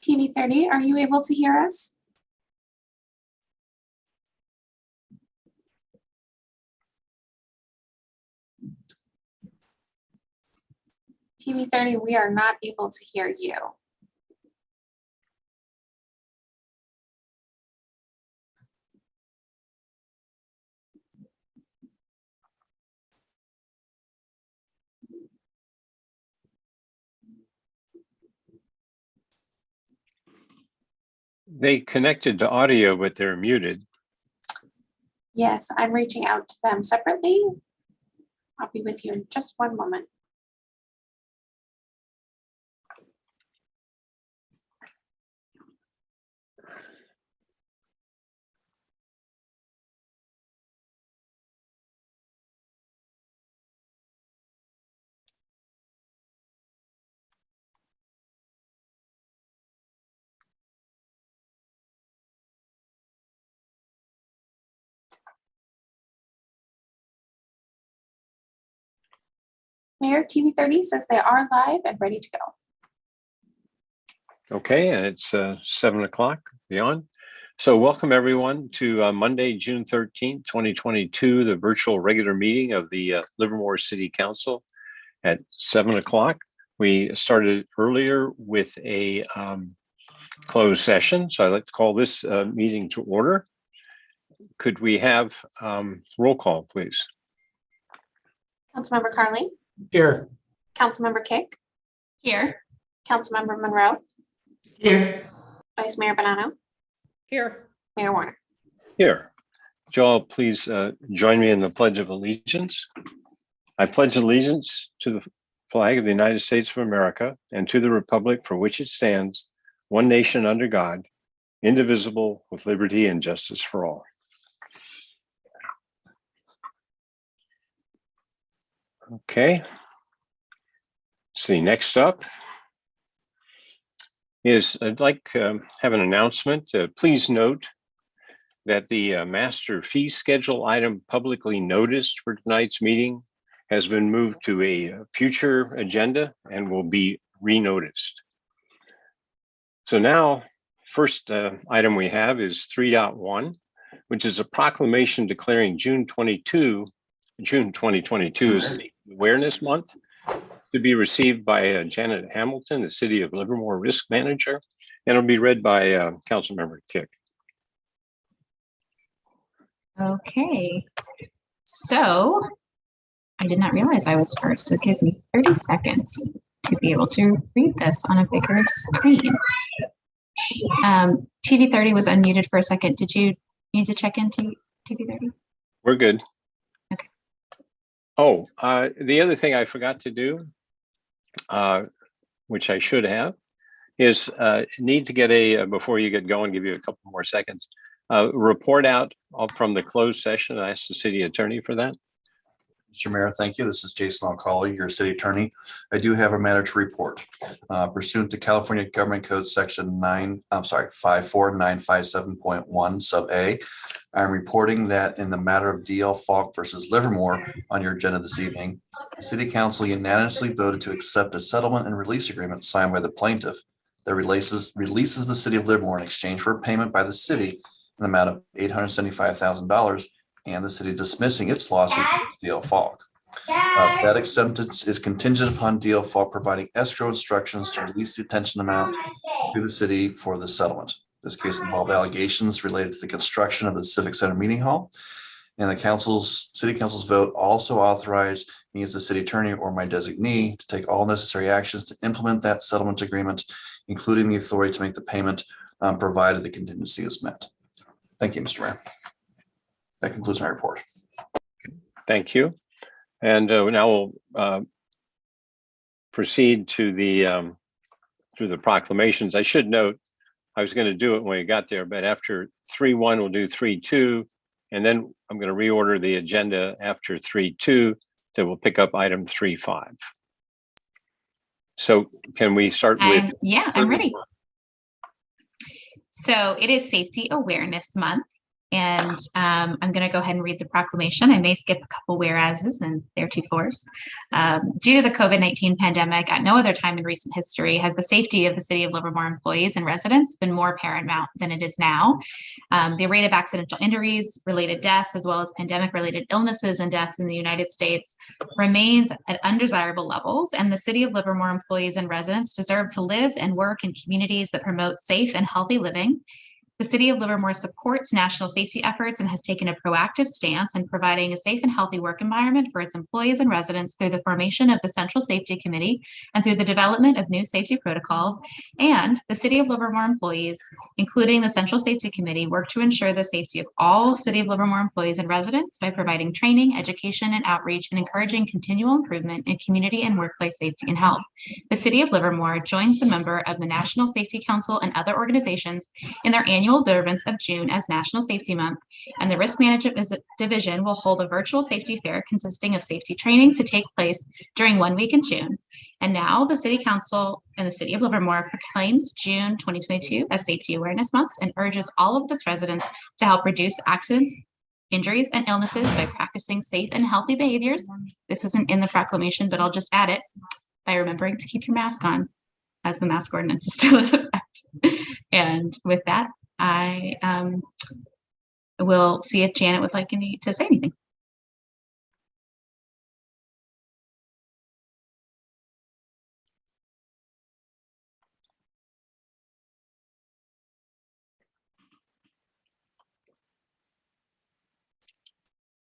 TV30, are you able to hear us? TV30, we are not able to hear you. They connected to audio, but they're muted. Yes, I'm reaching out to them separately. I'll be with you in just one moment. Mayor, TV30 says they are live and ready to go. Okay, and it's 7 o'clock beyond. So welcome everyone to Monday, June 13th, 2022, the virtual regular meeting of the Livermore City Council at 7 o'clock. We started earlier with a closed session, so I'd like to call this meeting to order. Could we have roll call, please? Councilmember Carling. Here. Councilmember Kick. Here. Councilmember Monroe. Here. Vice Mayor Bonanno. Here. Mayor Warner. Here. Would you all please join me in the Pledge of Allegiance? I pledge allegiance to the flag of the United States of America and to the republic for which it stands, one nation under God, indivisible, with liberty and justice for all. Okay. See, next up is I'd like to have an announcement. Please note that the master fee schedule item publicly noticed for tonight's meeting has been moved to a future agenda and will be re-noticed. So now, first item we have is 3.1, which is a proclamation declaring June 2022 as the Awareness Month, to be received by Janet Hamilton, the City of Livermore Risk Manager, and it'll be read by Councilmember Kick. Okay. So I did not realize I was first, so give me 30 seconds to be able to read this on a bigger screen. TV30 was unmuted for a second. Did you need to check into TV30? We're good. Okay. Oh, the other thing I forgot to do, which I should have, is need to get a, before you get going, give you a couple more seconds, report out from the closed session. I asked the city attorney for that. Mr. Mayor, thank you. This is Jason Alcala, your city attorney. I do have a matter to report. Pursuant to California Government Code Section 54957.1 sub A, I'm reporting that in the matter of DL Falk versus Livermore on your agenda this evening, the City Council unanimously voted to accept a settlement and release agreement signed by the plaintiff that releases the City of Livermore in exchange for a payment by the city in the amount of $875,000 and the city dismissing its lawsuit against DL Falk. That acceptance is contingent upon DL Falk providing escrow instructions to release the retention amount to the city for the settlement. This case involved allegations related to the construction of the Civic Center Meeting Hall, and the City Council's vote also authorized me as the city attorney or my designee to take all necessary actions to implement that settlement agreement, including the authority to make the payment provided the contingency is met. Thank you, Mr. Mayor. That concludes my report. Thank you. And now we'll proceed to the through the proclamations. I should note, I was going to do it when we got there, but after 3.1, we'll do 3.2, and then I'm going to reorder the agenda after 3.2, so we'll pick up item 3.5. So can we start with? Yeah, I'm ready. So it is Safety Awareness Month. And I'm going to go ahead and read the proclamation. I may skip a couple whereases and theretofores. Due to the COVID-19 pandemic, at no other time in recent history has the safety of the City of Livermore employees and residents been more paramount than it is now. The rate of accidental injuries, related deaths, as well as pandemic-related illnesses and deaths in the United States remains at undesirable levels, and the City of Livermore employees and residents deserve to live and work in communities that promote safe and healthy living. The City of Livermore supports national safety efforts and has taken a proactive stance in providing a safe and healthy work environment for its employees and residents through the formation of the Central Safety Committee and through the development of new safety protocols. And the City of Livermore employees, including the Central Safety Committee, work to ensure the safety of all City of Livermore employees and residents by providing training, education, and outreach, and encouraging continual improvement in community and workplace safety and health. The City of Livermore joins the member of the National Safety Council and other organizations in their annual observance of June as National Safety Month, and the Risk Management Division will hold a virtual safety fair consisting of safety training to take place during 1 week in June. And now the City Council and the City of Livermore proclaims June 2022 as Safety Awareness Month and urges all of its residents to help reduce accidents, injuries, and illnesses by practicing safe and healthy behaviors. This isn't in the proclamation, but I'll just add it by remembering to keep your mask on, as the mask ordinance is still in effect. And with that, I will see if Janet would like to say anything.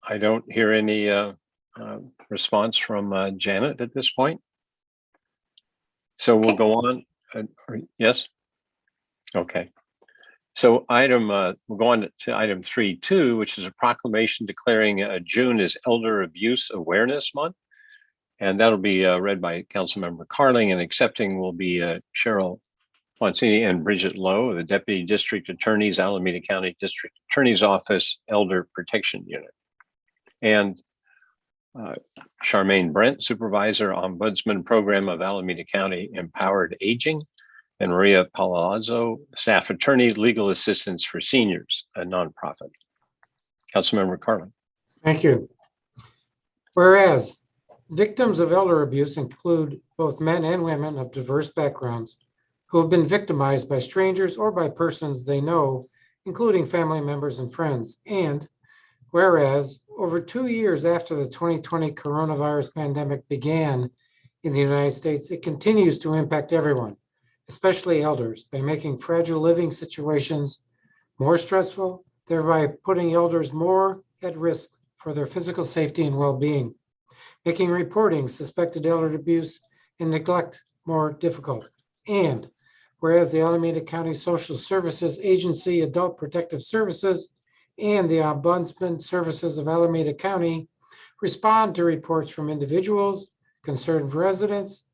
I don't hear any response from Janet at this point. So we'll Okay. go on. Yes? Okay. So we'll go on to item 3.2, which is a proclamation declaring June as Elder Abuse Awareness Month. And that'll be read by Councilmember Carling, and accepting will be Cheryl Foncini and Bridget Lowe, the Deputy District Attorneys, Alameda County District Attorney's Office, Elder Protection Unit. And Charmaine Brent, Supervisor, Ombudsman Program of Alameda County Empowered Aging, and Maria Palazzo, Staff Attorney, Legal Assistance for Seniors, a nonprofit. Councilmember Carlin. Thank you. Whereas victims of elder abuse include both men and women of diverse backgrounds who have been victimized by strangers or by persons they know, including family members and friends. And whereas over 2 years after the 2020 coronavirus pandemic began in the United States, it continues to impact everyone, especially elders, by making fragile living situations more stressful, thereby putting elders more at risk for their physical safety and well-being, making reporting suspected elder abuse and neglect more difficult. And whereas the Alameda County Social Services Agency, Adult Protective Services, and the Ombudsman Services of Alameda County respond to reports from individuals, concerned residents,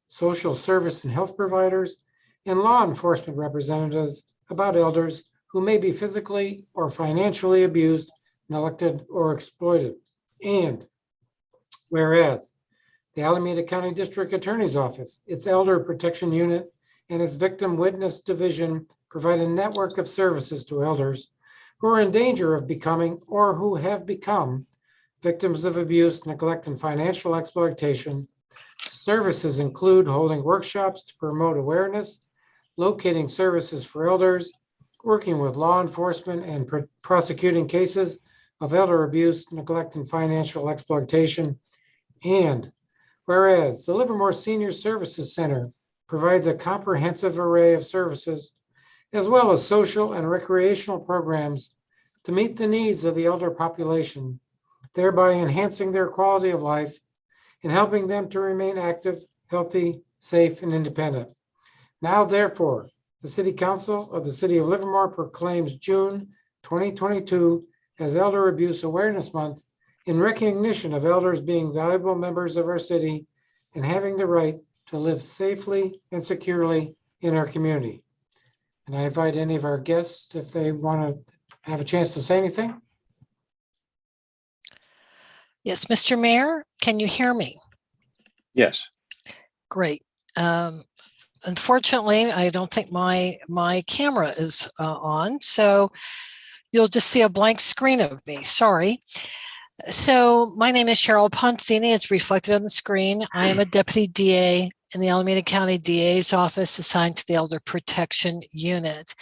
social service and health providers, and law enforcement representatives about elders who may be physically or financially abused, neglected, or exploited. And whereas the Alameda County District Attorney's Office, its Elder Protection Unit, and its Victim Witness Division provide a network of services to elders who are in danger of becoming or who have become victims of abuse, neglect, and financial exploitation. Services include holding workshops to promote awareness, locating services for elders, working with law enforcement and prosecuting cases of elder abuse, neglect, and financial exploitation. And whereas the Livermore Senior Services Center provides a comprehensive array of services, as well as social and recreational programs to meet the needs of the elder population, thereby enhancing their quality of life and helping them to remain active, healthy, safe, and independent. Now, therefore, the City Council of the City of Livermore proclaims June 2022 as Elder Abuse Awareness Month in recognition of elders being valuable members of our city and having the right to live safely and securely in our community. And I invite any of our guests, if they want to have a chance to say anything. Yes, Mr. Mayor, can you hear me? Yes. Great. Unfortunately, I don't think my camera is on. So you'll just see a blank screen of me. Sorry. So my name is Cheryl Poncini. It's reflected on the screen. I am a deputy DA in the Alameda County DA's office assigned to the Elder Protection Unit.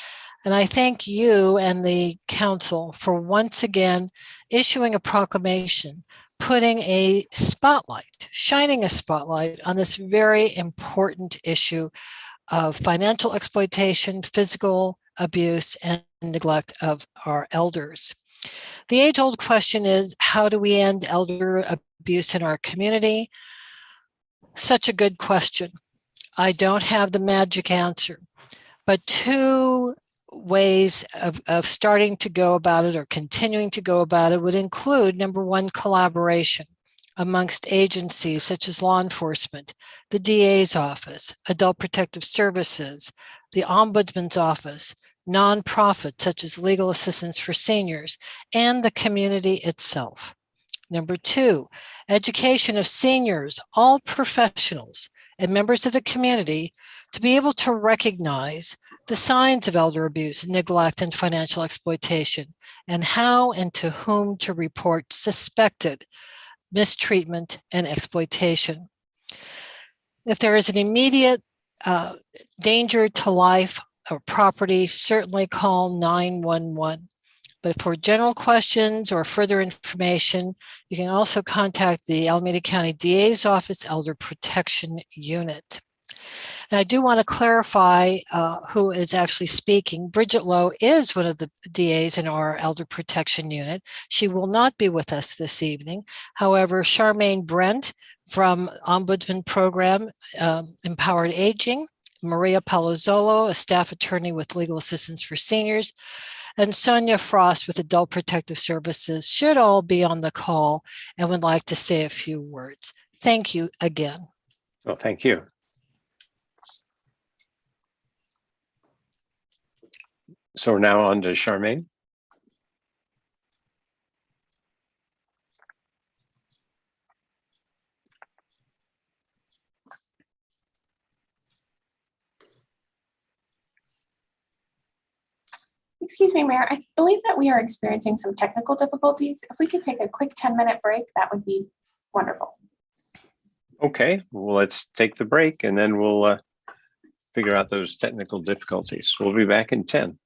And I thank you and the council for once again issuing a proclamation, putting a spotlight, shining a spotlight on this very important issue of financial exploitation, physical abuse, and neglect of our elders. The age-old question is, how do we end elder abuse in our community? Such a good question. I don't have the magic answer, but two ways of starting to go about it or continuing to go about it would include, number one, collaboration amongst agencies such as law enforcement, the DA's office, Adult Protective Services, the Ombudsman's office, nonprofits such as Legal Assistance for Seniors, and the community itself. Number two, education of seniors, all professionals and members of the community to be able to recognize the signs of elder abuse, neglect, and financial exploitation, and how and to whom to report suspected mistreatment and exploitation. If there is an immediate danger to life or property, certainly call 911. But for general questions or further information, you can also contact the Alameda County DA's office Elder Protection Unit. And I do want to clarify who is actually speaking. Bridget Lowe is one of the DAs in our Elder Protection Unit. She will not be with us this evening. However, Charmaine Brent from Ombudsman Program, Empowered Aging, Maria Palazzolo, a staff attorney with Legal Assistance for Seniors, and Sonia Frost with Adult Protective Services should all be on the call and would like to say a few words. Thank you again. Well, thank you. So we're now on to Charmaine. Excuse me, Mayor, I believe that we are experiencing some technical difficulties. If we could take a quick 10-minute break, that would be wonderful. Okay, well, let's take the break and then we'll figure out those technical difficulties. We'll be back in 10.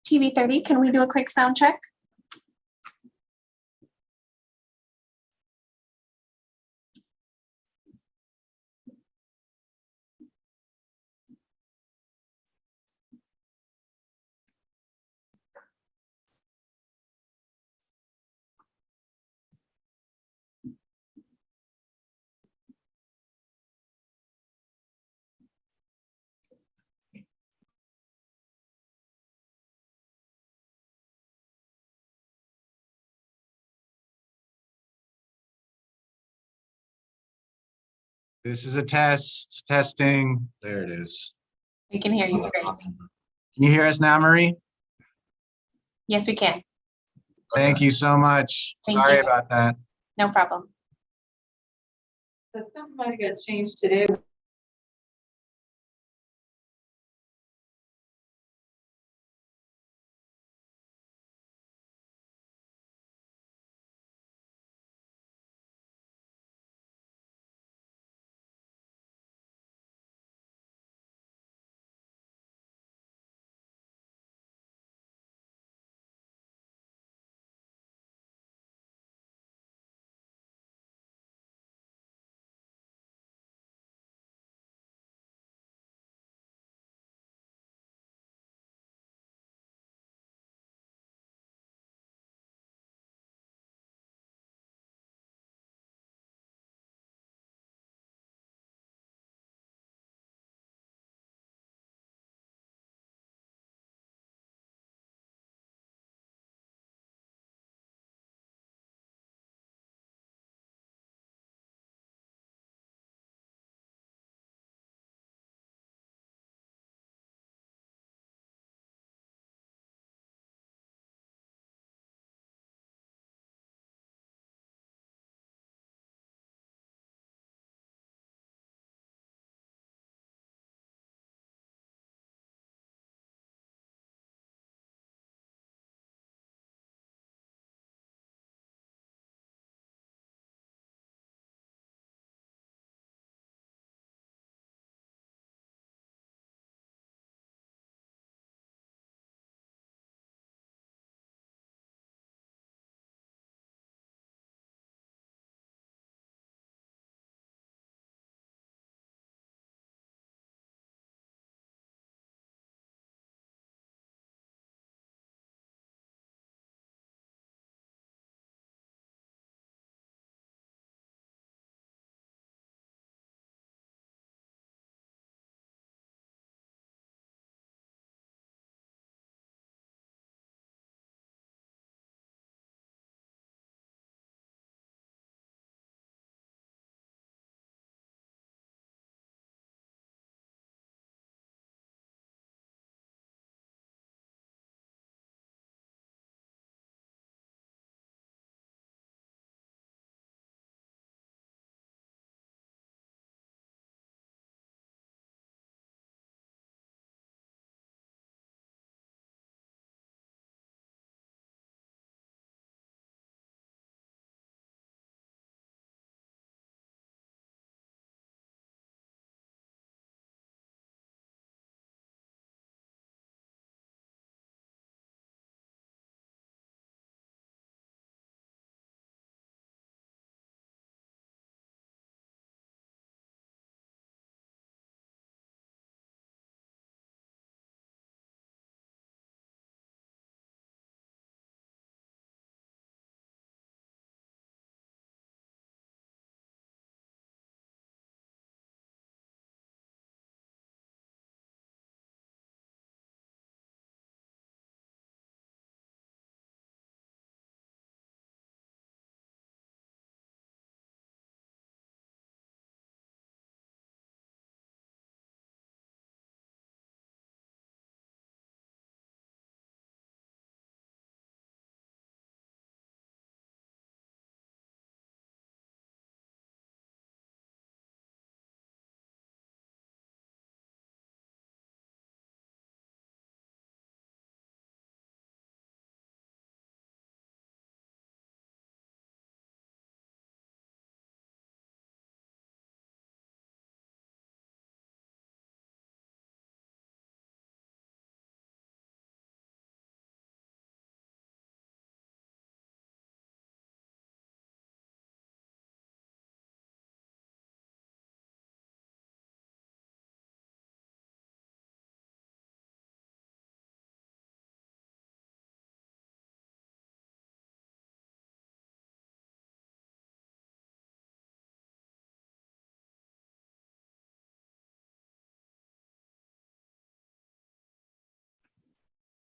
TV 30, can we do a quick sound check? This is a test, testing. There it is. We can hear you. Great. Can you hear us now, Marie? Yes, we can. Thank you so much. Thank Sorry you. about that. No problem. But something might have got changed today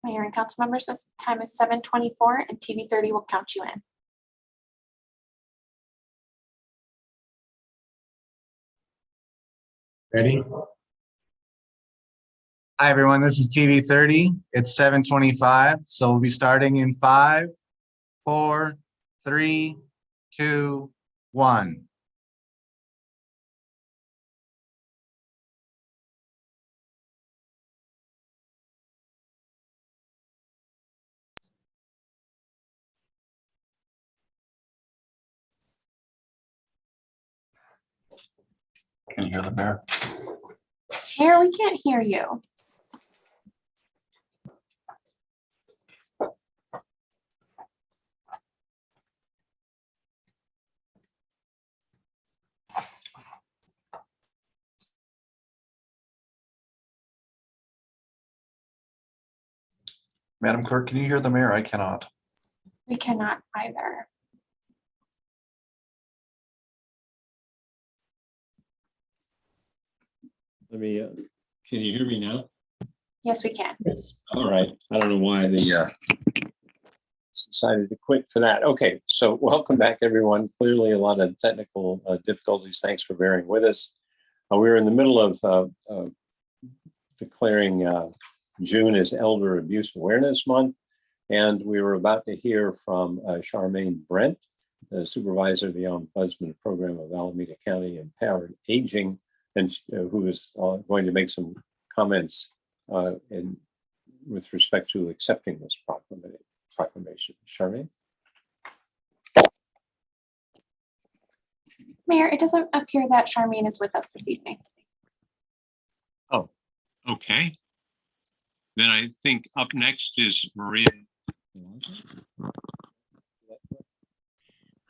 Mayor and council members, this time is 7:24 and TV 30 will count you in. Ready? Hi, everyone. This is TV 30. It's 7:25. So we'll be starting in 5, 4, 3, 2, 1. Can you hear the mayor? Mayor, we can't hear you. Madam Clerk, can you hear the mayor? I cannot. We cannot either. Let me, can you hear me now? Yes, we can. All right. I don't know why the decided to quit for that. Okay, so welcome back, everyone. Clearly a lot of technical difficulties. Thanks for bearing with us. We're in the middle of declaring June as Elder Abuse Awareness Month, and we were about to hear from Charmaine Brent, the supervisor of the Ombudsman Program of Alameda County Empowered Aging, and who is going to make some comments with respect to accepting this proclamation. Charmaine? Mayor, it doesn't appear that Charmaine is with us this evening. Oh, okay. Then I think up next is Maria.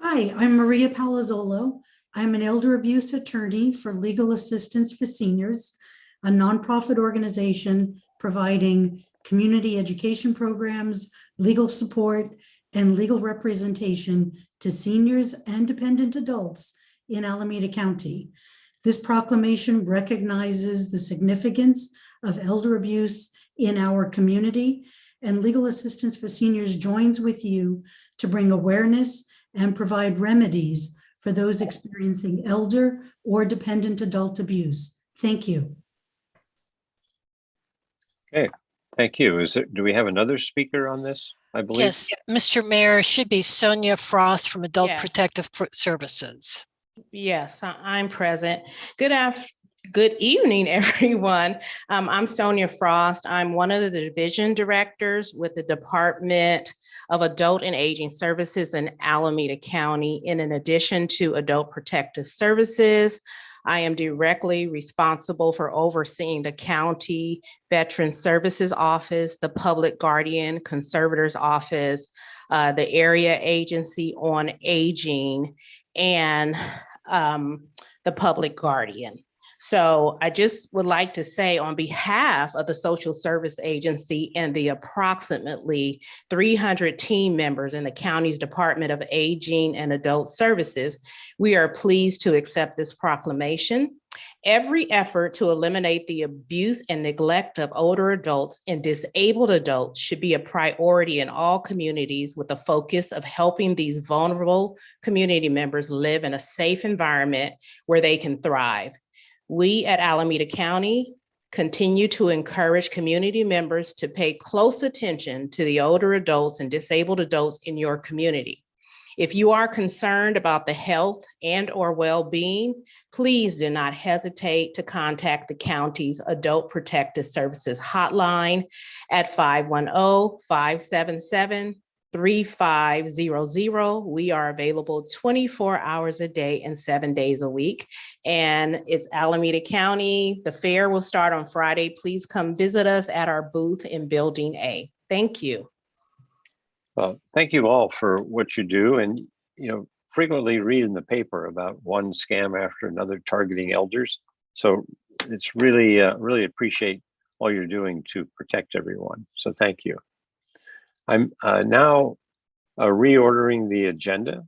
Hi, I'm Maria Palazzolo. I'm an elder abuse attorney for Legal Assistance for Seniors, a nonprofit organization providing community education programs, legal support, and legal representation to seniors and dependent adults in Alameda County. This proclamation recognizes the significance of elder abuse in our community, and Legal Assistance for Seniors joins with you to bring awareness and provide remedies for those experiencing elder or dependent adult abuse. Thank you. Okay, thank you. Do we have another speaker on this? I believe. Yes, Mr. Mayor, it should be Sonia Frost from Adult Yes. Protective Services. Yes, I'm present. Good evening, everyone. I'm Sonia Frost. I'm one of the division directors with the Department of Adult and Aging Services in Alameda County. And in addition to Adult Protective Services, I am directly responsible for overseeing the County Veteran Services Office, the Public Guardian Conservator's Office, the Area Agency on Aging, and the Public Guardian. So I just would like to say on behalf of the Social Service Agency and the approximately 300 team members in the county's Department of Aging and Adult Services, we are pleased to accept this proclamation. Every effort to eliminate the abuse and neglect of older adults and disabled adults should be a priority in all communities, with the focus of helping these vulnerable community members live in a safe environment where they can thrive. We at Alameda County continue to encourage community members to pay close attention to the older adults and disabled adults in your community. If you are concerned about the health and/or well-being, please do not hesitate to contact the county's Adult Protective Services hotline at 510-577-3500. We are available 24 hours a day and 7 days a week. And it's Alameda County. The fair will start on Friday. Please come visit us at our booth in Building A. Thank you. Well, thank you all for what you do, and frequently read in the paper about one scam after another targeting elders. So it's really, really appreciate all you're doing to protect everyone. So thank you. I'm now reordering the agenda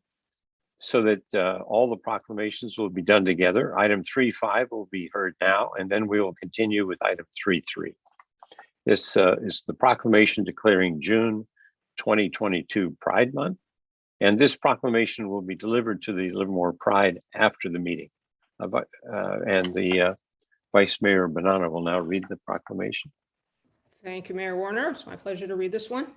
so that all the proclamations will be done together. Item 3.5 will be heard now, and then we will continue with item 3.3. This is the proclamation declaring June 2022 Pride Month. And this proclamation will be delivered to the Livermore Pride after the meeting. And the Vice Mayor Bonanno will now read the proclamation. Thank you, Mayor Warner. It's my pleasure to read this one.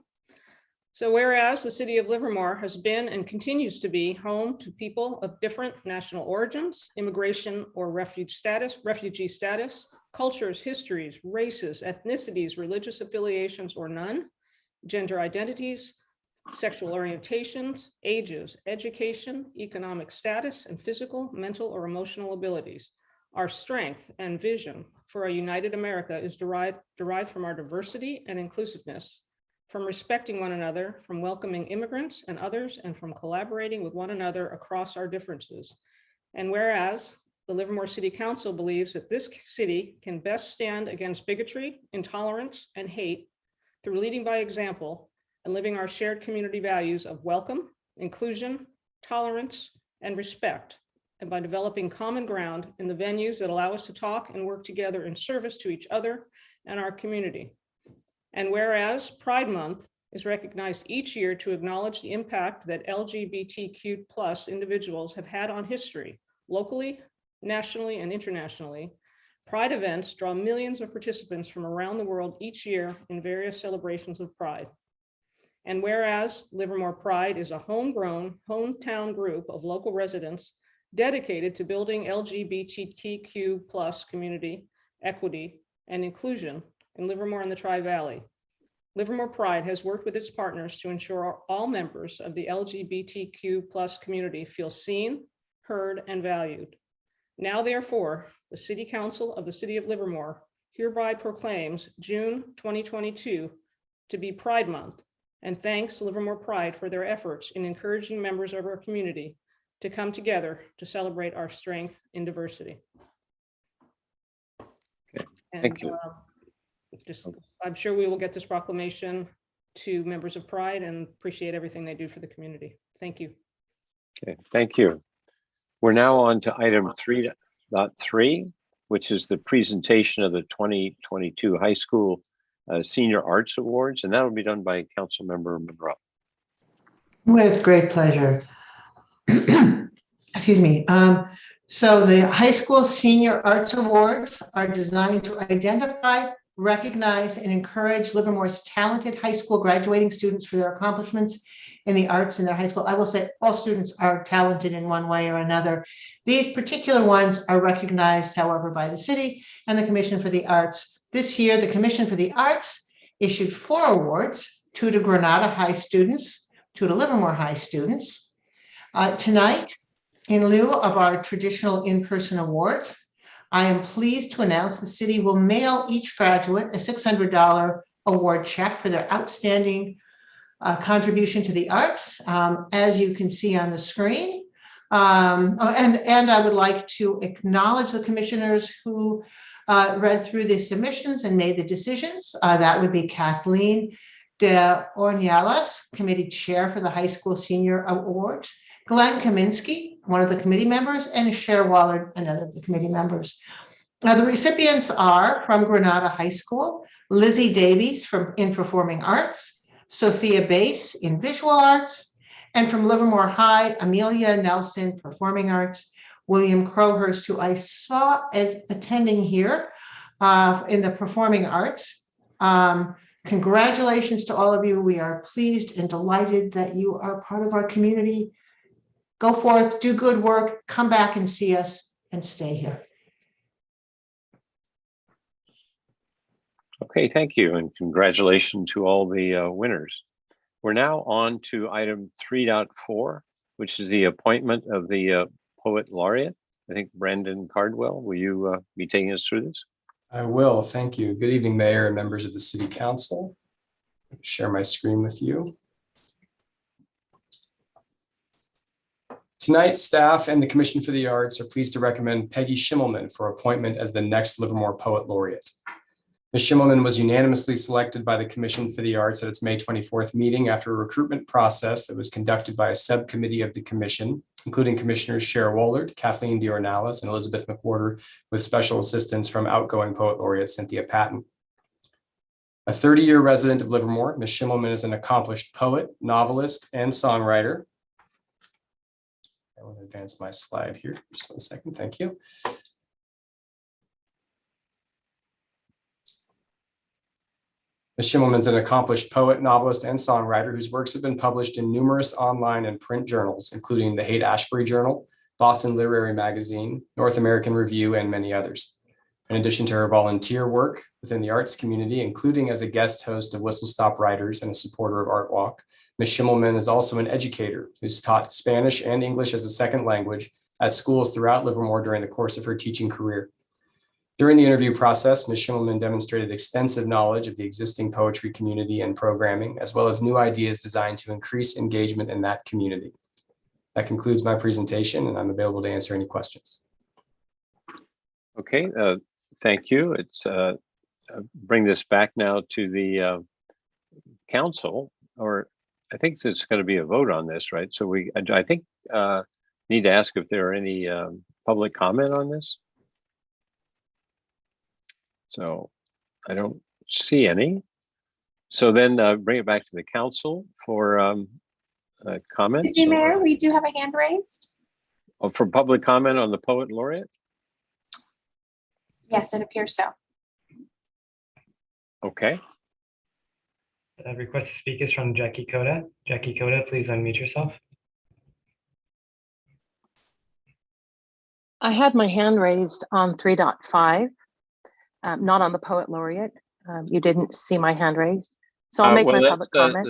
So whereas the city of Livermore has been and continues to be home to people of different national origins, immigration or refugee status, cultures, histories, races, ethnicities, religious affiliations or none, gender identities, sexual orientations, ages, education, economic status, and physical, mental, or emotional abilities. Our strength and vision for a united America is derived from our diversity and inclusiveness, from respecting one another, from welcoming immigrants and others, and from collaborating with one another across our differences. And whereas the Livermore City Council believes that this city can best stand against bigotry, intolerance, and hate through leading by example and living our shared community values of welcome, inclusion, tolerance, and respect, and by developing common ground in the venues that allow us to talk and work together in service to each other and our community. And whereas Pride Month is recognized each year to acknowledge the impact that LGBTQ+ individuals have had on history, locally, nationally, and internationally, Pride events draw millions of participants from around the world each year in various celebrations of Pride. And whereas Livermore Pride is a homegrown, hometown group of local residents dedicated to building LGBTQ+ community, equity, and inclusion in Livermore and the Tri-Valley. Livermore Pride has worked with its partners to ensure all members of the LGBTQ+ community feel seen, heard, and valued. Now, therefore, the City Council of the City of Livermore hereby proclaims June 2022 to be Pride Month, and thanks Livermore Pride for their efforts in encouraging members of our community to come together to celebrate our strength in diversity. Okay, thank you. I'm sure we will get this proclamation to members of Pride and appreciate everything they do for the community. Thank you. Okay, thank you. We're now on to item 3.3, which is the presentation of the 2022 High School Senior Arts Awards, and that will be done by Councilmember Monroe. With great pleasure. Excuse me. So the High School Senior Arts Awards are designed to identify, recognize, and encourage Livermore's talented high school graduating students for their accomplishments in the arts in their high school. I will say all students are talented in one way or another. These particular ones are recognized, however, by the city and the Commission for the Arts. This year, the Commission for the Arts issued 4 awards, 2 to Granada High students, 2 to Livermore High students. Tonight, in lieu of our traditional in-person awards, I am pleased to announce the city will mail each graduate a $600 award check for their outstanding contribution to the arts, as you can see on the screen. And I would like to acknowledge the commissioners who read through the submissions and made the decisions. That would be Kathleen de Ornelas, committee chair for the High School Senior Awards, Glenn Kaminsky, one of the committee members, and Cher Waller, another of the committee members. The recipients are from Granada High School, Lizzie Davies in Performing Arts, Sophia Bass in Visual Arts, and from Livermore High, Amelia Nelson, Performing Arts, William Crowhurst, who I saw as attending here in the Performing Arts. Congratulations to all of you. We are pleased and delighted that you are part of our community. Go forth, do good work, come back and see us, and stay here. Okay, thank you, and congratulations to all the winners. We're now on to item 3.4, which is the appointment of the Poet Laureate. I think Brandon Cardwell, will you be taking us through this? I will, thank you. Good evening, Mayor and members of the City Council. I'll share my screen with you. Tonight, staff and the Commission for the Arts are pleased to recommend Peggy Schimmelman for appointment as the next Livermore Poet Laureate. Ms. Schimmelman was unanimously selected by the Commission for the Arts at its May 24th meeting after a recruitment process that was conducted by a subcommittee of the Commission, including Commissioners Cher Woolard, Kathleen de Ornelas, and Elizabeth McWhorter, with special assistance from outgoing Poet Laureate Cynthia Patton. A 30-year resident of Livermore, Ms. Schimmelman is an accomplished poet, novelist, and songwriter. I want to advance my slide here. Just 1 second. Thank you. Ms. Schimmelman is an accomplished poet, novelist, and songwriter whose works have been published in numerous online and print journals, including the Haight-Ashbury Journal, Boston Literary Magazine, North American Review, and many others. In addition to her volunteer work within the arts community, including as a guest host of Whistle Stop Writers and a supporter of Art Walk, Ms. Schimmelman is also an educator who's taught Spanish and English as a second language at schools throughout Livermore during the course of her teaching career. During the interview process, Ms. Schimmelman demonstrated extensive knowledge of the existing poetry community and programming, as well as new ideas designed to increase engagement in that community. That concludes my presentation, and I'm available to answer any questions. Okay, thank you. It's bring this back now to the council, or I think there's going to be a vote on this, right? So I think need to ask if there are any public comment on this. So I don't see any. So then bring it back to the council for comments. Mr. Mayor, we do have a hand raised. Oh, for public comment on the Poet Laureate? Yes, it appears so. Okay. Request to speak is from Jackie Coda. Jackie Coda, please unmute yourself. I had my hand raised on 3.5, not on the Poet Laureate. You didn't see my hand raised. So I'll make my public comment.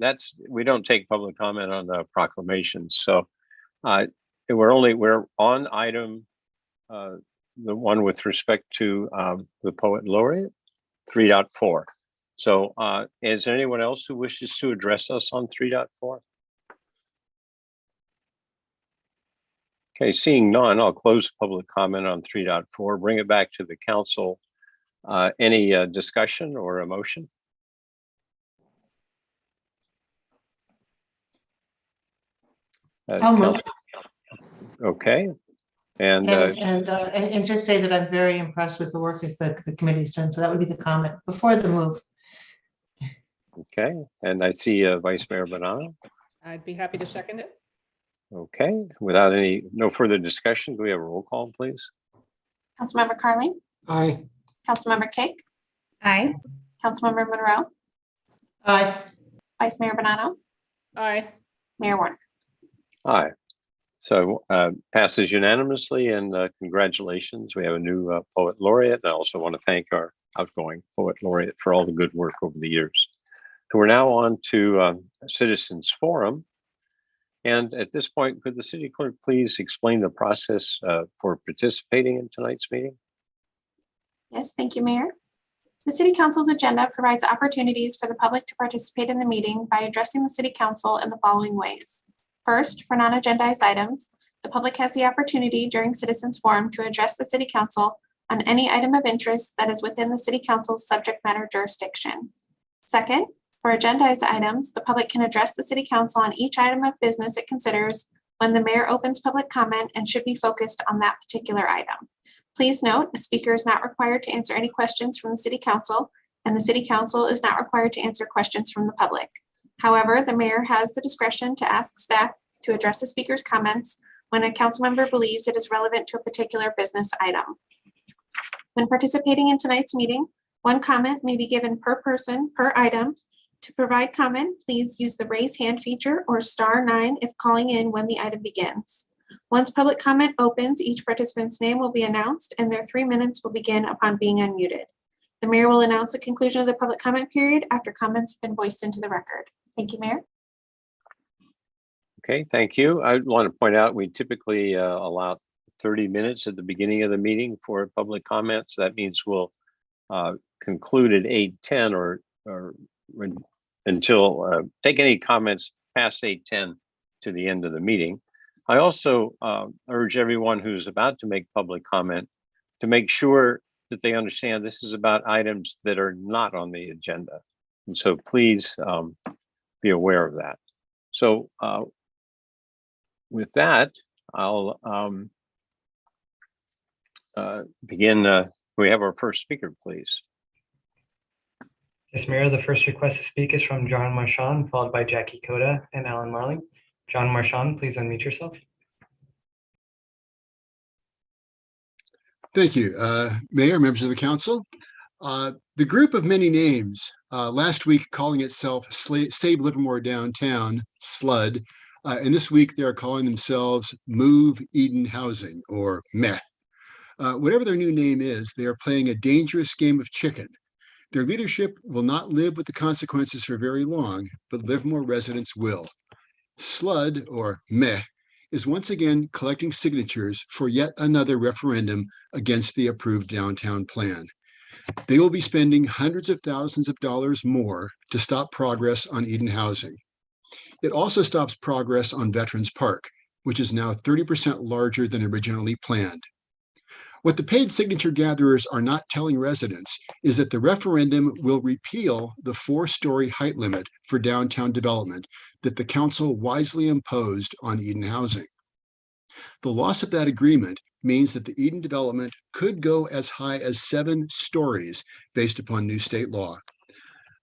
That's we don't take public comment on the proclamations. So we're on item the one with respect to the Poet Laureate 3.4. So is there anyone else who wishes to address us on 3.4? Okay, seeing none, I'll close public comment on 3.4, bring it back to the council. Any discussion or a motion? Okay, and just say that I'm very impressed with the work that the committee's done. So that would be the comment before the move. Okay, and I see Vice Mayor Bonanno. I'd be happy to second it. Okay, without no further discussion, do we have a roll call, please? Councilmember Carling. Aye. Councilmember Cake. Aye. Councilmember Monroe. Aye. Vice Mayor Bonanno. Aye. Mayor Warner. Aye. So passes unanimously, and congratulations. We have a new Poet Laureate. I also want to thank our outgoing Poet Laureate for all the good work over the years. So we're now on to Citizens Forum. And at this point, could the city clerk please explain the process for participating in tonight's meeting? Yes, thank you, Mayor. The City Council's agenda provides opportunities for the public to participate in the meeting by addressing the City Council in the following ways. First, for non-agendized items, the public has the opportunity during Citizens Forum to address the City Council on any item of interest that is within the City Council's subject matter jurisdiction. Second, for agendized items, the public can address the City Council on each item of business it considers when the mayor opens public comment and should be focused on that particular item. Please note, a speaker is not required to answer any questions from the City Council, and the City Council is not required to answer questions from the public. However, the mayor has the discretion to ask staff to address the speaker's comments when a council member believes it is relevant to a particular business item. When participating in tonight's meeting, one comment may be given per person per item. To provide comment, please use the raise hand feature or *9 if calling in when the item begins. Once public comment opens, each participant's name will be announced and their 3 minutes will begin upon being unmuted. The mayor will announce the conclusion of the public comment period after comments have been voiced into the record. Thank you, Mayor. Okay, thank you. I want to point out we typically allow 30 minutes at the beginning of the meeting for public comments. That means we'll conclude at 8:10 or until take any comments past 8:10 to the end of the meeting. I also urge everyone who's about to make public comment to make sure that they understand this is about items that are not on the agenda. And so please be aware of that. So with that, I'll begin. We have our first speaker, please. Yes, Mayor, the first request to speak is from John Marchand, followed by Jackie Coda and Alan Marling. John Marchand, please unmute yourself. Thank you, Mayor, members of the council. The group of many names, last week calling itself Save Livermore Downtown, SLUD, and this week they are calling themselves Move Eden Housing, or MEH. Whatever their new name is, they are playing a dangerous game of chicken. Their leadership will not live with the consequences for very long, but Livermore residents will. SLUD, or MEH, is once again collecting signatures for yet another referendum against the approved downtown plan. They will be spending hundreds of thousands of dollars more to stop progress on Eden Housing. It also stops progress on Veterans Park, which is now 30% larger than originally planned. What the paid signature gatherers are not telling residents is that the referendum will repeal the 4-story height limit for downtown development that the council wisely imposed on Eden Housing. The loss of that agreement means that the Eden development could go as high as 7 stories based upon new state law.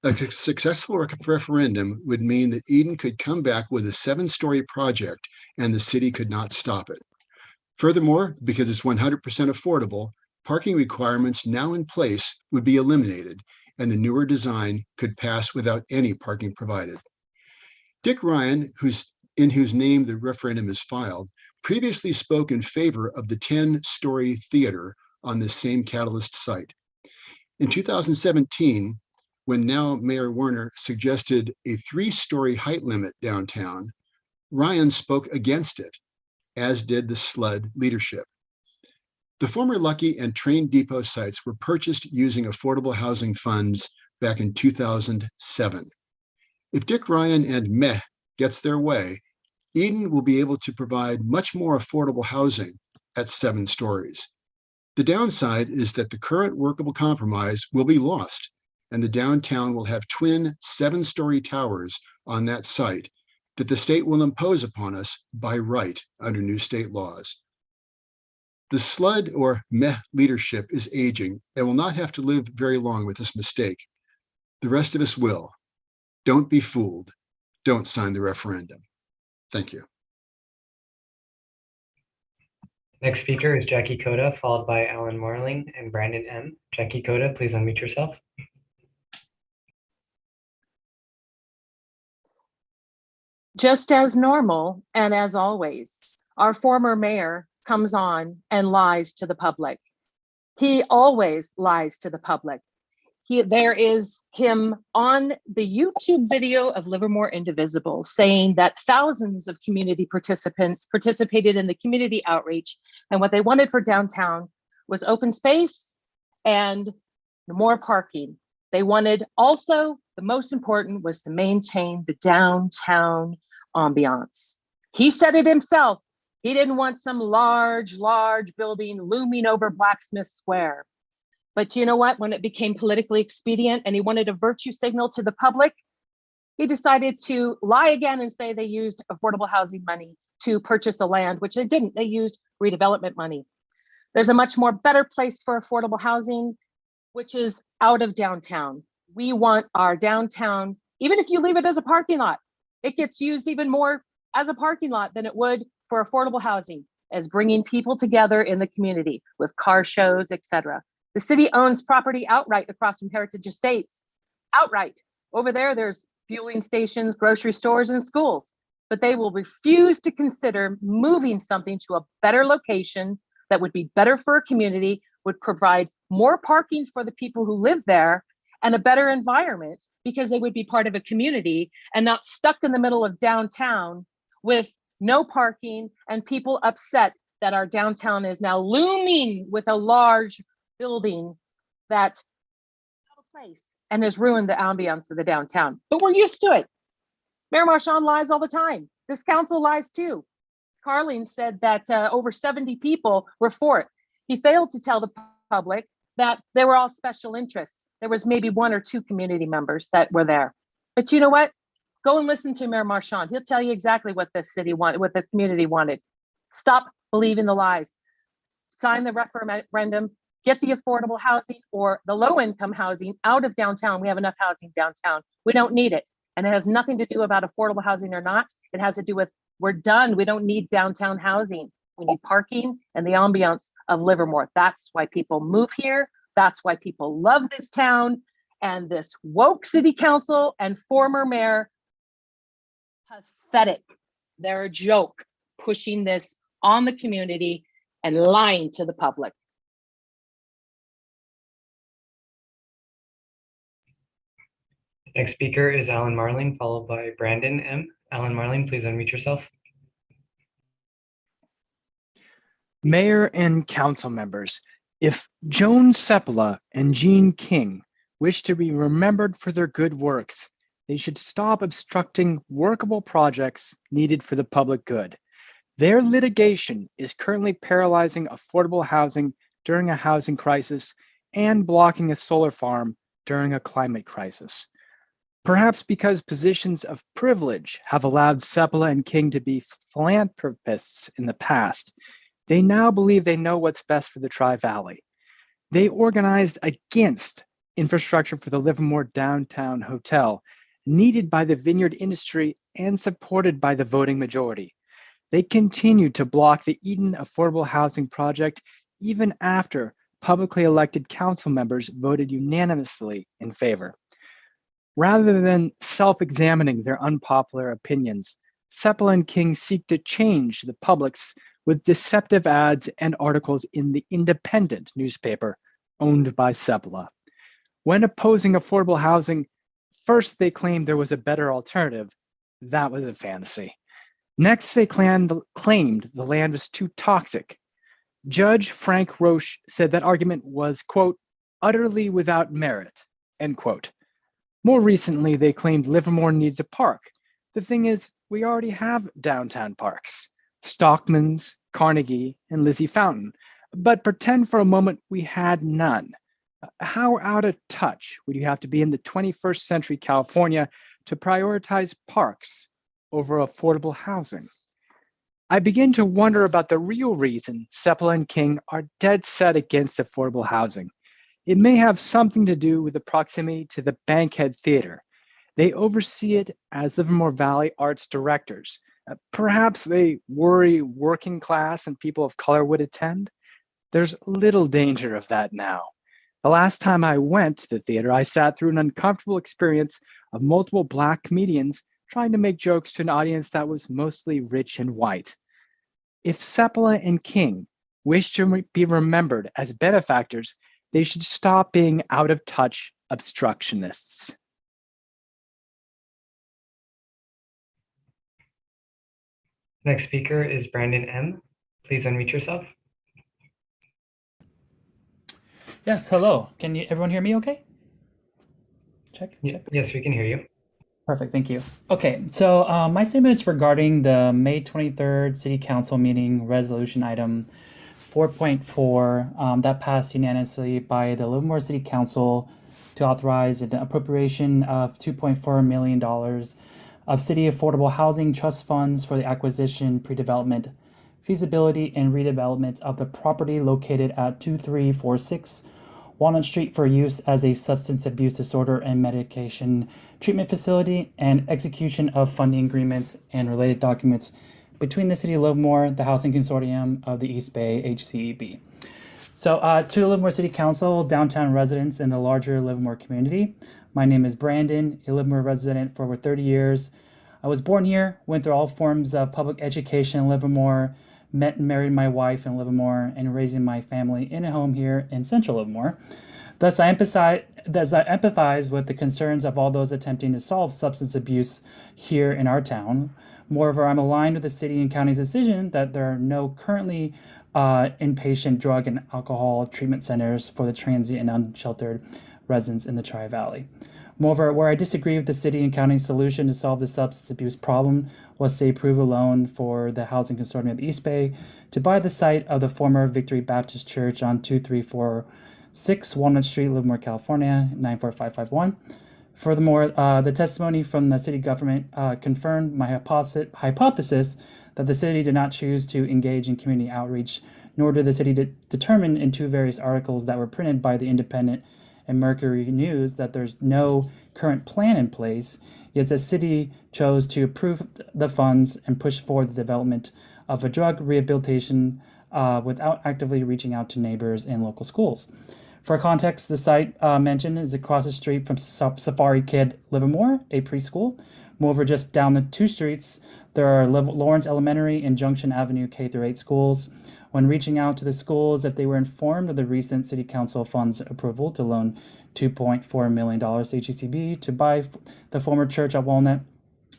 A successful referendum would mean that Eden could come back with a 7-story project and the city could not stop it. Furthermore, because it's 100% affordable, parking requirements now in place would be eliminated and the newer design could pass without any parking provided. Dick Ryan, in whose name the referendum is filed, previously spoke in favor of the 10-story theater on this same Catalyst site. In 2017, when now Mayor Werner suggested a 3-story height limit downtown, Ryan spoke against it, as did the SLUD leadership. The former Lucky and Train Depot sites were purchased using affordable housing funds back in 2007. If Dick Ryan and MEH gets their way, Eden will be able to provide much more affordable housing at 7 stories. The downside is that the current workable compromise will be lost, and the downtown will have twin 7-story towers on that site that the state will impose upon us by right under new state laws. The SLUD or MEH leadership is aging and will not have to live very long with this mistake. The rest of us will. Don't be fooled. Don't sign the referendum. Thank you. Next speaker is Jackie Coda, followed by Alan Marling and Brandon M. Jackie Coda, please unmute yourself. Just as normal and as always, our former mayor comes on and lies to the public. He always lies to the public. There is him on the YouTube video of Livermore Indivisible saying that thousands of community participants participated in the community outreach, and what they wanted for downtown was open space and more parking. They wanted also, the most important was to maintain the downtown ambiance. He said it himself. He didn't want some large building looming over Blacksmith Square. But you know what? When it became politically expedient and he wanted a virtue signal to the public, he decided to lie again and say they used affordable housing money to purchase the land, which they didn't. They used redevelopment money. There's a much more better place for affordable housing, which is out of downtown. We want our downtown, even if you leave it as a parking lot, it gets used even more as a parking lot than it would for affordable housing, as bringing people together in the community with car shows, etc. The city owns property outright across from Heritage Estates, outright. Over there, there's fueling stations, grocery stores, and schools, but they will refuse to consider moving something to a better location that would be better for a community, would provide more parking for the people who live there, and a better environment because they would be part of a community and not stuck in the middle of downtown with no parking and people upset that our downtown is now looming with a large building that out of place and has ruined the ambiance of the downtown. But we're used to it. Mayor Marchand lies all the time. This council lies too. Carleen said that over 70 people were for it. He failed to tell the public that they were all special interests. There was maybe 1 or 2 community members that were there. But you know what? Go and listen to Mayor Marchand. He'll tell you exactly what the city wanted, what the community wanted. Stop believing the lies. Sign the referendum. get the affordable housing or the low income housing out of downtown. We have enough housing downtown. We don't need it. And it has nothing to do about affordable housing or not. It has to do with we're done. We don't need downtown housing. We need parking and the ambiance of Livermore. That's why people move here. That's why people love this town. And this woke city council and former mayor, pathetic. They're a joke, pushing this on the community and lying to the public. Next speaker is Alan Marling, followed by Brandon M. Alan Marling, please unmute yourself. Mayor and council members, if Joan Seppala and Jean King wish to be remembered for their good works, they should stop obstructing workable projects needed for the public good. Their litigation is currently paralyzing affordable housing during a housing crisis and blocking a solar farm during a climate crisis. Perhaps because positions of privilege have allowed Seppala and King to be philanthropists in the past, they now believe they know what's best for the Tri-Valley. They organized against infrastructure for the Livermore Downtown Hotel, needed by the vineyard industry and supported by the voting majority. They continued to block the Eden Affordable Housing Project even after publicly elected council members voted unanimously in favor. Rather than self-examining their unpopular opinions, Seppala and King seek to change the public's with deceptive ads and articles in the Independent newspaper owned by Seppala. When opposing affordable housing, first they claimed there was a better alternative. That was a fantasy. Next, they claimed the land was too toxic. Judge Frank Roche said that argument was, quote, utterly without merit, end quote. More recently, they claimed Livermore needs a park. The thing is, we already have downtown parks, Stockman's, Carnegie, and Lizzie Fountain, but pretend for a moment we had none. How out of touch would you have to be in the 21st century California to prioritize parks over affordable housing? I begin to wonder about the real reason Seppala and King are dead set against affordable housing. It may have something to do with the proximity to the Bankhead Theater. They oversee it as Livermore Valley Arts directors. Perhaps they worry working class and people of color would attend. There's little danger of that now. The last time I went to the theater, I sat through an uncomfortable experience of multiple Black comedians trying to make jokes to an audience that was mostly rich and white. If Seppala and King wish to be remembered as benefactors, they should stop being out of touch obstructionists. Next speaker is Brandon M. Please unmute yourself. Yes, hello. Can everyone hear me okay? Check. Yes, we can hear you. Perfect, thank you. Okay, so my statement is regarding the May 23rd City Council meeting resolution item 4.4 that passed unanimously by the Livermore City Council to authorize an appropriation of $2.4 million of city affordable housing trust funds for the acquisition, pre-development, feasibility, and redevelopment of the property located at 2346 Walnut Street for use as a substance abuse disorder and medication treatment facility, and execution of funding agreements and related documents between the City of Livermore, the Housing Consortium of the East Bay, HCEB. So to the Livermore City Council, downtown residents, and the larger Livermore community, my name is Brandon, a Livermore resident for over 30 years. I was born here, went through all forms of public education in Livermore, met and married my wife in Livermore, and raising my family in a home here in central Livermore. Thus, I empathize with the concerns of all those attempting to solve substance abuse here in our town. Moreover, I'm aligned with the city and county's decision that there are no currently inpatient drug and alcohol treatment centers for the transient and unsheltered residents in the Tri-Valley. Moreover, where I disagree with the city and county's solution to solve the substance abuse problem was to approve a loan for the Housing Consortium of the East Bay to buy the site of the former Victory Baptist Church on 2346 Walnut Street, Livermore, California, 94551, Furthermore, the testimony from the city government confirmed my hypothesis that the city did not choose to engage in community outreach, nor did the city determine in two various articles that were printed by the Independent and Mercury News that there's no current plan in place, yet the city chose to approve the funds and push forward the development of a drug rehabilitation without actively reaching out to neighbors and local schools. For context, the site mentioned is across the street from Safari Kid Livermore, a preschool. Moreover, just down the 2 streets, there are Lawrence Elementary and Junction Avenue K-8 schools. When reaching out to the schools, if they were informed of the recent City Council funds approval to loan $2.4 million to HECB to buy the former church at Walnut,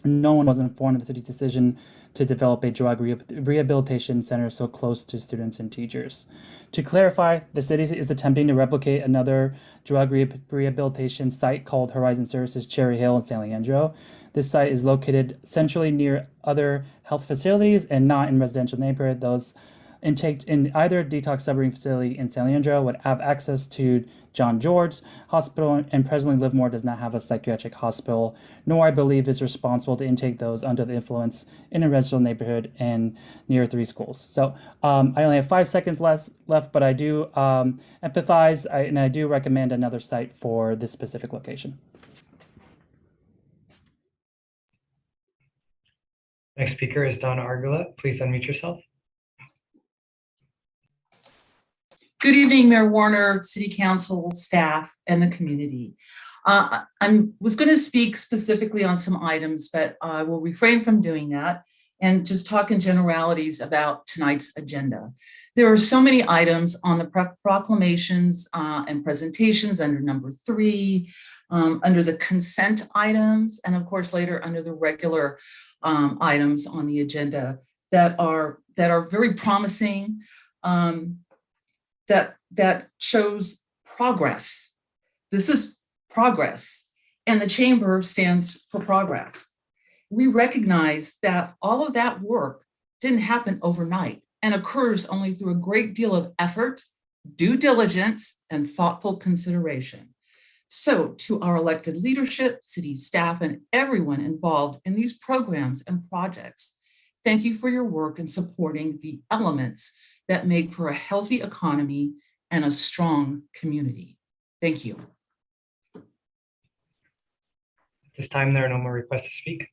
no one was informed of the city's decision to develop a drug rehabilitation center so close to students and teachers. To clarify, the city is attempting to replicate another drug rehabilitation site called Horizon Services Cherry Hill in San Leandro. This site is located centrally near other health facilities and not in residential neighborhood. Those intake in either detox submarine facility in San Leandro would have access to John George Hospital, and presently Livermore does not have a psychiatric hospital, nor I believe is responsible to intake those under the influence in a residential neighborhood and near 3 schools. So I only have 5 seconds left, but I do empathize and I do recommend another site for this specific location. Next speaker is Donna Argula. Please unmute yourself. Good evening, Mayor Warner, City Council, staff, and the community. I was going to speak specifically on some items, but I will refrain from doing that and just talk in generalities about tonight's agenda. There are so many items on the proclamations and presentations under number 3, under the consent items, and of course later under the regular items on the agenda that are very promising. That shows progress. This is progress, and the chamber stands for progress. We recognize that all of that work didn't happen overnight and occurs only through a great deal of effort, due diligence, and thoughtful consideration. So to our elected leadership, city staff, and everyone involved in these programs and projects, thank you for your work in supporting the elements that make for a healthy economy and a strong community. Thank you. At this time, there are no more requests to speak.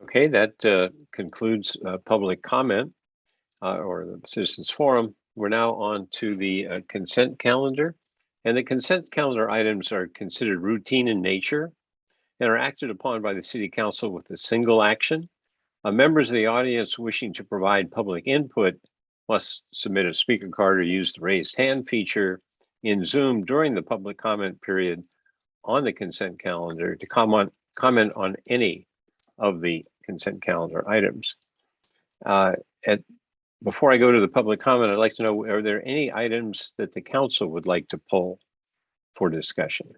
Okay, that concludes public comment or the citizens forum. We're now on to the consent calendar, and the consent calendar items are considered routine in nature and are acted upon by the City Council with a single action. Members of the audience wishing to provide public input must submit a speaker card or use the raised hand feature in Zoom during the public comment period on the consent calendar to comment on any of the consent calendar items. Before I go to the public comment, I'd like to know, are there any items that the council would like to pull for discussion?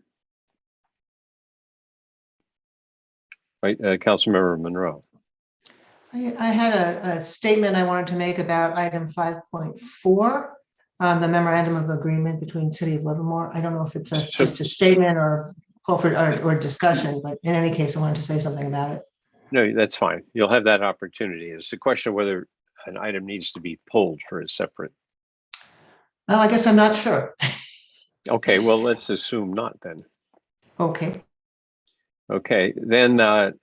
Right, Councilmember Monroe. I had a statement I wanted to make about item 5.4, the memorandum of agreement between City of Livermore. I don't know if it's just a statement or call for or discussion, but in any case, I wanted to say something about it. No, that's fine. You'll have that opportunity. It's a question of whether an item needs to be pulled for a separate. Well, I guess I'm not sure. Okay, well, let's assume not then. Okay. Okay, then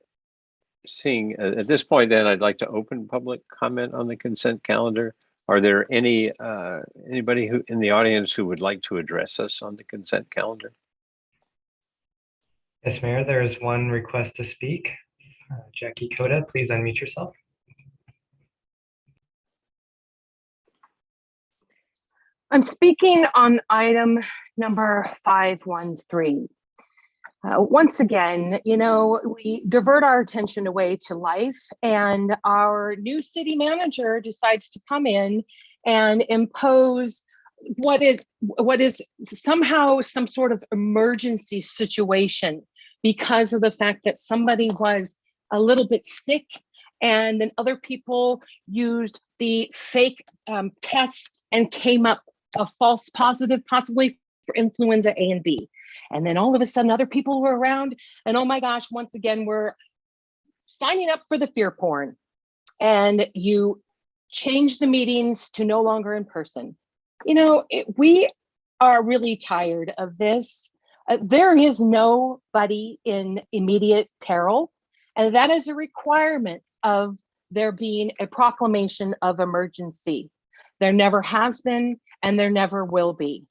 seeing at this point, then I'd like to open public comment on the consent calendar. Are there anybody who in the audience who would like to address us on the consent calendar? Yes, Mayor, there is one request to speak. Jackie Coda, please unmute yourself. I'm speaking on item number 513. Once again, we divert our attention away to life, and our new city manager decides to come in and impose what is somehow some sort of emergency situation because of the fact that somebody was a little bit sick, and then other people used the fake test and came up a false positive, possibly for influenza A and B. And then all of a sudden other people were around and oh my gosh, once again, we're signing up for the fear porn and you change the meetings to no longer in person. You know, we are really tired of this. There is nobody in immediate peril, and that is a requirement of there being a proclamation of emergency. There never has been, and there never will be.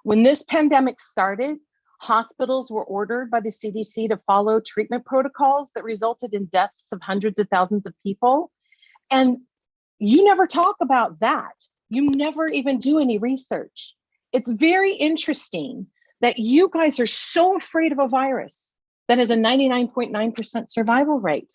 When this pandemic started, hospitals were ordered by the CDC to follow treatment protocols that resulted in deaths of hundreds of thousands of people. And you never talk about that. You never even do any research. It's very interesting that you guys are so afraid of a virus that has a 99.9% survival rate.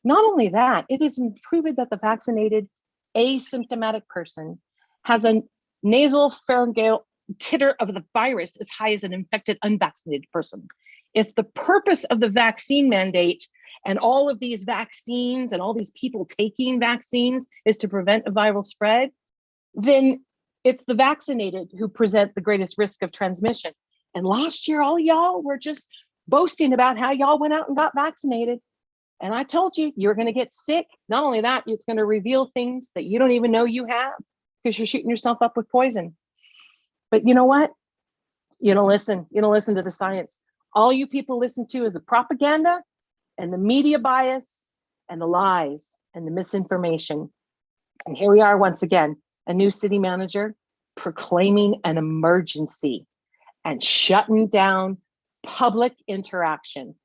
Not only that, it is proven that the vaccinated asymptomatic person has a nasal pharyngeal titer of the virus as high as an infected unvaccinated person. If the purpose of the vaccine mandate and all of these vaccines and all these people taking vaccines is to prevent a viral spread, then it's the vaccinated who present the greatest risk of transmission. And last year, all y'all were just boasting about how y'all went out and got vaccinated. And I told you, you're going to get sick. Not only that, it's going to reveal things that you don't even know you have because you're shooting yourself up with poison. But you know what? You don't listen. You don't listen to the science. All you people listen to is the propaganda and the media bias and the lies and the misinformation. And here we are once again, a new city manager proclaiming an emergency and shutting down public interaction.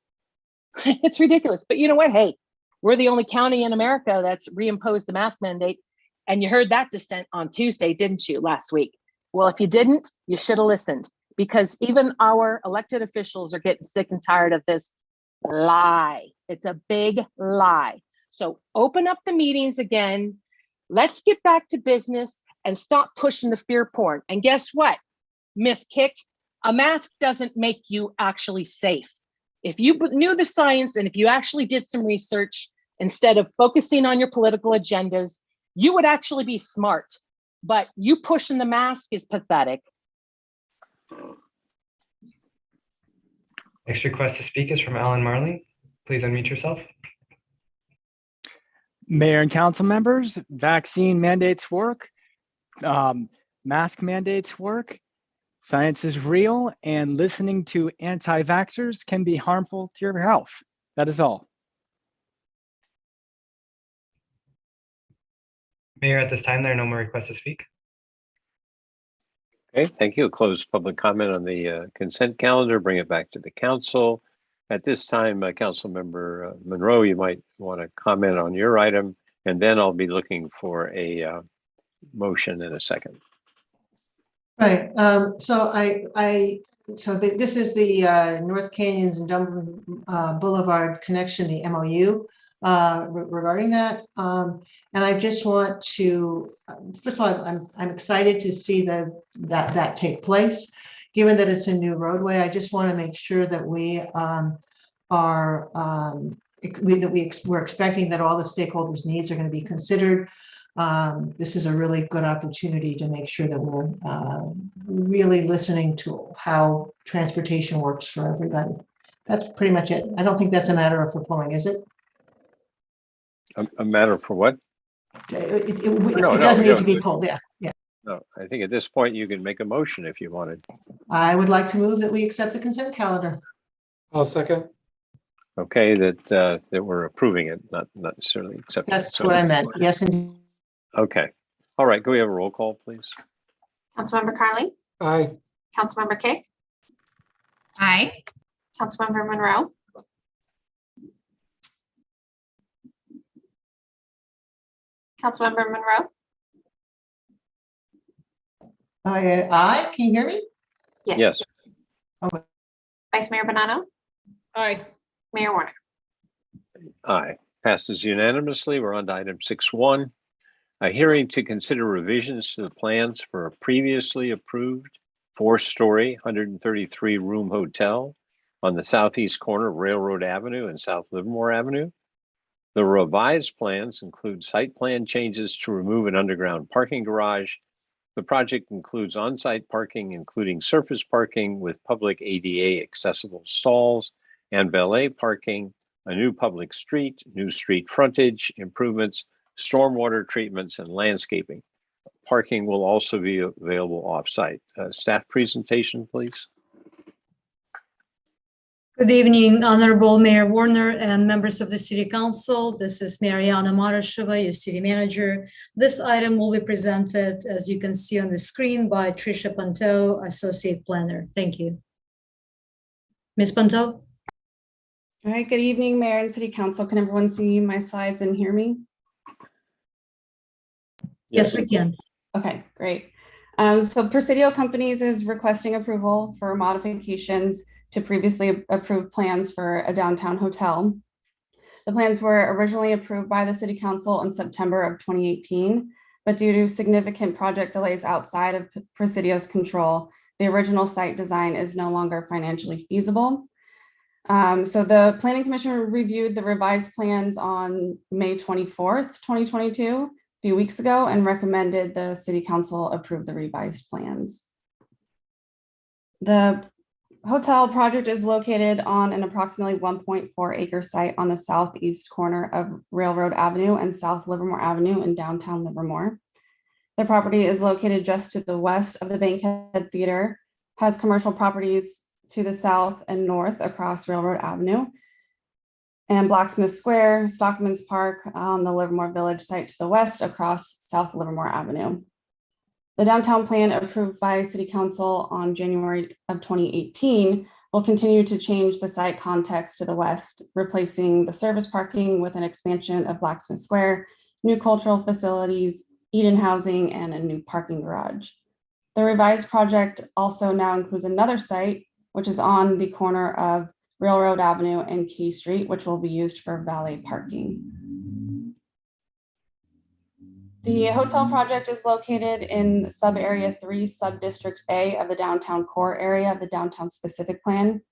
It's ridiculous. But you know what? Hey, we're the only county in America that's reimposed the mask mandate. And you heard that dissent on Tuesday, didn't you, last week? Well, if you didn't, you should have listened, because even our elected officials are getting sick and tired of this lie. It's a big lie. So open up the meetings again. Let's get back to business and stop pushing the fear porn. And guess what, Miss Kick? A mask doesn't make you actually safe. If you knew the science and if you actually did some research instead of focusing on your political agendas, you would actually be smart. But you pushing the mask is pathetic. Next request to speak is from Alan Marley. Please unmute yourself. Mayor and council members, vaccine mandates work, mask mandates work, science is real, and listening to anti-vaxxers can be harmful to your health. That is all. Mayor, at this time, there are no more requests to speak. Okay, thank you. Close public comment on the consent calendar, bring it back to the council. At this time, Council Member Monroe, you might want to comment on your item, and then I'll be looking for a motion in a second. Right, so this is the North Canyons and Dunbar Boulevard connection, the MOU regarding that. And I just want to, first of all, I'm excited to see that take place. Given that it's a new roadway, I just want to make sure that we're expecting that all the stakeholders' needs are going to be considered. This is a really good opportunity to make sure that we're really listening to how transportation works for everybody. That's pretty much it. I don't think that's a matter of polling, is it? A matter for what? It doesn't need to be pulled, yeah. No, I think at this point you can make a motion if you wanted. I would like to move that we accept the consent calendar. I'll second. Okay, that we're approving it, not necessarily accepting. That's what I meant. Yes, indeed. Okay. All right. Can we have a roll call, please? Councilmember Carly, Aye. Councilmember Kick, Aye. Councilmember Monroe, Councilmember Monroe. Aye, can you hear me? Yes. Okay. Vice Mayor Bonanno, Aye. Mayor Warner. Aye. Passes unanimously. We're on to item 6.1. A hearing to consider revisions to the plans for a previously approved 4-story, 133-room hotel on the southeast corner of Railroad Avenue and South Livermore Avenue. The revised plans include site plan changes to remove an underground parking garage The project includes on-site parking, including surface parking with public ADA accessible stalls and valet parking, a new public street, new street frontage improvements, stormwater treatments, and landscaping. Parking will also be available off-site. Staff presentation, please. Good evening, Honorable Mayor Warner and members of the City Council. This is Mariana Marashova, your City Manager. This item will be presented, as you can see on the screen, by Tricia Panto, Associate Planner. Thank you. Ms. Panto? All right, good evening, Mayor and City Council. Can everyone see my slides and hear me? Yes, we can. Okay, great. So Presidio Companies is requesting approval for modifications to previously approved plans for a downtown hotel. The plans were originally approved by the City Council in September of 2018, but due to significant project delays outside of Presidio's control, the original site design is no longer financially feasible. So the Planning Commission reviewed the revised plans on May 24th, 2022, a few weeks ago, and recommended the City Council approve the revised plans. The hotel project is located on an approximately 1.4 acre site on the southeast corner of Railroad Avenue and South Livermore Avenue in downtown Livermore. The property is located just to the west of the Bankhead Theater, has commercial properties to the south and north across Railroad Avenue, and Blacksmith Square, Stockman's Park on the Livermore Village site to the west across South Livermore Avenue. The downtown plan approved by City Council on January of 2018 will continue to change the site context to the west, replacing the service parking with an expansion of Blacksmith Square, new cultural facilities, Eden housing, and a new parking garage. The revised project also now includes another site, which is on the corner of Railroad Avenue and Key Street, which will be used for valet parking. The hotel project is located in Sub-Area 3, Sub-District A of the downtown core area of the downtown specific plan.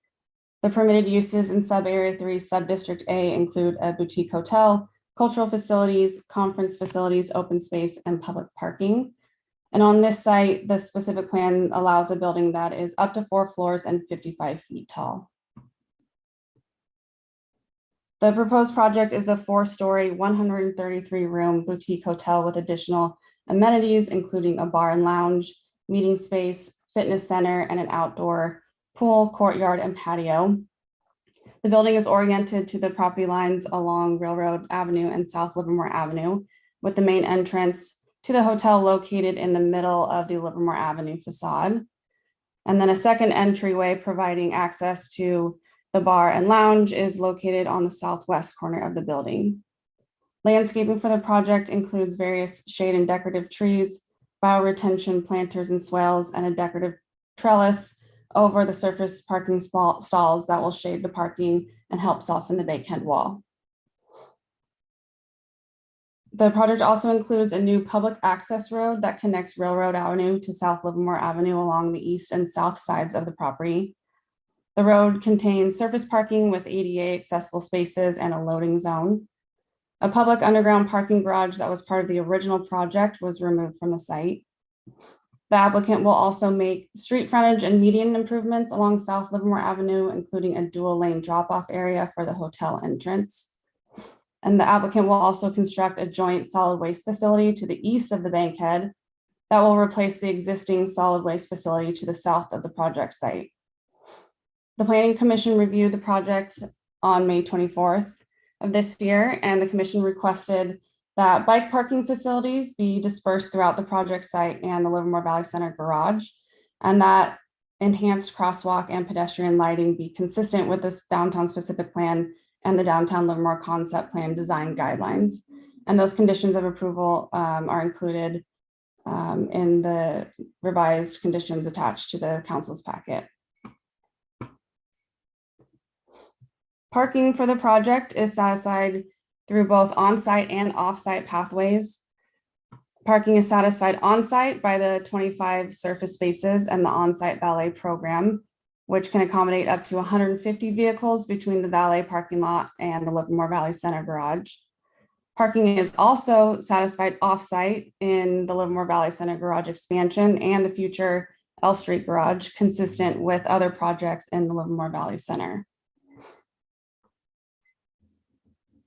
The permitted uses in Sub-Area 3, Sub-District A include a boutique hotel, cultural facilities, conference facilities, open space, and public parking. And on this site, the specific plan allows a building that is up to 4 floors and 55 feet tall. The proposed project is a 4-story, 133-room boutique hotel with additional amenities, including a bar and lounge, meeting space, fitness center, and an outdoor pool, courtyard, and patio. The building is oriented to the property lines along Railroad Avenue and South Livermore Avenue, with the main entrance to the hotel located in the middle of the Livermore Avenue facade. And then a second entryway providing access to the bar and lounge is located on the southwest corner of the building. Landscaping for the project includes various shade and decorative trees, bioretention planters and swales, and a decorative trellis over the surface parking stalls that will shade the parking and help soften the bankhead wall. The project also includes a new public access road that connects Railroad Avenue to South Livermore Avenue along the east and south sides of the property. The road contains surface parking with ADA accessible spaces and a loading zone. A public underground parking garage that was part of the original project was removed from the site. The applicant will also make street frontage and median improvements along South Livermore Avenue, including a dual lane drop-off area for the hotel entrance. And the applicant will also construct a joint solid waste facility to the east of the Bankhead that will replace the existing solid waste facility to the south of the project site. The Planning Commission reviewed the project on May 24th of this year, and the commission requested that bike parking facilities be dispersed throughout the project site and the Livermore Valley Center garage, and that enhanced crosswalk and pedestrian lighting be consistent with this downtown specific plan and the downtown Livermore concept plan design guidelines. And those conditions of approval are included in the revised conditions attached to the council's packet. Parking for the project is satisfied through both on-site and off-site pathways. Parking is satisfied on-site by the 25 surface spaces and the on-site valet program, which can accommodate up to 150 vehicles between the valet parking lot and the Livermore Valley Center garage. Parking is also satisfied off-site in the Livermore Valley Center garage expansion and the future L Street garage, consistent with other projects in the Livermore Valley Center.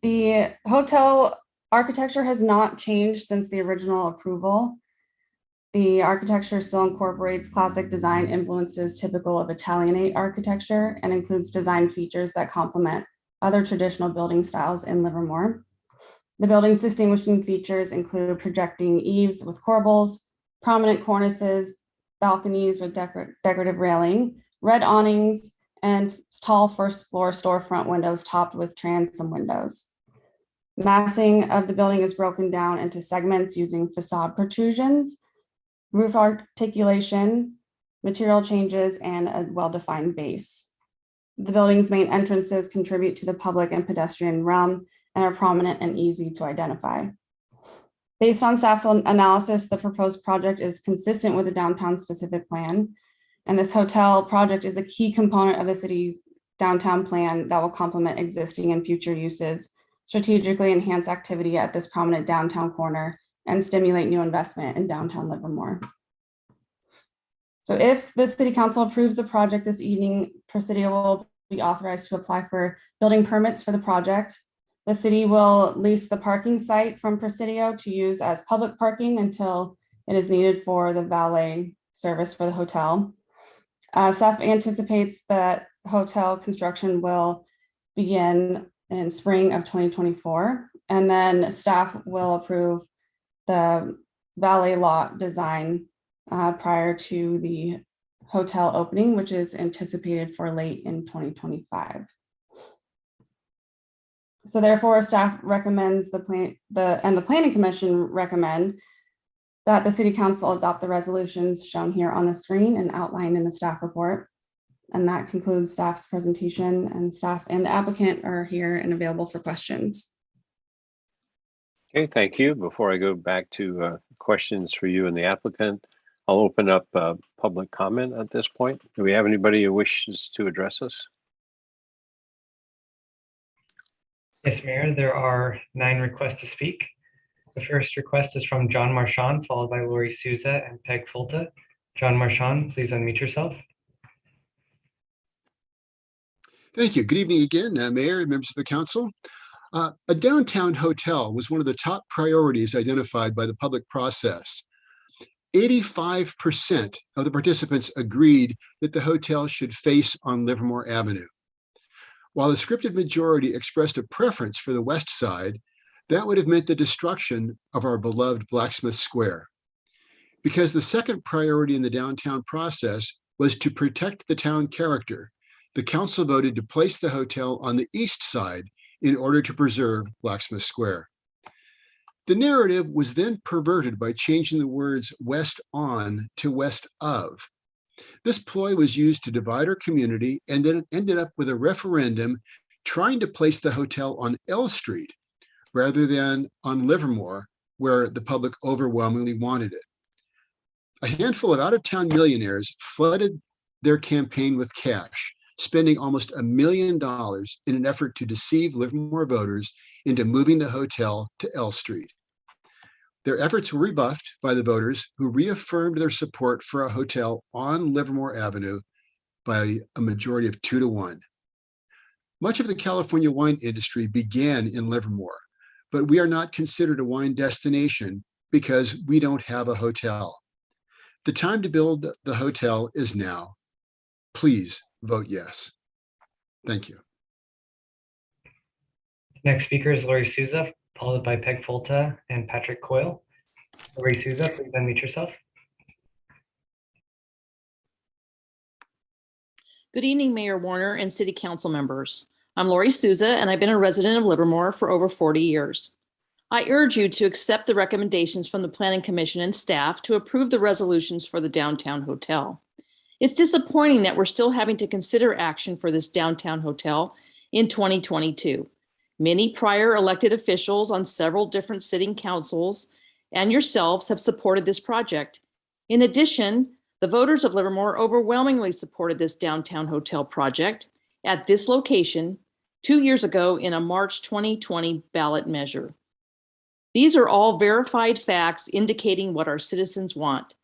The hotel architecture has not changed since the original approval. The architecture still incorporates classic design influences typical of Italianate architecture and includes design features that complement other traditional building styles in Livermore. The building's distinguishing features include projecting eaves with corbels, prominent cornices, balconies with decorative railing, red awnings, and tall first floor storefront windows topped with transom windows. Massing of the building is broken down into segments using facade protrusions, roof articulation, material changes, and a well-defined base. The building's main entrances contribute to the public and pedestrian realm and are prominent and easy to identify. Based on staff's analysis, the proposed project is consistent with the downtown specific plan, and this hotel project is a key component of the city's downtown plan that will complement existing and future uses, strategically enhance activity at this prominent downtown corner, and stimulate new investment in downtown Livermore. So if the City Council approves the project this evening, Presidio will be authorized to apply for building permits for the project. The city will lease the parking site from Presidio to use as public parking until it is needed for the valet service for the hotel. Staff anticipates that hotel construction will begin in spring of 2024, and then staff will approve the valet lot design prior to the hotel opening, which is anticipated for late in 2025. So therefore, staff recommends the Planning Commission recommend that the City Council adopt the resolutions shown here on the screen and outlined in the staff report. And that concludes staff's presentation, and staff and the applicant are here and available for questions. Okay, thank you. Before I go back to questions for you and the applicant, I'll open up public comment at this point. Do we have anybody who wishes to address us? Yes, Mayor, there are 9 requests to speak. The first request is from John Marchand, followed by Lori Souza and Peg Fulta. John Marchand, please unmute yourself. Thank you. Good evening again, Mayor and members of the council. A downtown hotel was one of the top priorities identified by the public process. 85% of the participants agreed that the hotel should face on Livermore Avenue. While the scripted majority expressed a preference for the west side, that would have meant the destruction of our beloved Blacksmith Square. Because the second priority in the downtown process was to protect the town character, the council voted to place the hotel on the east side in order to preserve Blacksmith Square. The narrative was then perverted by changing the words west on to west of. This ploy was used to divide our community and then ended up with a referendum trying to place the hotel on L Street rather than on Livermore, where the public overwhelmingly wanted it. A handful of out-of-town millionaires flooded their campaign with cash, spending almost $1 million in an effort to deceive Livermore voters into moving the hotel to L Street. Their efforts were rebuffed by the voters, who reaffirmed their support for a hotel on Livermore Avenue by a majority of 2-1. Much of the California wine industry began in Livermore, but we are not considered a wine destination because we don't have a hotel. The time to build the hotel is now. Please vote yes. Thank you. Next speaker is Lori Souza, followed by Peg Fulta and Patrick Coyle. Lori Souza, please unmute yourself. Good evening, Mayor Warner and City Council members. I'm Lori Souza, and I've been a resident of Livermore for over 40 years. I urge you to accept the recommendations from the Planning Commission and staff to approve the resolutions for the downtown hotel. It's disappointing that we're still having to consider action for this downtown hotel in 2022. Many prior elected officials on several different sitting councils and yourselves have supported this project. In addition, the voters of Livermore overwhelmingly supported this downtown hotel project at this location 2 years ago in a March 2020 ballot measure. These are all verified facts indicating what our citizens want.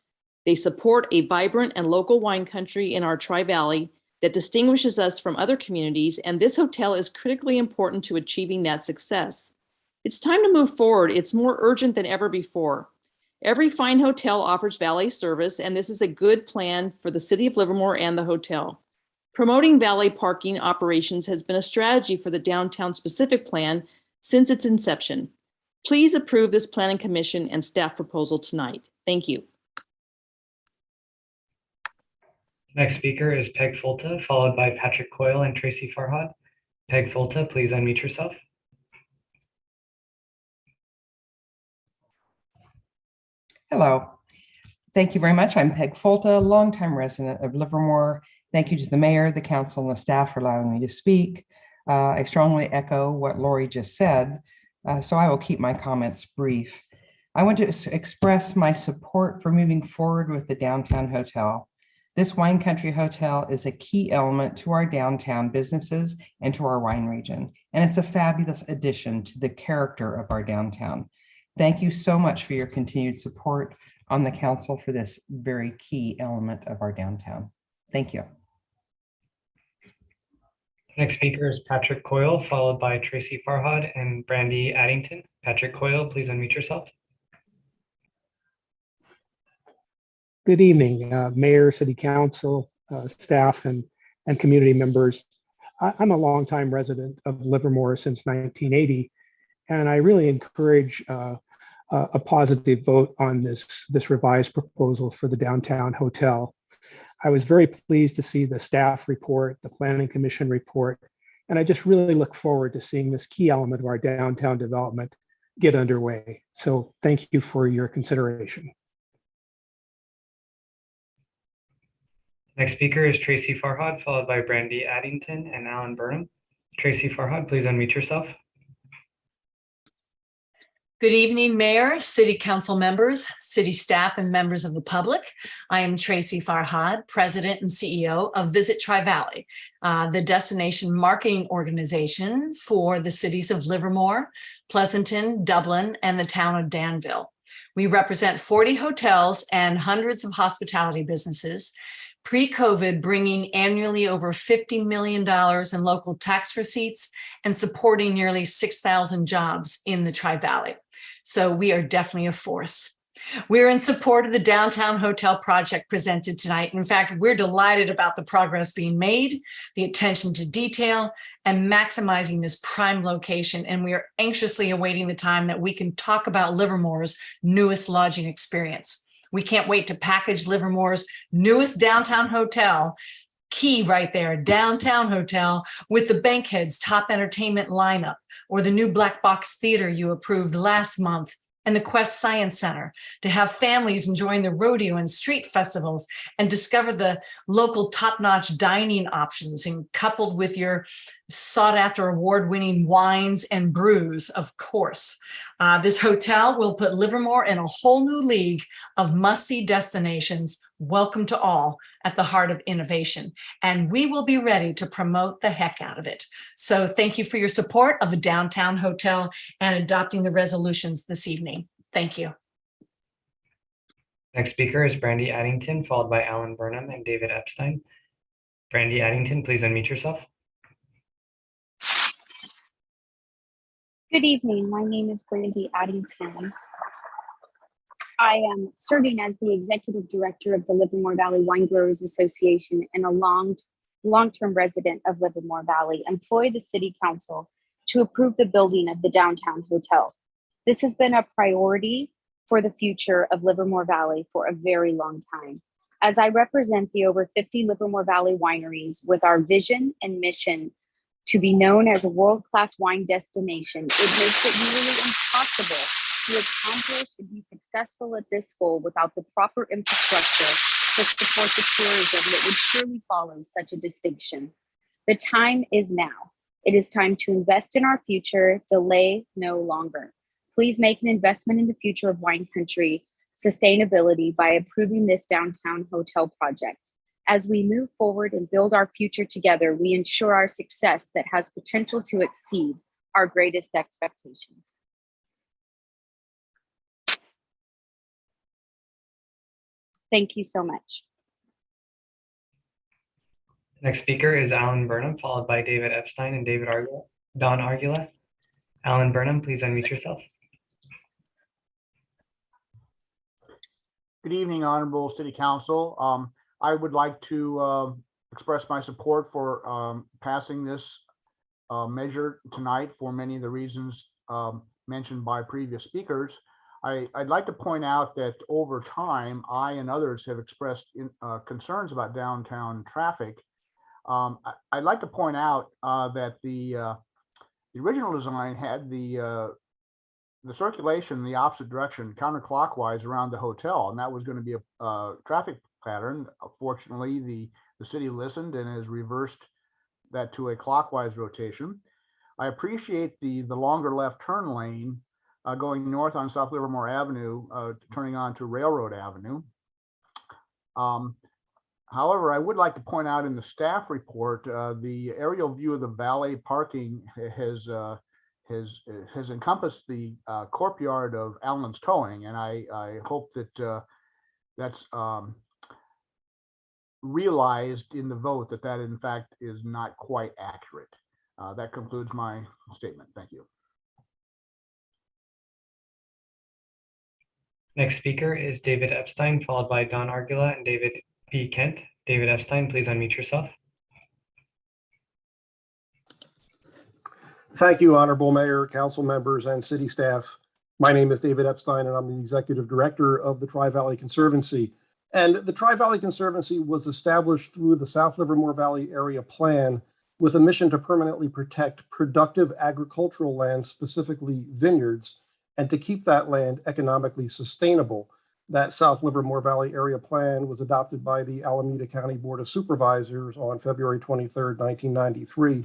They support a vibrant and local wine country in our Tri-Valley that distinguishes us from other communities, and this hotel is critically important to achieving that success. It's time to move forward. It's more urgent than ever before. Every fine hotel offers valet service, and this is a good plan for the city of Livermore and the hotel. Promoting valet parking operations has been a strategy for the downtown specific plan since its inception. Please approve this planning commission and staff proposal tonight. Thank you. Next speaker is Peg Fulta, followed by Patrick Coyle and Tracy Farhad. Peg Fulta, please unmute yourself. Hello. Thank you very much. I'm Peg Fulta, longtime resident of Livermore. Thank you to the mayor, the council, and the staff for allowing me to speak. I strongly echo what Lori just said, so I will keep my comments brief. I want to express my support for moving forward with the downtown hotel. This wine country hotel is a key element to our downtown businesses and to our wine region, and it's a fabulous addition to the character of our downtown. Thank you so much for your continued support on the council for this very key element of our downtown. Thank you. Next speaker is Patrick Coyle, followed by Tracy Farhad and Brandy Addington. Patrick Coyle, please unmute yourself. Good evening, Mayor, City Council, staff, and community members. I'm a longtime resident of Livermore since 1980, and I really encourage a positive vote on this revised proposal for the downtown hotel. I was very pleased to see the staff report, the Planning Commission report, and I just really look forward to seeing this key element of our downtown development get underway. So thank you for your consideration. Next speaker is Tracy Farhad, followed by Brandy Addington and Alan Burnham. Tracy Farhad, please unmute yourself. Good evening, Mayor, City Council members, city staff, and members of the public. I am Tracy Farhad, President and CEO of Visit Tri-Valley, the destination marketing organization for the cities of Livermore, Pleasanton, Dublin, and the town of Danville. We represent 40 hotels and hundreds of hospitality businesses. Pre-COVID, bringing annually over $50 million in local tax receipts and supporting nearly 6,000 jobs in the Tri-Valley. So we are definitely a force. We're in support of the downtown hotel project presented tonight. In fact, we're delighted about the progress being made, the attention to detail, and maximizing this prime location. And we are anxiously awaiting the time that we can talk about Livermore's newest lodging experience. We can't wait to package Livermore's newest downtown hotel, key right there, downtown hotel, with the Bankhead's top entertainment lineup, or the new Black Box Theater you approved last month, and the Quest Science Center, to have families enjoying the rodeo and street festivals and discover the local top-notch dining options, and coupled with your sought-after award-winning wines and brews, of course. This hotel will put Livermore in a whole new league of must-see destinations. Welcome to all at the heart of innovation, and we will be ready to promote the heck out of it. So thank you for your support of the downtown hotel and adopting the resolutions this evening. Thank you. Next speaker is Brandy Addington, followed by Alan Burnham and David Epstein. Brandy Addington, please unmute yourself. Good evening. My name is Brandy Addington. I am serving as the executive director of the Livermore Valley Wine Growers Association and a long-term resident of Livermore Valley. Employ the city council to approve the building of the downtown hotel. This has been a priority for the future of Livermore Valley for a very long time. As I represent the over 50 Livermore Valley wineries with our vision and mission to be known as a world-class wine destination, it makes it nearly impossible to accomplish and be successful at this goal without the proper infrastructure to support the tourism that would surely follow such a distinction. The time is now. It is time to invest in our future, delay no longer. Please make an investment in the future of wine country sustainability by approving this downtown hotel project. As we move forward and build our future together, we ensure our success that has potential to exceed our greatest expectations. Thank you so much. Next speaker is Alan Burnham, followed by David Epstein and Don Argula. Alan Burnham, please unmute yourself. Good evening, Honorable City Council. I would like to express my support for passing this measure tonight for many of the reasons mentioned by previous speakers. I'd like to point out that over time, I and others have expressed concerns about downtown traffic. I'd like to point out that the original design had the circulation the opposite direction, counterclockwise around the hotel, and that was going to be a traffic pattern. Fortunately, the city listened and has reversed that to a clockwise rotation. I appreciate the longer left turn lane going north on South Livermore Avenue, turning on to Railroad Avenue. However, I would like to point out in the staff report, the aerial view of the valet parking has encompassed the courtyard of Allen's Towing, and I hope that that's realized in the vote that in fact is not quite accurate. That concludes my statement. Thank you. Next speaker is David Epstein, followed by Don Argula and David B. Kent. David Epstein, please unmute yourself. Thank you, Honorable Mayor, council members, and city staff. My name is David Epstein, and I'm the executive director of the Tri-Valley Conservancy. And the Tri-Valley Conservancy was established through the South Livermore Valley Area Plan with a mission to permanently protect productive agricultural land, specifically vineyards, and to keep that land economically sustainable. That South Livermore Valley Area Plan was adopted by the Alameda County Board of Supervisors on February 23rd, 1993,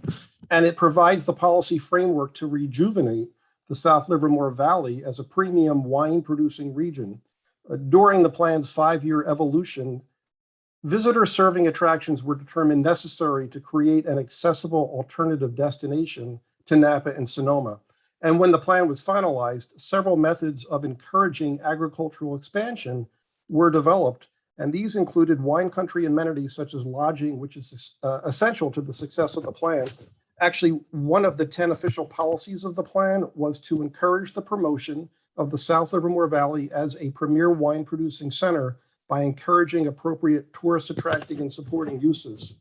and it provides the policy framework to rejuvenate the South Livermore Valley as a premium wine-producing region. During the plan's 5-year evolution, visitor-serving attractions were determined necessary to create an accessible alternative destination to Napa and Sonoma. And when the plan was finalized, several methods of encouraging agricultural expansion were developed. And these included wine country amenities such as lodging, which is essential to the success of the plan. Actually, one of the 10 official policies of the plan was to encourage the promotion of the South Livermore Valley as a premier wine producing center by encouraging appropriate tourist attracting and supporting uses.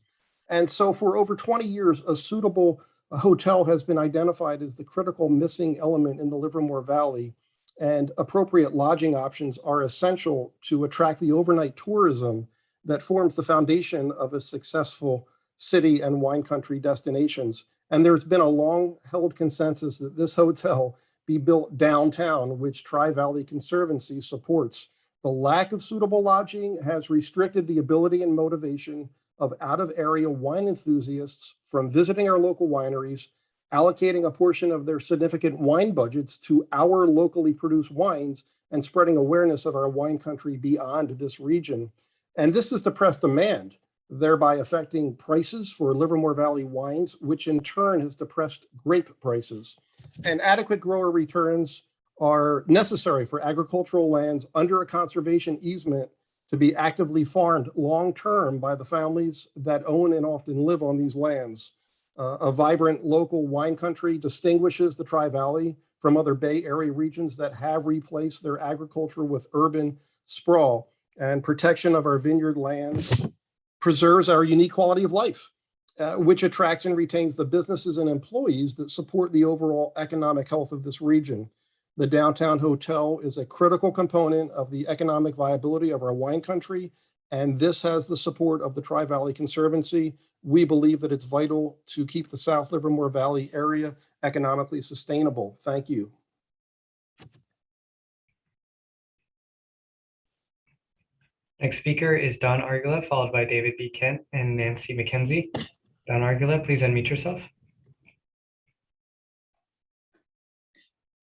And so for over 20 years, a suitable hotel has been identified as the critical missing element in the Livermore Valley, and appropriate lodging options are essential to attract the overnight tourism that forms the foundation of a successful city and wine country destinations. And there's been a long-held consensus that this hotel be built downtown, which Tri-Valley Conservancy supports. The lack of suitable lodging has restricted the ability and motivation of out-of-area wine enthusiasts from visiting our local wineries, allocating a portion of their significant wine budgets to our locally produced wines, and spreading awareness of our wine country beyond this region. And this has depressed demand, thereby affecting prices for Livermore Valley wines, which in turn has depressed grape prices. And adequate grower returns are necessary for agricultural lands under a conservation easement to be actively farmed long-term by the families that own and often live on these lands. A vibrant local wine country distinguishes the Tri-Valley from other Bay Area regions that have replaced their agriculture with urban sprawl, and protection of our vineyard lands preserves our unique quality of life, which attracts and retains the businesses and employees that support the overall economic health of this region. The downtown hotel is a critical component of the economic viability of our wine country, and this has the support of the Tri-Valley Conservancy. We believe that it's vital to keep the South Livermore Valley area economically sustainable. Thank you. Next speaker is Don Argula, followed by David B. Kent and Nancy McKenzie. Don Argula, please unmute yourself.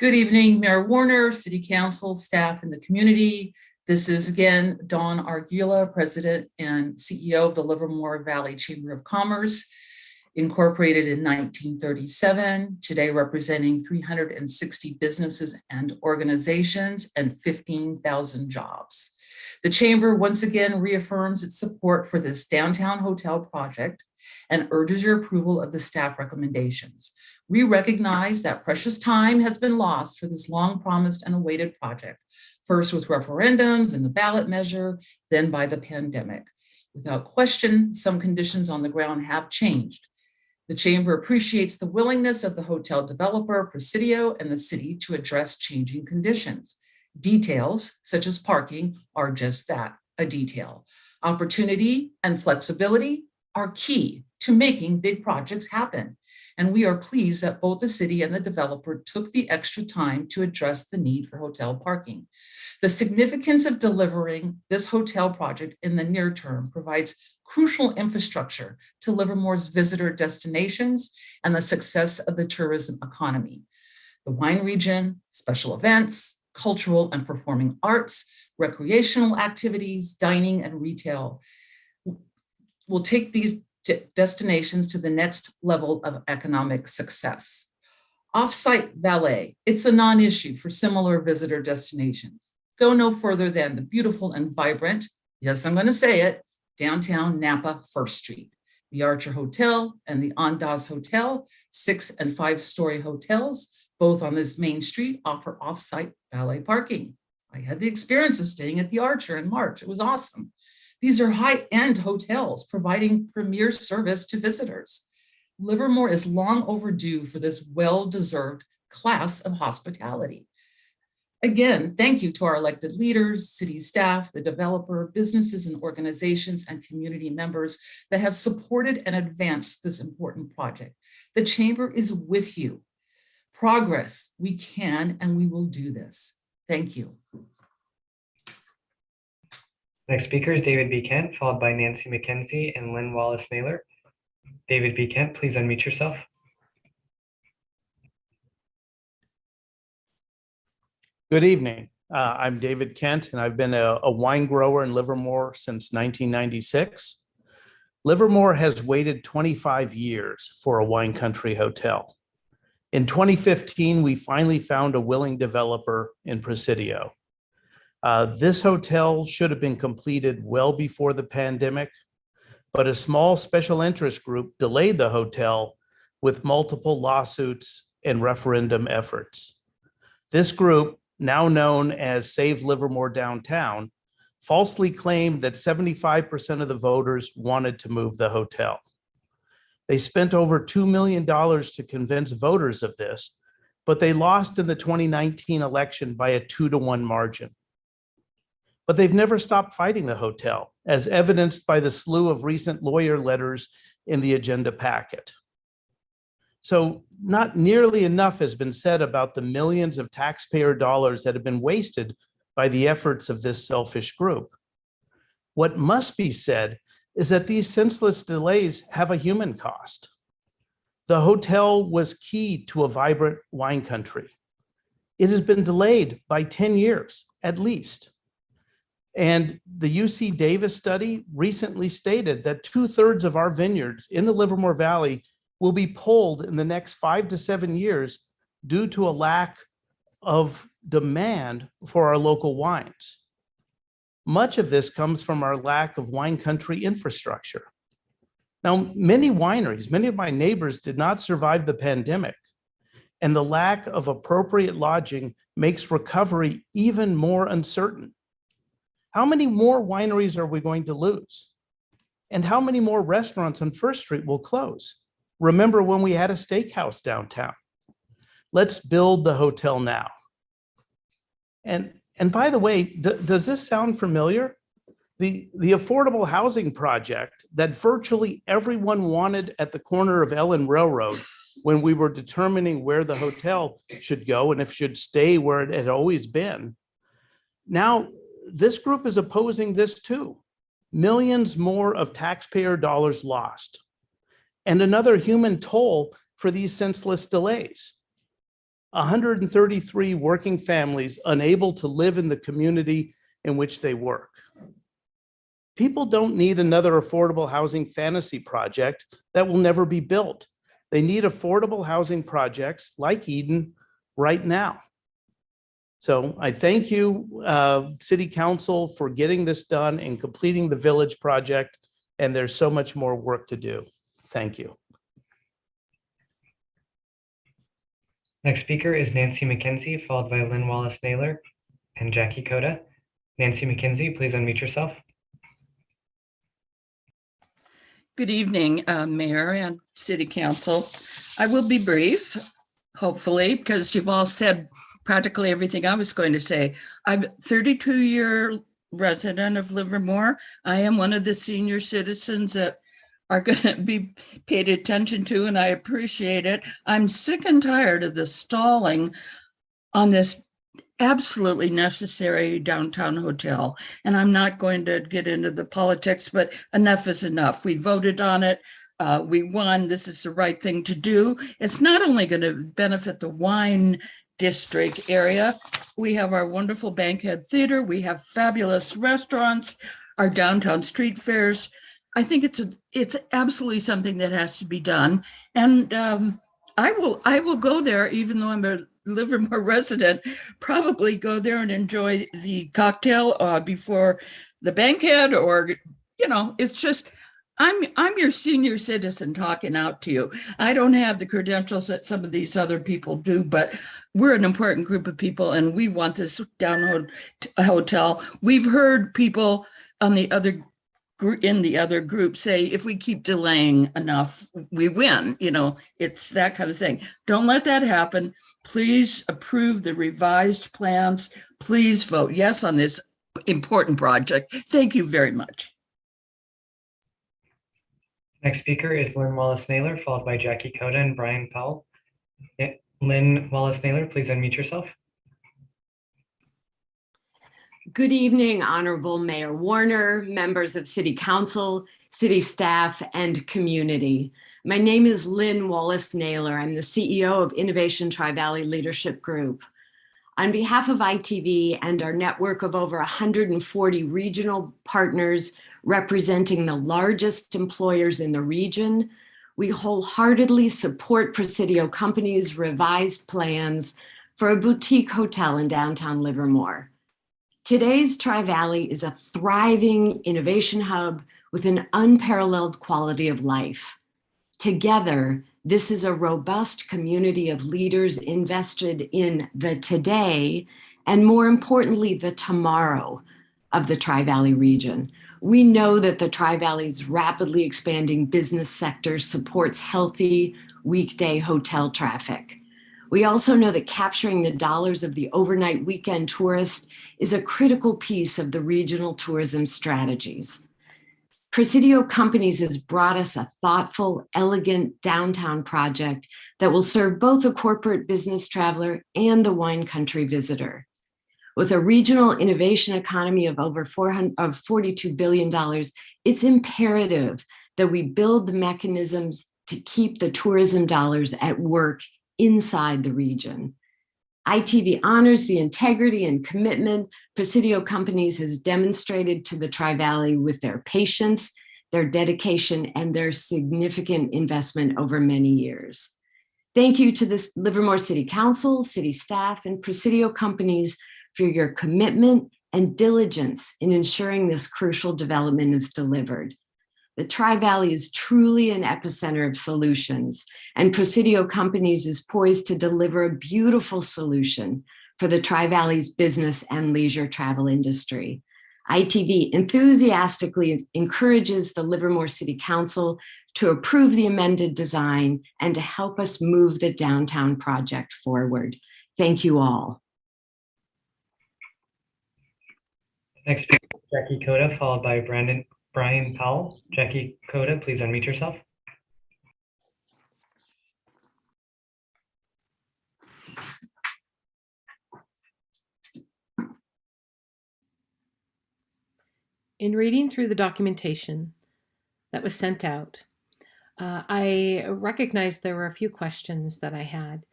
Good evening, Mayor Warner, City Council, staff, and the community. This is again Dawn Argula, President and CEO of the Livermore Valley Chamber of Commerce, incorporated in 1937, today representing 360 businesses and organizations and 15,000 jobs. The Chamber once again reaffirms its support for this downtown hotel project and urges your approval of the staff recommendations. We recognize that precious time has been lost for this long promised and awaited project, first with referendums and the ballot measure, then by the pandemic. Without question, some conditions on the ground have changed. The Chamber appreciates the willingness of the hotel developer, Presidio, and the city to address changing conditions. Details, such as parking, are just that, a detail. Opportunity and flexibility are key to making big projects happen. And we are pleased that both the city and the developer took the extra time to address the need for hotel parking. The significance of delivering this hotel project in the near term provides crucial infrastructure to Livermore's visitor destinations and the success of the tourism economy. The wine region, special events, cultural and performing arts, recreational activities, dining, and retail will take these destinations to the next level of economic success. Off-site valet, it's a non-issue for similar visitor destinations. Go no further than the beautiful and vibrant, yes, I'm going to say it, downtown Napa First Street. The Archer Hotel and the Andaz Hotel, 6- and 5-story hotels, both on this main street, offer off-site valet parking. I had the experience of staying at the Archer in March. It was awesome. These are high-end hotels providing premier service to visitors. Livermore is long overdue for this well-deserved class of hospitality. Again, thank you to our elected leaders, city staff, the developer, businesses and organizations, and community members that have supported and advanced this important project. The Chamber is with you. Progress, we can and we will do this. Thank you. Next speaker is David B. Kent, followed by Nancy McKenzie and Lynn Wallace-Naylor. David B. Kent, please unmute yourself. Good evening. I'm David Kent, and I've been a wine grower in Livermore since 1996. Livermore has waited 25 years for a wine country hotel. In 2015, we finally found a willing developer in Presidio. This hotel should have been completed well before the pandemic, but a small special interest group delayed the hotel with multiple lawsuits and referendum efforts. This group, now known as Save Livermore Downtown, falsely claimed that 75% of the voters wanted to move the hotel. They spent over $2 million to convince voters of this, but they lost in the 2019 election by a 2-to-1 margin. But they've never stopped fighting the hotel, as evidenced by the slew of recent lawyer letters in the agenda packet. So not nearly enough has been said about the millions of taxpayer dollars that have been wasted by the efforts of this selfish group. What must be said is that these senseless delays have a human cost. The hotel was key to a vibrant wine country. It has been delayed by 10 years, at least. And the UC Davis study recently stated that 2/3 of our vineyards in the Livermore Valley will be pulled in the next 5 to 7 years due to a lack of demand for our local wines. Much of this comes from our lack of wine country infrastructure. Now, many wineries, many of my neighbors did not survive the pandemic, and the lack of appropriate lodging makes recovery even more uncertain. How many more wineries are we going to lose? And how many more restaurants on First Street will close? Remember when we had a steakhouse downtown? Let's build the hotel now. And by the way, does this sound familiar? The affordable housing project that virtually everyone wanted at the corner of Ellen Railroad when we were determining where the hotel should go and if it should stay where it had always been. Now, this group is opposing this too. Millions more of taxpayer dollars lost, and another human toll for these senseless delays. 133 working families unable to live in the community in which they work. People don't need another affordable housing fantasy project that will never be built. They need affordable housing projects like Eden right now. So I thank you, City Council, for getting this done and completing the village project. And there's so much more work to do. Thank you. Next speaker is Nancy McKenzie, followed by Lynn Wallace Naylor and Jackie Coda. Nancy McKenzie, please unmute yourself. Good evening, Mayor and City Council. I will be brief, hopefully, because you've all said practically everything I was going to say. I'm a 32-year resident of Livermore. I am one of the senior citizens that are going to be paid attention to, and I appreciate it. I'm sick and tired of the stalling on this absolutely necessary downtown hotel. And I'm not going to get into the politics, but enough is enough. We voted on it. We won. This is the right thing to do. It's not only going to benefit the wine district area. We have our wonderful Bankhead Theater. We have fabulous restaurants, our downtown street fairs. I think it's absolutely something that has to be done. And I will go there, even though I'm a Livermore resident, probably go there and enjoy the cocktail before the Bankhead, or, you know, it's just, I'm your senior citizen talking out to you. I don't have the credentials that some of these other people do, but we're an important group of people and we want this down hotel. We've heard people on the other in the other group say, if we keep delaying enough, we win. You know, it's that kind of thing. Don't let that happen. Please approve the revised plans. Please vote yes on this important project. Thank you very much. Next speaker is Lynn Wallace Naylor, followed by Jackie Coda and Brian Powell. Lynn Wallace Naylor, please unmute yourself. Good evening, Honorable Mayor Warner, members of City Council, city staff, and community. My name is Lynn Wallace Naylor. I'm the CEO of Innovation Tri-Valley Leadership Group. On behalf of ITV and our network of over 140 regional partners representing the largest employers in the region, we wholeheartedly support Presidio Company's revised plans for a boutique hotel in downtown Livermore. Today's Tri-Valley is a thriving innovation hub with an unparalleled quality of life. Together, this is a robust community of leaders invested in the today and, more importantly, the tomorrow of the Tri-Valley region. We know that the Tri-Valley's rapidly expanding business sector supports healthy weekday hotel traffic. We also know that capturing the dollars of the overnight weekend tourist is a critical piece of the regional tourism strategies. Presidio Companies has brought us a thoughtful, elegant downtown project that will serve both the corporate business traveler and the wine country visitor. With a regional innovation economy of over $42 billion, it's imperative that we build the mechanisms to keep the tourism dollars at work inside the region. ITV honors the integrity and commitment Presidio Companies has demonstrated to the Tri-Valley with their patience, their dedication, and their significant investment over many years. Thank you to the Livermore City Council, city staff, and Presidio Companies for your commitment and diligence in ensuring this crucial development is delivered. The Tri-Valley is truly an epicenter of solutions, and Presidio Companies is poised to deliver a beautiful solution for the Tri-Valley's business and leisure travel industry. ITV enthusiastically encourages the Livermore City Council to approve the amended design and to help us move the downtown project forward. Thank you all. Next speaker is Jackie Coda, followed by Brian Powell. Jackie Coda, please unmute yourself. In reading through the documentation that was sent out, I recognized there were a few questions that I had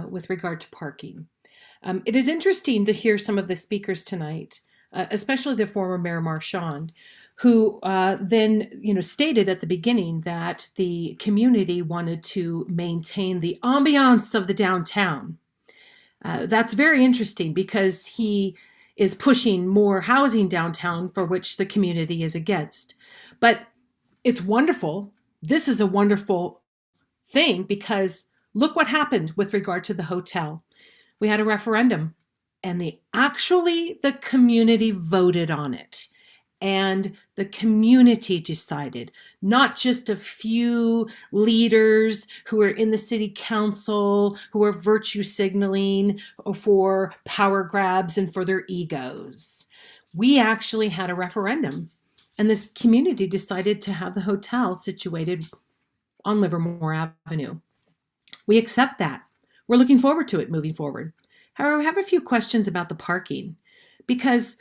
with regard to parking. It is interesting to hear some of the speakers tonight, especially the former Mayor Marchand, who then stated at the beginning that the community wanted to maintain the ambiance of the downtown. That's very interesting because he is pushing more housing downtown for which the community is against. But it's wonderful. This is a wonderful thing because look what happened with regard to the hotel. We had a referendum and the community voted on it. And the community decided, not just a few leaders who are in the city council, who are virtue signaling for power grabs and for their egos. We actually had a referendum, and this community decided to have the hotel situated on Livermore Avenue. We accept that. We're looking forward to it moving forward. However, I have a few questions about the parking, because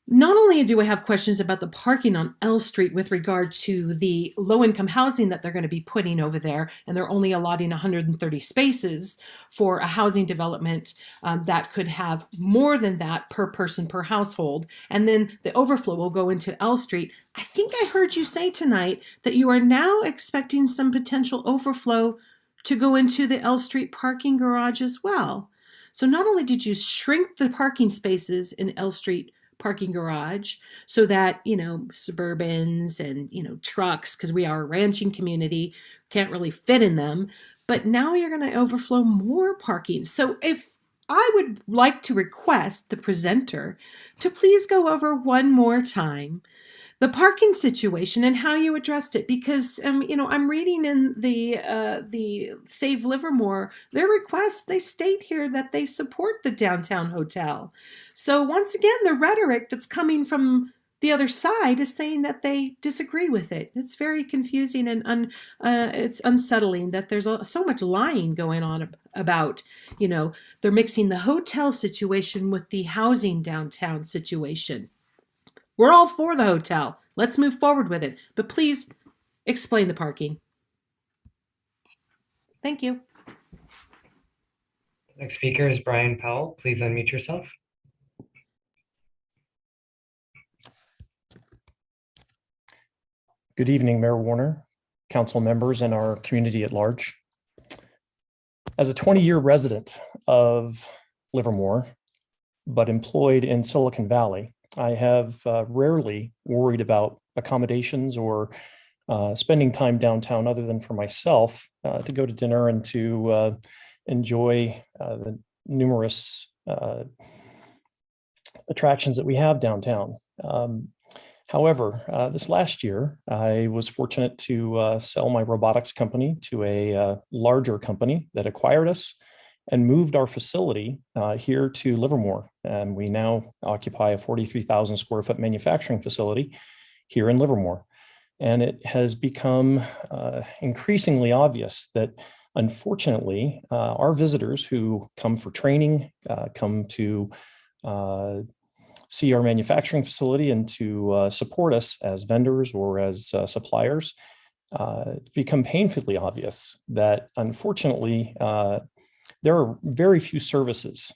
not only do I have questions about the parking on L Street with regard to the low-income housing that they're going to be putting over there, and they're only allotting 130 spaces for a housing development that could have more than that per person per household, and then the overflow will go into L Street. I think I heard you say tonight that you are now expecting some potential overflow to go into the L Street parking garage as well. So not only did you shrink the parking spaces in L Street parking garage so that, Suburbans and, trucks, because we are a ranching community, can't really fit in them, but now you're going to overflow more parking. So if I would like to request the presenter to please go over one more time the parking situation and how you addressed it, because I'm reading in the Save Livermore, their requests, they state here that they support the downtown hotel. So once again, the rhetoric that's coming from the other side is saying that they disagree with it. It's very confusing and it's unsettling that there's so much lying going on about, they're mixing the hotel situation with the housing downtown situation. We're all for the hotel. Let's move forward with it. But please explain the parking. Thank you. Next speaker is Brian Powell. Please unmute yourself. Good evening, Mayor Warner, council members, and our community at large. As a 20-year resident of Livermore, but employed in Silicon Valley, I have rarely worried about accommodations or spending time downtown other than for myself to go to dinner and to enjoy the numerous attractions that we have downtown. However, this last year, I was fortunate to sell my robotics company to a larger company that acquired us and moved our facility here to Livermore. And we now occupy a 43,000 square foot manufacturing facility here in Livermore. And it has become increasingly obvious that, unfortunately, our visitors who come for training, come to see our manufacturing facility and to support us as vendors or as suppliers, it's become painfully obvious that, unfortunately, there are very few services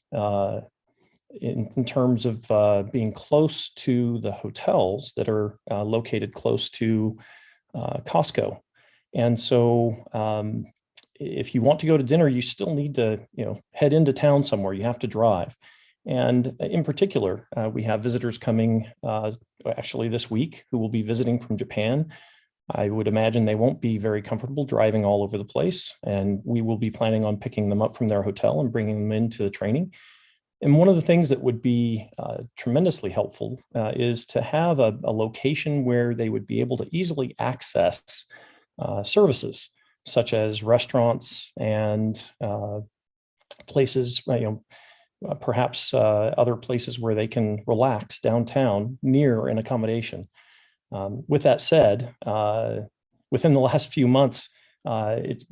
in terms of being close to the hotels that are located close to Costco. And so if you want to go to dinner, you still need to head into town somewhere. You have to drive. And in particular, we have visitors coming actually this week who will be visiting from Japan. I would imagine they won't be very comfortable driving all over the place, and we will be planning on picking them up from their hotel and bringing them into the training. And one of the things that would be tremendously helpful is to have a location where they would be able to easily access services such as restaurants and places, perhaps other places where they can relax downtown near an accommodation. With that said, within the last few months, it's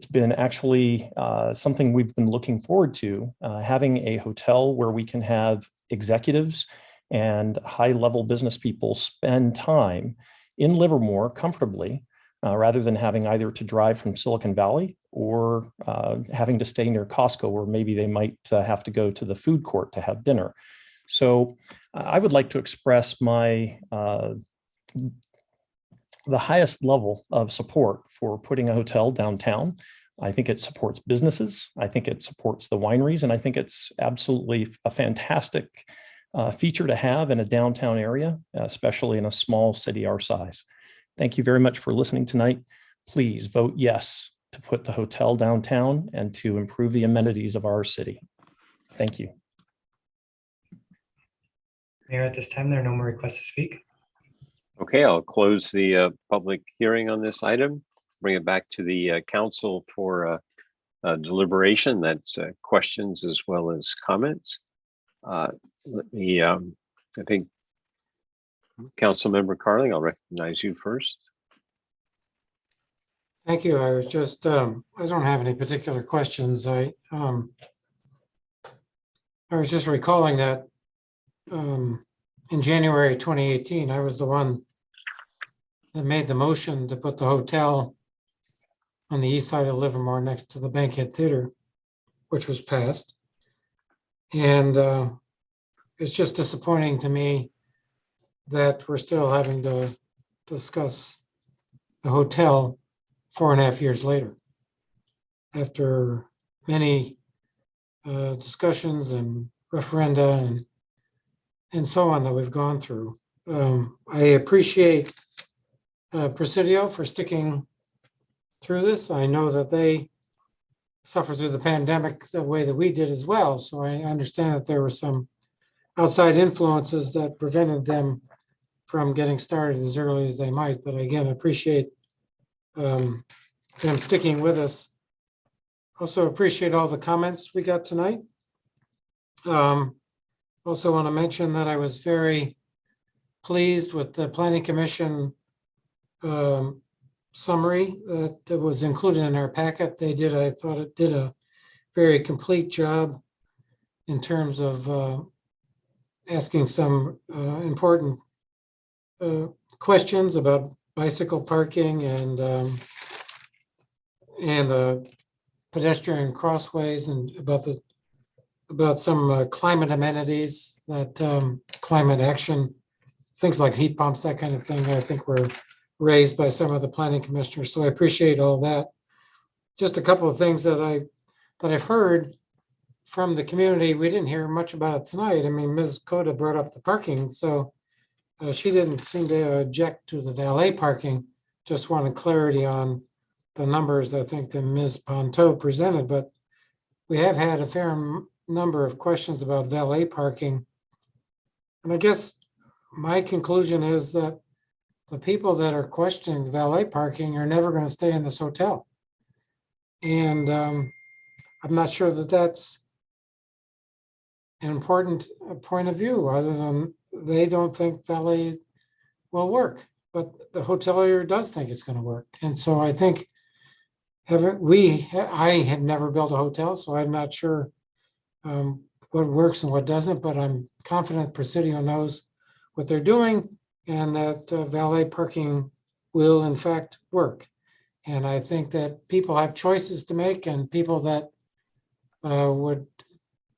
been actually something we've been looking forward to, having a hotel where we can have executives and high-level business people spend time in Livermore comfortably, rather than having either to drive from Silicon Valley or having to stay near Costco, or maybe they might have to go to the food court to have dinner. So I would like to express my the highest level of support for putting a hotel downtown. I think it supports businesses. I think it supports the wineries, and I think it's absolutely a fantastic feature to have in a downtown area, especially in a small city our size. Thank you very much for listening tonight. Please vote yes to put the hotel downtown and to improve the amenities of our city. Thank you. Mayor, at this time, there are no more requests to speak. Okay, I'll close the public hearing on this item, bring it back to the council for deliberation. That's questions as well as comments. Let me, I think, Councilmember Carling, I'll recognize you first. Thank you. I was just, I don't have any particular questions. I was just recalling that in January 2018, I was the one that made the motion to put the hotel on the east side of Livermore next to the Bankhead Theater, which was passed. And it's just disappointing to me that we're still having to discuss the hotel 4.5 years later, after many discussions and referenda and so on that we've gone through. I appreciate Presidio for sticking through this. I know that they suffered through the pandemic the way that we did as well. So I understand that there were some outside influences that prevented them from getting started as early as they might. But again, I appreciate them sticking with us. Also appreciate all the comments we got tonight. Also want to mention that I was very pleased with the Planning Commission summary that was included in our packet. I thought it did a very complete job in terms of asking some important questions about bicycle parking and the pedestrian crossways, and about some climate amenities that climate action, things like heat pumps, that kind of thing, I think were raised by some of the planning commissioners. So I appreciate all that. Just a couple of things that I've heard from the community. We didn't hear much about it tonight. I mean, Ms. Coda brought up the parking, so she didn't seem to object to the valet parking. Just wanted clarity on the numbers I think that Ms. Ponto presented, but we have had a fair number of questions about valet parking. And I guess my conclusion is that the people that are questioning valet parking are never going to stay in this hotel. And I'm not sure that that's an important point of view, other than they don't think valet will work, but the hotelier does think it's going to work. And so I think I have never built a hotel, so I'm not sure what works and what doesn't, but I'm confident Presidio knows what they're doing and that valet parking will in fact work. And I think that people have choices to make, and people that would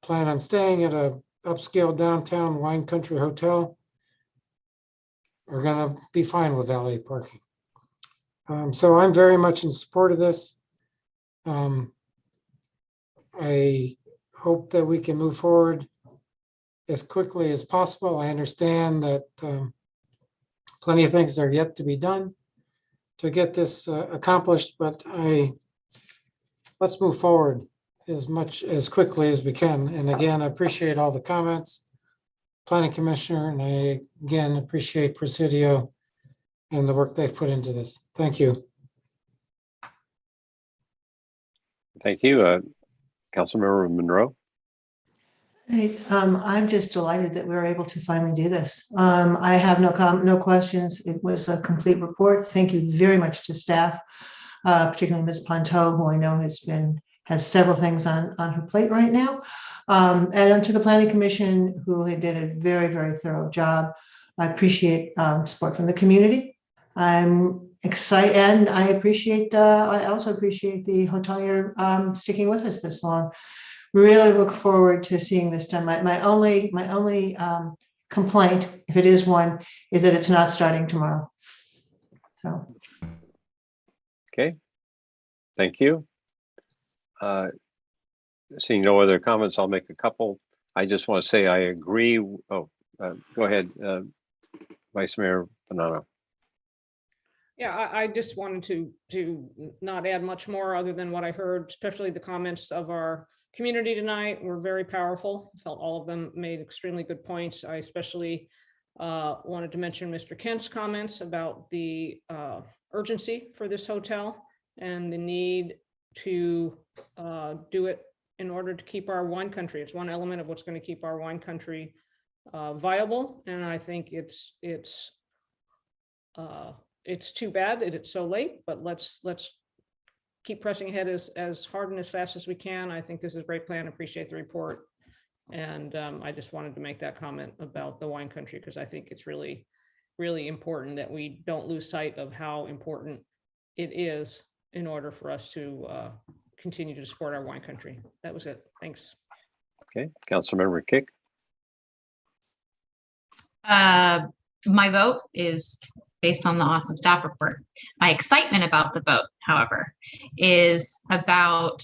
plan on staying at a upscale downtown wine country hotel are going to be fine with valet parking. So I'm very much in support of this. I hope that we can move forward as quickly as possible. I understand that plenty of things are yet to be done to get this accomplished, but let's move forward as quickly as we can. And again, I appreciate all the comments, Planning Commissioner, and I again appreciate Presidio and the work they've put into this. Thank you. Thank you. Councilmember Monroe. Hey, I'm just delighted that we were able to finally do this. I have no questions. It was a complete report. Thank you very much to staff, particularly Ms. Ponto, who I know has several things on her plate right now, and to the Planning Commission, who did a very, very thorough job. I appreciate support from the community. I'm excited, and I also appreciate the hotelier sticking with us this long. Really look forward to seeing this done. My only complaint, if it is one, is that it's not starting tomorrow. So. Okay, thank you. Seeing no other comments, I'll make a couple. I just want to say I agree. Oh, go ahead, Vice Mayor Bonanno. Yeah, I just wanted to not add much more other than what I heard, especially the comments of our community tonight were very powerful. I felt all of them made extremely good points. I especially wanted to mention Mr. Kent's comments about the urgency for this hotel and the need to do it in order to keep our wine country. It's one element of what's going to keep our wine country viable. And I think it's too bad that it's so late, but let's keep pressing ahead as hard and as fast as we can. I think this is a great plan. Appreciate the report. And I just wanted to make that comment about the wine country, because I think it's really, really important that we don't lose sight of how important it is in order for us to continue to support our wine country. That was it. Thanks. Okay, Councilmember Kick. My vote is based on the awesome staff report. My excitement about the vote, however, is about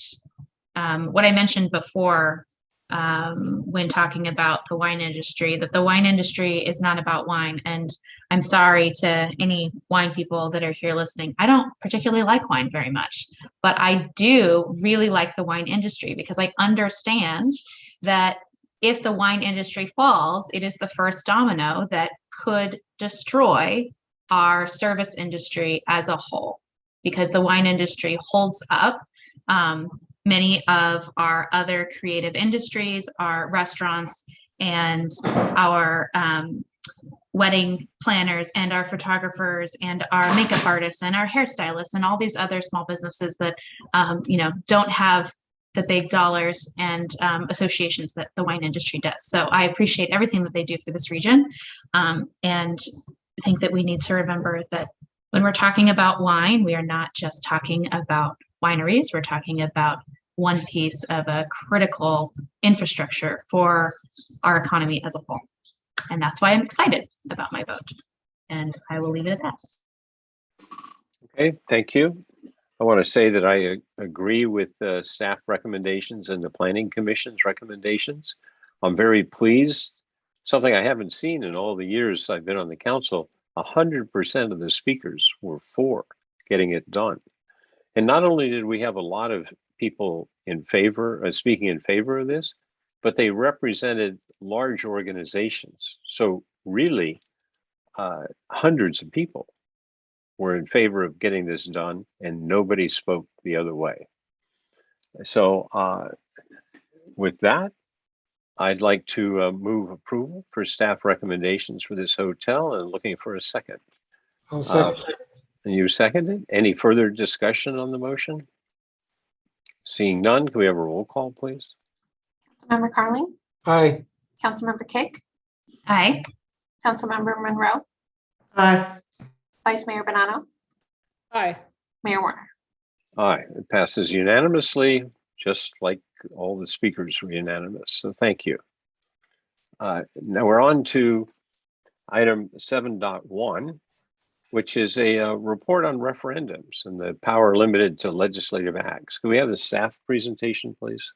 what I mentioned before when talking about the wine industry, that the wine industry is not about wine. And I'm sorry to any wine people that are here listening. I don't particularly like wine very much, but I do really like the wine industry because I understand that if the wine industry falls, it is the first domino that could destroy our service industry as a whole, because the wine industry holds up many of our other creative industries, our restaurants and our wedding planners and our photographers and our makeup artists and our hairstylists and all these other small businesses that don't have the big dollars and associations that the wine industry does. So I appreciate everything that they do for this region. And I think that we need to remember that when we're talking about wine, we are not just talking about wineries. We're talking about one piece of a critical infrastructure for our economy as a whole. And that's why I'm excited about my vote. And I will leave it at that. Okay, thank you. I want to say that I agree with the staff recommendations and the Planning Commission's recommendations. I'm very pleased. Something I haven't seen in all the years I've been on the council, 100% of the speakers were for getting it done. And not only did we have a lot of people in favor, speaking in favor of this, but they represented large organizations. So really, hundreds of people were in favor of getting this done, and nobody spoke the other way. So with that, I'd like to move approval for staff recommendations for this hotel and looking for a second. I'll second. And you seconded? Any further discussion on the motion? Seeing none, can we have a roll call, please? Councilmember Carling? Aye. Councilmember Kick? Aye. Councilmember Monroe? Aye. Vice Mayor Bonanno? Aye. Mayor Warner? Aye, it passes unanimously, just like all the speakers were unanimous. So thank you. Now we're on to item 7.1, which is a report on referendums and the power limited to legislative acts. Can we have the staff presentation, please?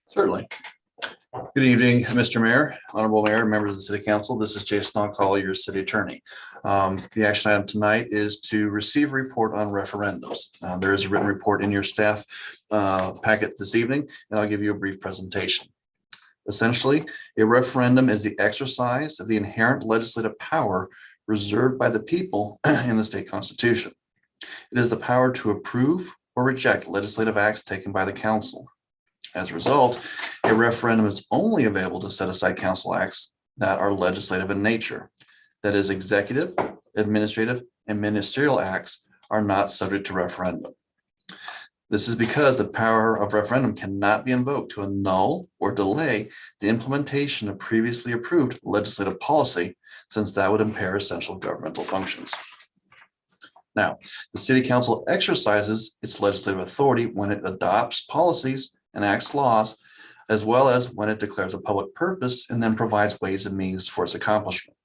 Certainly. Good evening, Mr. Mayor, Honorable Mayor, members of the City Council. This is Jason O'Call, your City Attorney. The action item tonight is to receive a report on referendums. There is a written report in your staff packet this evening, and I'll give you a brief presentation. Essentially, a referendum is the exercise of the inherent legislative power reserved by the people in the state constitution. It is the power to approve or reject legislative acts taken by the council. As a result, a referendum is only available to set aside council acts that are legislative in nature. That is, executive, administrative, and ministerial acts are not subject to referendum. This is because the power of referendum cannot be invoked to annul or delay the implementation of previously approved legislative policy, since that would impair essential governmental functions. Now, the City Council exercises its legislative authority when it adopts policies, enacts laws, as well as when it declares a public purpose and then provides ways and means for its accomplishment.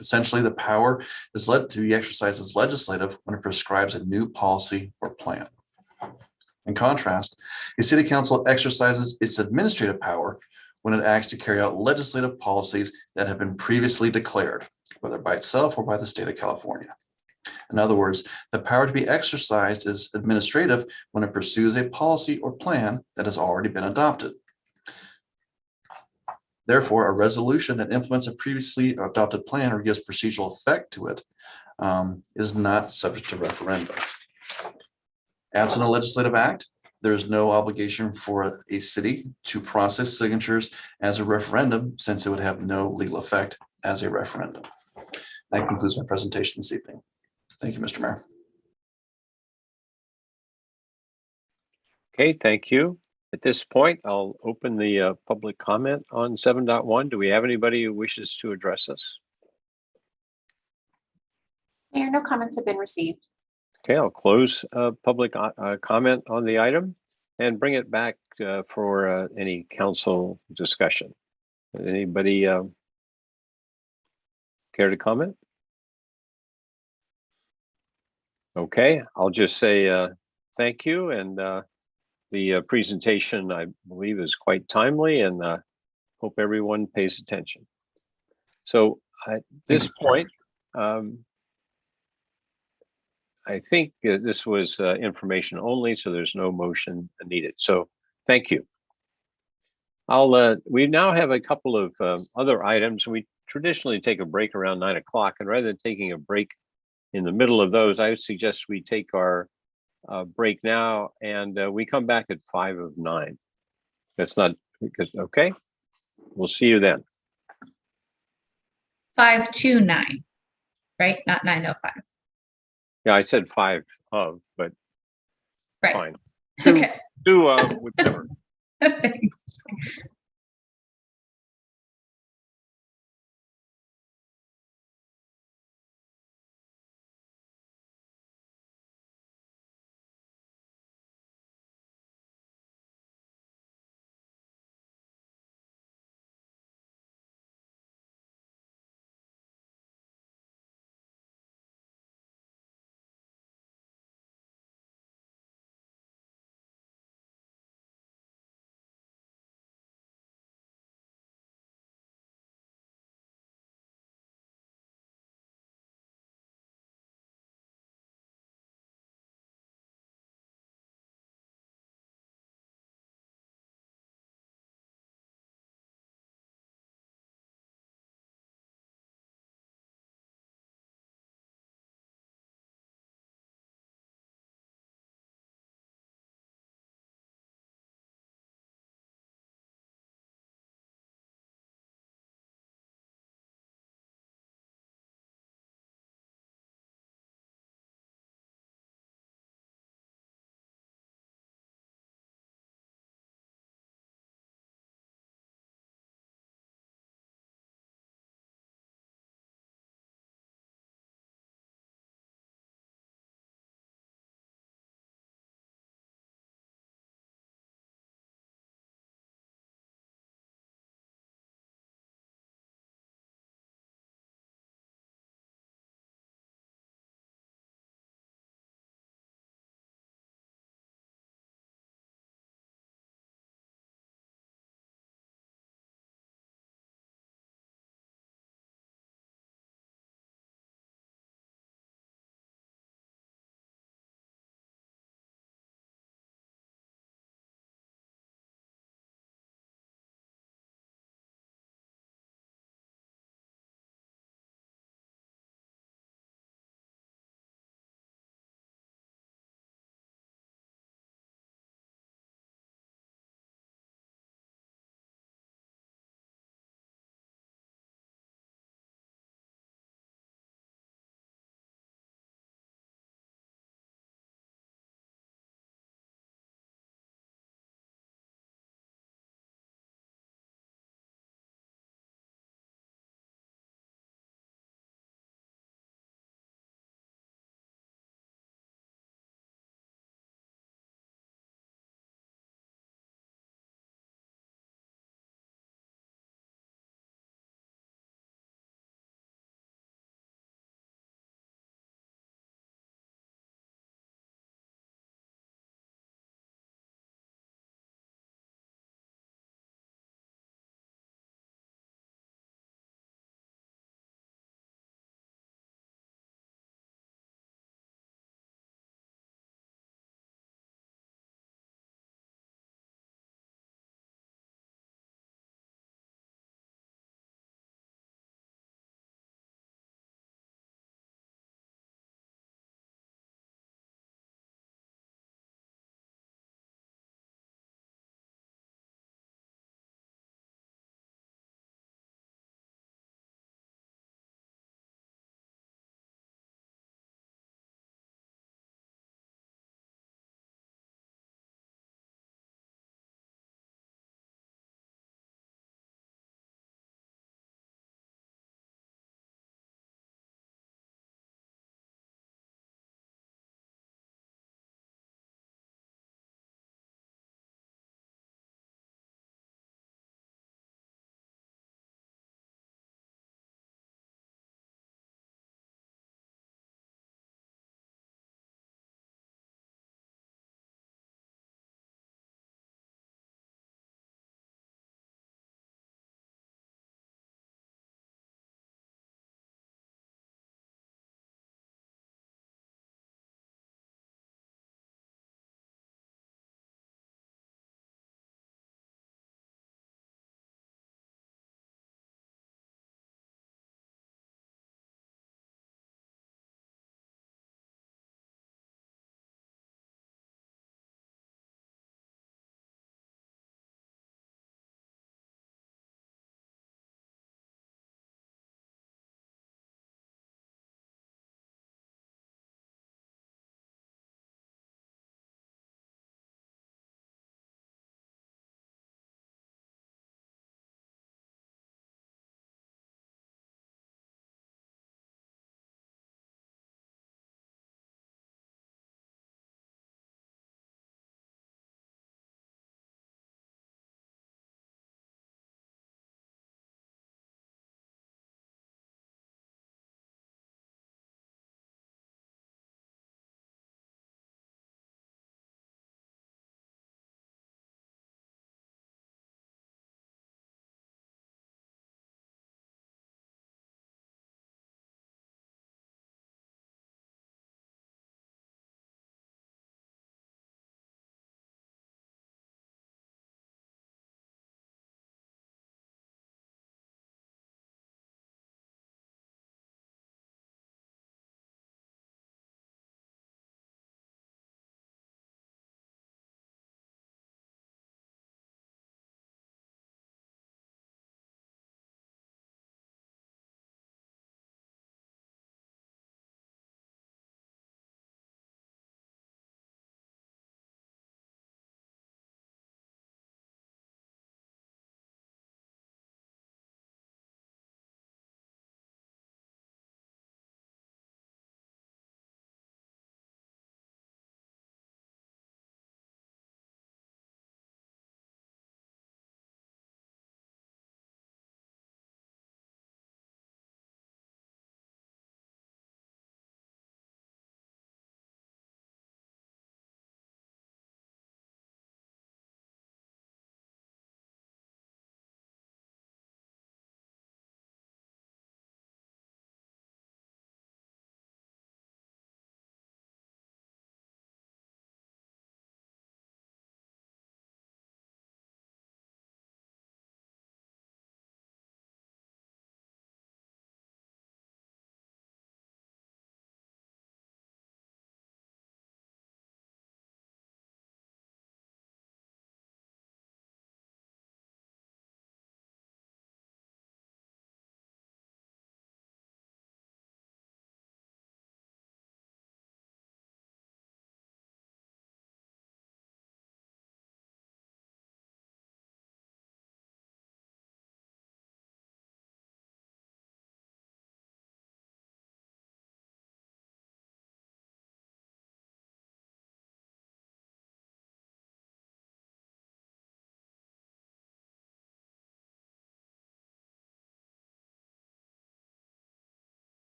Essentially, the power is led to be exercised as legislative when it prescribes a new policy or plan. In contrast, a city council exercises its administrative power when it acts to carry out legislative policies that have been previously declared, whether by itself or by the state of California. In other words, the power to be exercised is administrative when it pursues a policy or plan that has already been adopted. Therefore, a resolution that implements a previously adopted plan or gives procedural effect to it is not subject to referendum. Absent a legislative act, there is no obligation for a city to process signatures as a referendum, since it would have no legal effect as a referendum. That concludes my presentation this evening. Thank you, Mr. Mayor. Okay, thank you. At this point, I'll open the public comment on 7.1. Do we have anybody who wishes to address us? Mayor, no comments have been received. Okay, I'll close public comment on the item and bring it back for any council discussion. Anybody care to comment? Okay, I'll just say thank you, and the presentation, I believe, is quite timely, and hope everyone pays attention. So at this point, I think this was information only, so there's no motion needed. So thank you. We now have a couple of other items. We traditionally take a break around 9 o'clock, and rather than taking a break in the middle of those, I would suggest we take our break now, and we come back at 5 of 9. That's not because, okay, we'll see you then. 529, right? Not 9:05. Yeah, I said 5 of, but Right. fine. Okay. Do whichever. Thanks.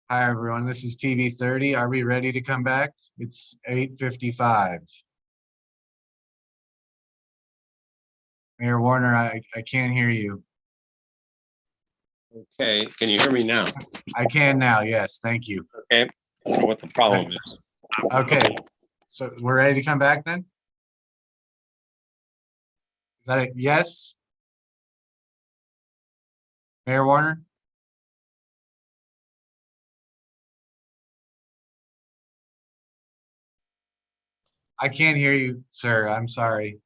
Hi, everyone. This is TV 30. Are we ready to come back? It's 8:55. Mayor Warner, I can't hear you. Okay, can you hear me now? I can now. Yes, thank you. Okay, I don't know what the problem is. Okay, so we're ready to come back then? Is that a yes? Mayor Warner? I can't hear you, sir. I'm sorry.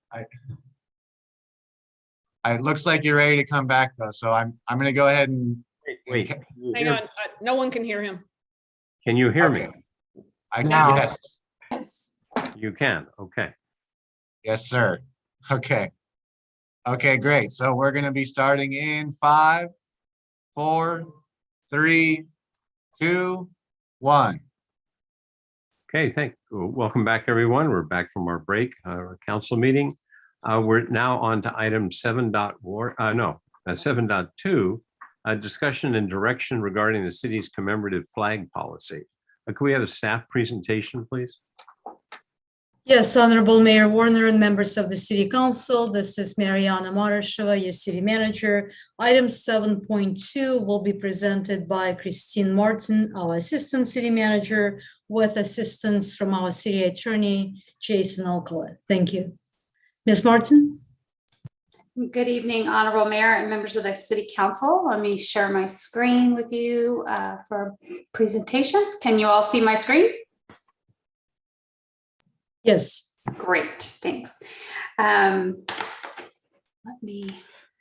It looks like you're ready to come back though, so I'm gonna go ahead and. Wait. Hang on, no one can hear him. Can you hear me? I can, Now. yes. You can, okay. Yes, sir. Okay. Okay, great. So we're gonna be starting in 5, 4, 3, 2, 1. Okay, welcome back, everyone. We're back from our break, our council meeting. We're now on to item 7.2, discussion and direction regarding the city's commemorative flag policy. Could we have a staff presentation, please? Yes, Honorable Mayor Warner and members of the City Council, this is Mariana Marasheva, your city manager. Item 7.2 will be presented by Christine Martin, our assistant city manager, with assistance from our city attorney, Jason Alcala. Thank you. Ms. Martin? Good evening, Honorable Mayor and members of the City Council. Let me share my screen with you for presentation. Can you all see my screen? Yes. Great, thanks. Let me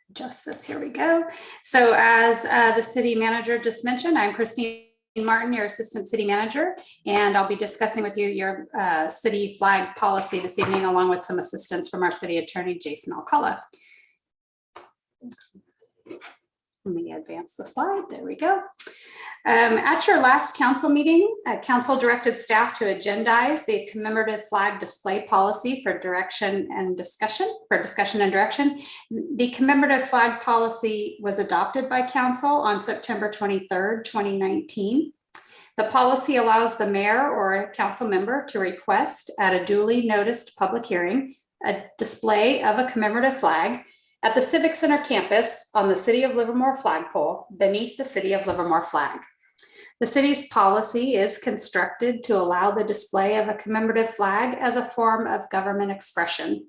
adjust this. Here we go. So as the city manager just mentioned, I'm Christine Martin, your assistant city manager, and I'll be discussing with you your city flag policy this evening, along with some assistance from our city attorney, Jason Alcala. Let me advance the slide. There we go. At your last council meeting, council directed staff to agendize the commemorative flag display policy for discussion and direction. The commemorative flag policy was adopted by council on September 23rd, 2019. The policy allows the mayor or a council member to request at a duly noticed public hearing a display of a commemorative flag at the Civic Center campus on the City of Livermore flagpole beneath the City of Livermore flag. The city's policy is constructed to allow the display of a commemorative flag as a form of government expression.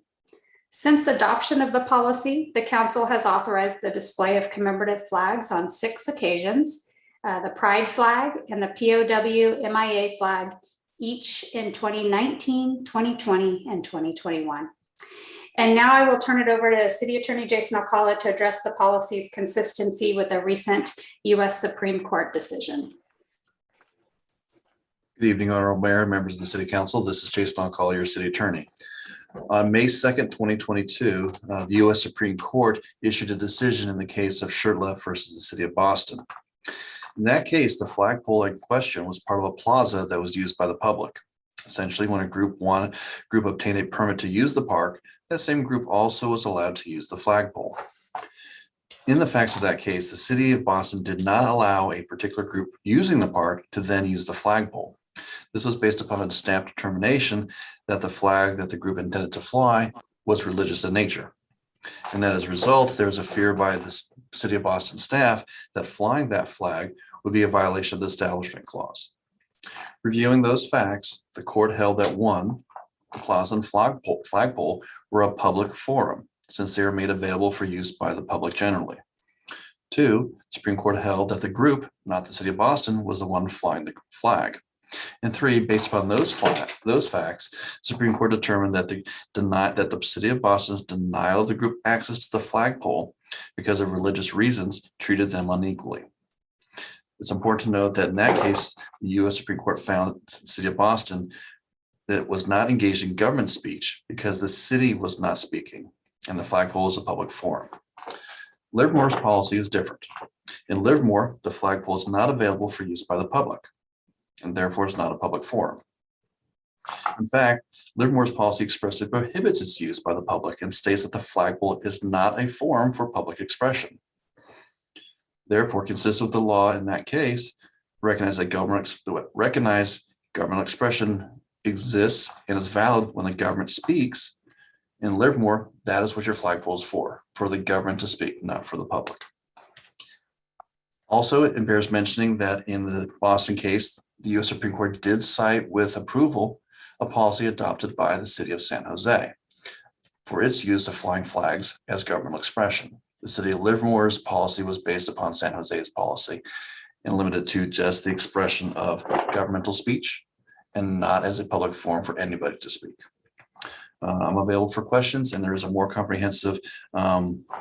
Since adoption of the policy, the council has authorized the display of commemorative flags on 6 occasions, the Pride flag and the POW MIA flag, each in 2019, 2020, and 2021. And now I will turn it over to City Attorney Jason Alcala to address the policy's consistency with a recent U.S. Supreme Court decision. Good evening, Honorable Mayor, members of the City Council. This is Jason Alcala, your city attorney. On May 2nd, 2022, the U.S. Supreme Court issued a decision in the case of Shurtleff versus the City of Boston. In that case, the flagpole in question was part of a plaza that was used by the public. Essentially, when a group obtained a permit to use the park, that same group also was allowed to use the flagpole. In the facts of that case, the City of Boston did not allow a particular group using the park to then use the flagpole. This was based upon a staff determination that the flag that the group intended to fly was religious in nature. And that as a result, there was a fear by the City of Boston staff that flying that flag would be a violation of the Establishment Clause. Reviewing those facts, the court held that 1, the plaza and flagpole were a public forum, since they were made available for use by the public generally. 2, the Supreme Court held that the group, not the City of Boston, was the one flying the flag. And 3, based upon those facts, Supreme Court determined that the City of Boston's denial of the group access to the flagpole because of religious reasons treated them unequally. It's important to note that in that case, the U.S. Supreme Court found that the City of Boston that was not engaged in government speech because the city was not speaking and the flagpole is a public forum. Livermore's policy is different. In Livermore, the flagpole is not available for use by the public, and therefore it's not a public forum. In fact, Livermore's policy expressly prohibits its use by the public and states that the flagpole is not a forum for public expression. Therefore, consistent with the law in that case, Recognize governmental expression exists and is valid when the government speaks. In Livermore, that is what your flagpole is for the government to speak, not for the public. Also, it bears mentioning that in the Boston case, the U.S. Supreme Court did cite with approval a policy adopted by the city of San Jose for its use of flying flags as governmental expression. The city of Livermore's policy was based upon San Jose's policy and limited to just the expression of governmental speech and not as a public forum for anybody to speak. I'm available for questions, and there is a more comprehensive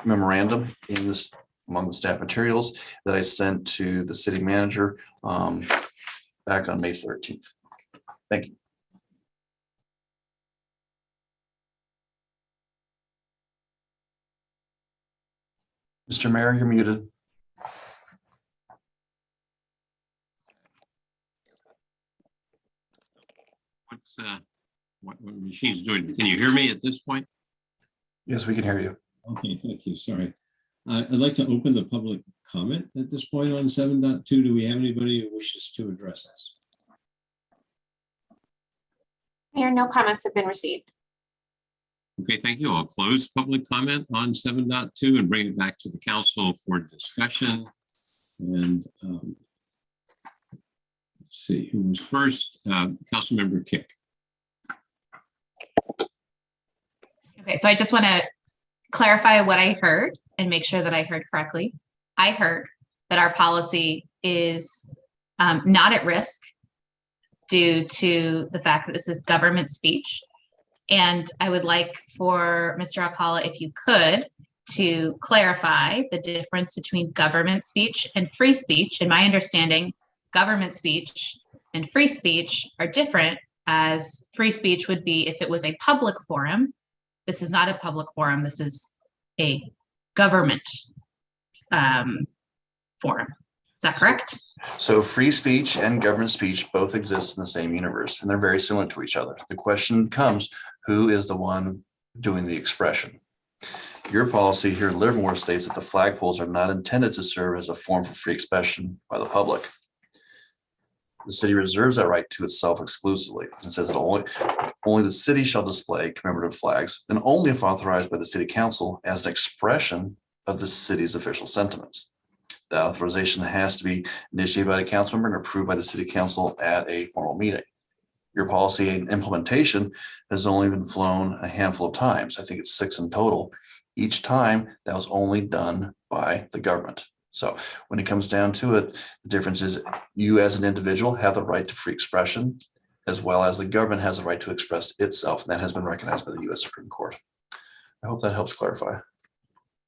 memorandum in this among the staff materials that I sent to the city manager back on May 13th. Thank you. Mr. Mayor, you're muted. What machine's doing? Can you hear me at this point? Yes, we can hear you. Okay, thank you. Sorry. I'd like to open the public comment at this point on 7.2. Do we have anybody who wishes to address us? Mayor, no comments have been received. Okay, thank you. I'll close public comment on 7.2 and bring it back to the council for discussion. And let's see, who was first? Councilmember Kick. Okay, so I just want to clarify what I heard and make sure that I heard correctly. I heard that our policy is not at risk due to the fact that this is government speech. And I would like for Mr. Alcala, if you could, to clarify the difference between government speech and free speech. In my understanding, government speech and free speech are different, as free speech would be if it was a public forum. This is not a public forum. This is a government forum. Is that correct? So free speech and government speech both exist in the same universe, and they're very similar to each other. The question becomes, who is the one doing the expression? Your policy here in Livermore states that the flagpoles are not intended to serve as a form for free expression by the public. The city reserves that right to itself exclusively. It says that only the city shall display commemorative flags, and only if authorized by the city council as an expression of the city's official sentiments. That authorization has to be initiated by the council member and approved by the city council at a formal meeting. Your policy and implementation has only been flown a handful of times. I think it's 6 in total. Each time that was only done by the government. So when it comes down to it, the difference is you as an individual have the right to free expression, as well as the government has the right to express itself. And that has been recognized by the U.S. Supreme Court. I hope that helps clarify.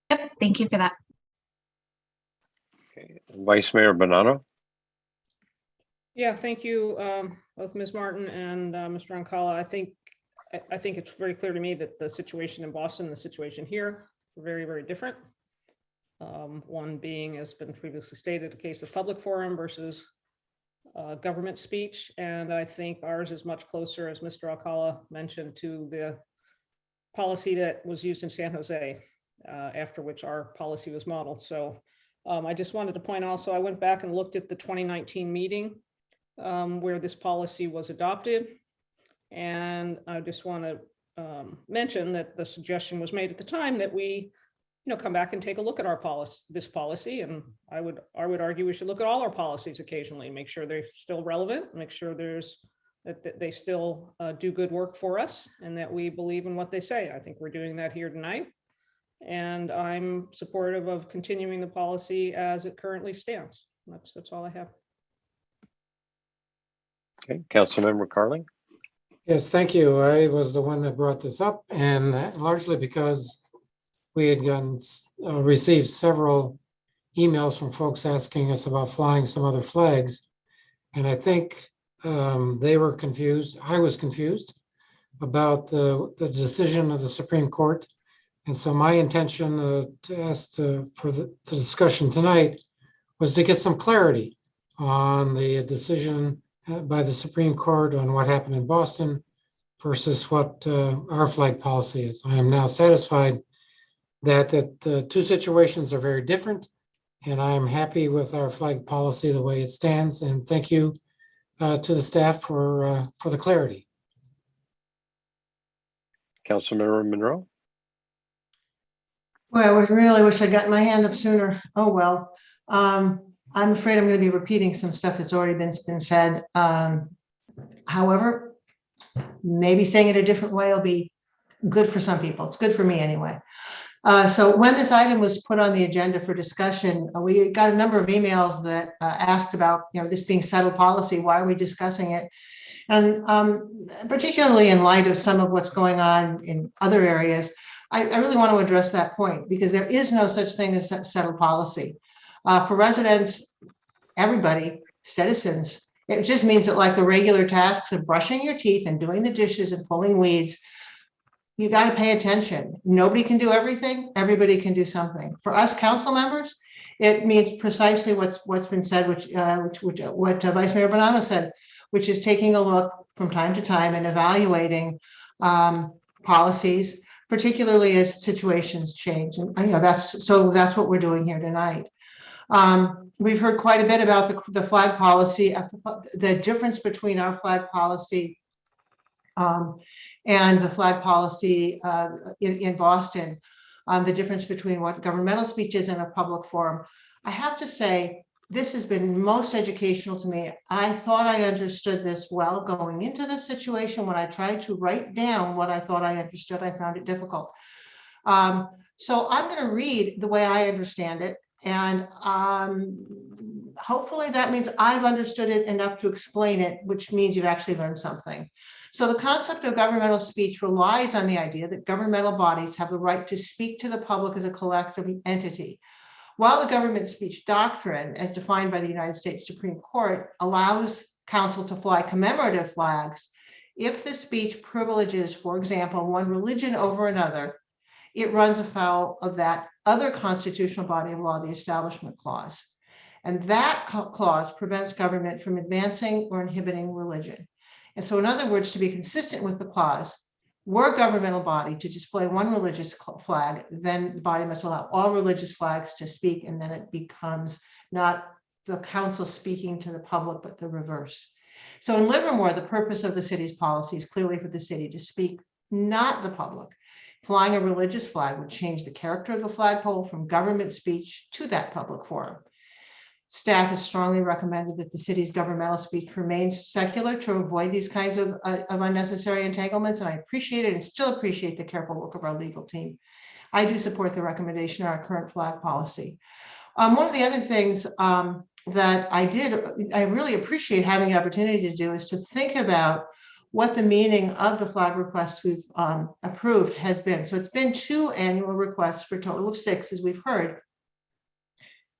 Yep, thank you for that. Okay, Vice Mayor Bonanno. Yeah, thank you, both Ms. Martin and Mr. Ancala. I think it's very clear to me that the situation in Boston, the situation here, are very, very different. One being, as been previously stated, a case of public forum versus government speech. And I think ours is much closer, as Mr. Alcala mentioned, to the policy that was used in San Jose, after which our policy was modeled. So I just wanted to point also, I went back and looked at the 2019 meeting where this policy was adopted. And I just want to mention that the suggestion was made at the time that we come back and take a look at our policy. And I would argue we should look at all our policies occasionally, make sure they're still relevant, make sure that they still do good work for us and that we believe in what they say. I think we're doing that here tonight. And I'm supportive of continuing the policy as it currently stands. That's all I have. Okay, Councilmember Carling. Yes, thank you. I was the one that brought this up, and largely because we had received several emails from folks asking us about flying some other flags. And I think they were confused. I was confused about the decision of the Supreme Court. And so my intention to ask for the discussion tonight was to get some clarity on the decision by the Supreme Court on what happened in Boston versus what our flag policy is. I am now satisfied that the two situations are very different And I am happy with our flag policy the way it stands. And thank you to the staff for the clarity. Councilmember Monroe. Well, I really wish I'd gotten my hand up sooner. Oh, well. I'm afraid I'm going to be repeating some stuff that's already been said. However, maybe saying it a different way will be good for some people. It's good for me anyway. So when this item was put on the agenda for discussion, we got a number of emails that asked about, this being settled policy. Why are we discussing it? And particularly in light of some of what's going on in other areas, I really want to address that point because there is no such thing as settled policy. For residents, everybody, citizens, it just means that like the regular tasks of brushing your teeth and doing the dishes and pulling weeds, you got to pay attention. Nobody can do everything. Everybody can do something. For us council members, it means precisely what's been said, what Vice Mayor Bonanno said, which is taking a look from time to time and evaluating policies, particularly as situations change. And that's what we're doing here tonight. We've heard quite a bit about the flag policy, the difference between our flag policy and the flag policy in Boston, the difference between what governmental speech is in a public forum. I have to say, this has been most educational to me. I thought I understood this well going into this situation. When I tried to write down what I thought I understood, I found it difficult. So I'm going to read the way I understand it. And hopefully that means I've understood it enough to explain it, which means you've actually learned something. So the concept of governmental speech relies on the idea that governmental bodies have the right to speak to the public as a collective entity. While the government speech doctrine, as defined by the United States Supreme Court, allows council to fly commemorative flags, if the speech privileges, for example, one religion over another, it runs afoul of that other constitutional body of law, the Establishment Clause. And that clause prevents government from advancing or inhibiting religion. And so in other words, to be consistent with the clause, were a governmental body to display one religious flag, then the body must allow all religious flags to speak, and then it becomes not the council speaking to the public, but the reverse. So in Livermore, the purpose of the city's policy is clearly for the city to speak, not the public. Flying a religious flag would change the character of the flagpole from government speech to that public forum. Staff has strongly recommended that the city's governmental speech remains secular to avoid these kinds of unnecessary entanglements, and I appreciate it and still appreciate the careful work of our legal team. I do support the recommendation on our current flag policy. One of the other things that I really appreciate having the opportunity to do is to think about what the meaning of the flag requests we've approved has been. So it's been 2 annual requests for a total of 6, as we've heard.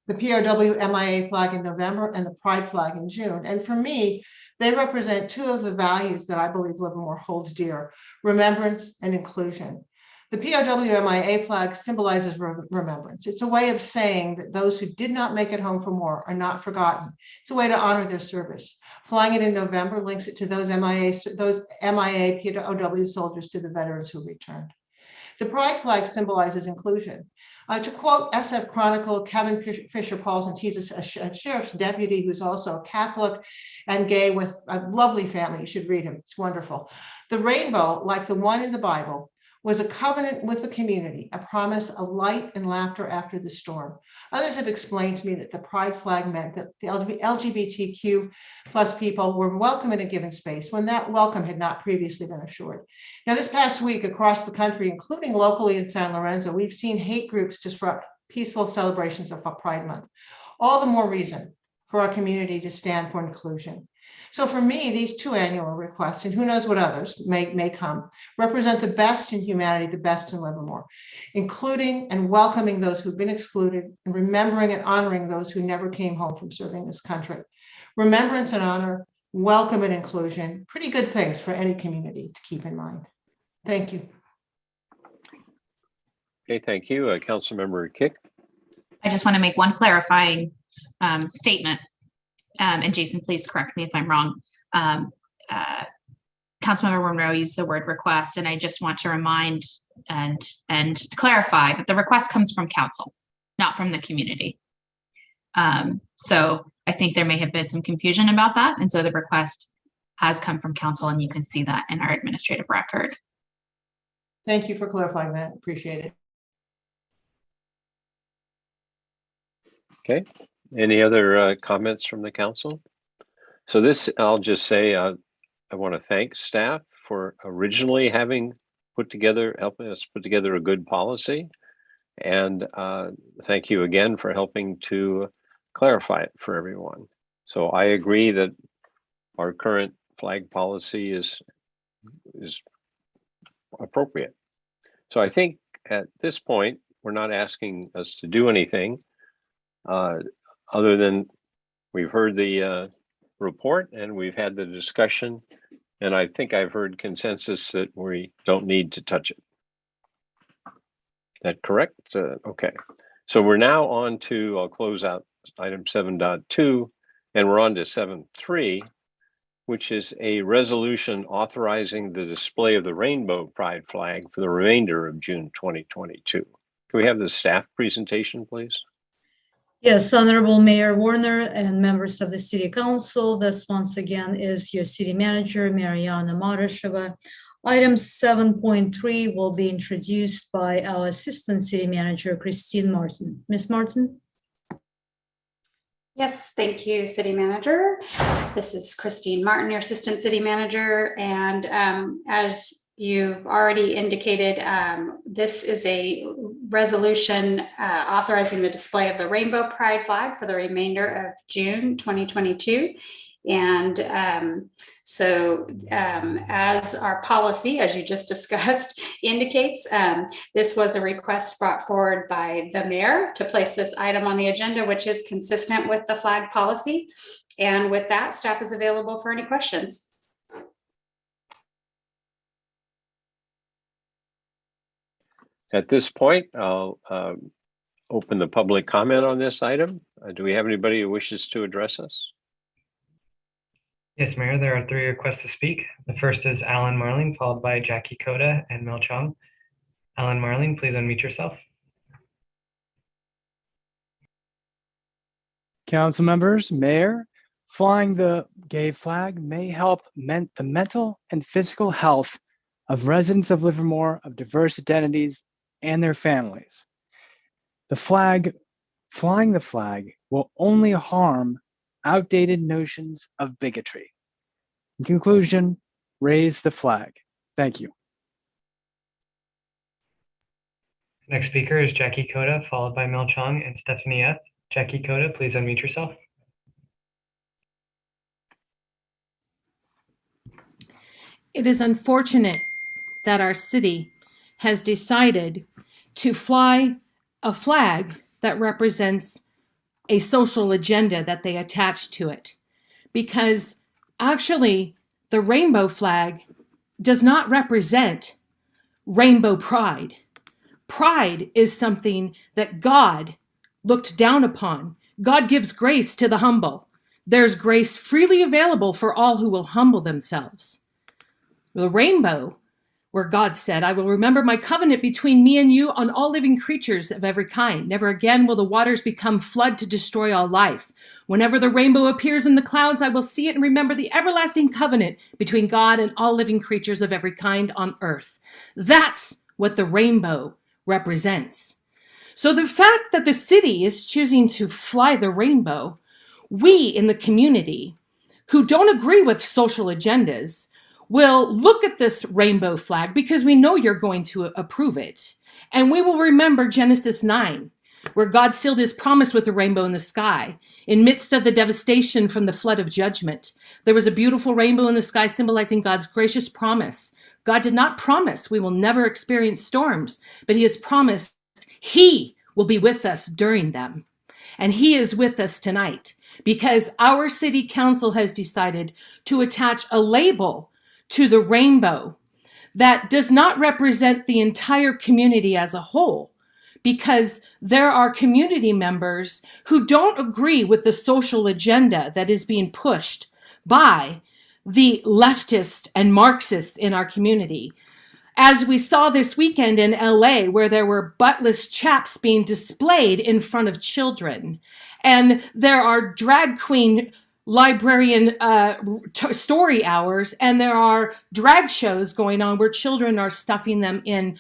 The POW MIA flag in November and the Pride flag in June. And for me, they represent 2 of the values that I believe Livermore holds dear: remembrance and inclusion. The POW MIA flag symbolizes remembrance. It's a way of saying that those who did not make it home from war are not forgotten. It's a way to honor their service. Flying it in November links it to those MIA POW soldiers, to the veterans who returned. The Pride flag symbolizes inclusion. To quote SF Chronicle, Kevin Fisher-Paulson, he's a sheriff's deputy who's also a Catholic and gay with a lovely family. You should read him. It's wonderful. The rainbow, like the one in the Bible, was a covenant with the community, a promise of light and laughter after the storm. Others have explained to me that the Pride flag meant that the LGBTQ plus people were welcome in a given space when that welcome had not previously been assured. Now, this past week across the country, including locally in San Lorenzo, we've seen hate groups disrupt peaceful celebrations of Pride Month. All the more reason for our community to stand for inclusion. So for me, these 2 annual requests, and who knows what others may come, represent the best in humanity, the best in Livermore, including and welcoming those who've been excluded, and remembering and honoring those who never came home from serving this country. Remembrance and honor, welcome and inclusion, pretty good things for any community to keep in mind. Thank you. Okay, thank you. Councilmember Kick. I just want to make one clarifying statement. And Jason, please correct me if I'm wrong. Councilmember Monroe used the word request, and I just want to remind and clarify that the request comes from council, not from the community. So I think there may have been some confusion about that. And so the request has come from council, and you can see that in our administrative record. Thank you for clarifying that. Appreciate it. Okay, any other comments from the council? So this, I'll just say, I want to thank staff for originally having helping us put together a good policy. And thank you again for helping to clarify it for everyone. So I agree that our current flag policy is appropriate. So I think at this point, we're not asking us to do anything other than we've heard the report and we've had the discussion. And I think I've heard consensus that we don't need to touch it. That correct? Okay. So we're now on to, I'll close out item 7.2, and we're on to 7.3, which is a resolution authorizing the display of the rainbow pride flag for the remainder of June 2022. Can we have the staff presentation, please? Yes, Honorable Mayor Warner and members of the City Council, this once again is your City Manager, Mariana Marasheva. Item 7.3 will be introduced by our Assistant City Manager, Christine Martin. Ms. Martin? Yes, thank you, City Manager. This is Christine Martin, your Assistant City Manager. And as you've already indicated, this is a resolution authorizing the display of the Rainbow Pride flag for the remainder of June 2022. And as our policy, as you just discussed, indicates, this was a request brought forward by the mayor to place this item on the agenda, which is consistent with the flag policy. And with that, staff is available for any questions. At this point, I'll open the public comment on this item. Do we have anybody who wishes to address us? Yes, Mayor, there are 3 requests to speak. The first is Alan Marling, followed by Jackie Koda and Mel Chong. Alan Marling, please unmute yourself. Council members, Mayor, flying the gay flag may help the mental and physical health of residents of Livermore of diverse identities and their families. Flying the flag will only harm outdated notions of bigotry. In conclusion, raise the flag. Thank you. Next speaker is Jackie Koda, followed by Mel Chong and Stephanie F. Jackie Koda, please unmute yourself. It is unfortunate that our city has decided to fly a flag that represents a social agenda that they attach to it. Because actually, the rainbow flag does not represent rainbow pride. Pride is something that God looked down upon. God gives grace to the humble. There's grace freely available for all who will humble themselves. The rainbow, where God said, I will remember my covenant between me and you on all living creatures of every kind. Never again will the waters become flood to destroy all life. Whenever the rainbow appears in the clouds, I will see it and remember the everlasting covenant between God and all living creatures of every kind on earth. That's what the rainbow represents. So the fact that the city is choosing to fly the rainbow, we in the community who don't agree with social agendas will look at this rainbow flag because we know you're going to approve it. And we will remember Genesis 9, where God sealed his promise with a rainbow in the sky. In midst of the devastation from the flood of judgment, there was a beautiful rainbow in the sky symbolizing God's gracious promise. God did not promise we will never experience storms, but he has promised he will be with us during them. And he is with us tonight because our city council has decided to attach a label to the rainbow that does not represent the entire community as a whole, because there are community members who don't agree with the social agenda that is being pushed by the leftists and Marxists in our community. As we saw this weekend in LA, where there were buttless chaps being displayed in front of children. And there are drag queen librarian story hours, and there are drag shows going on where children are stuffing them in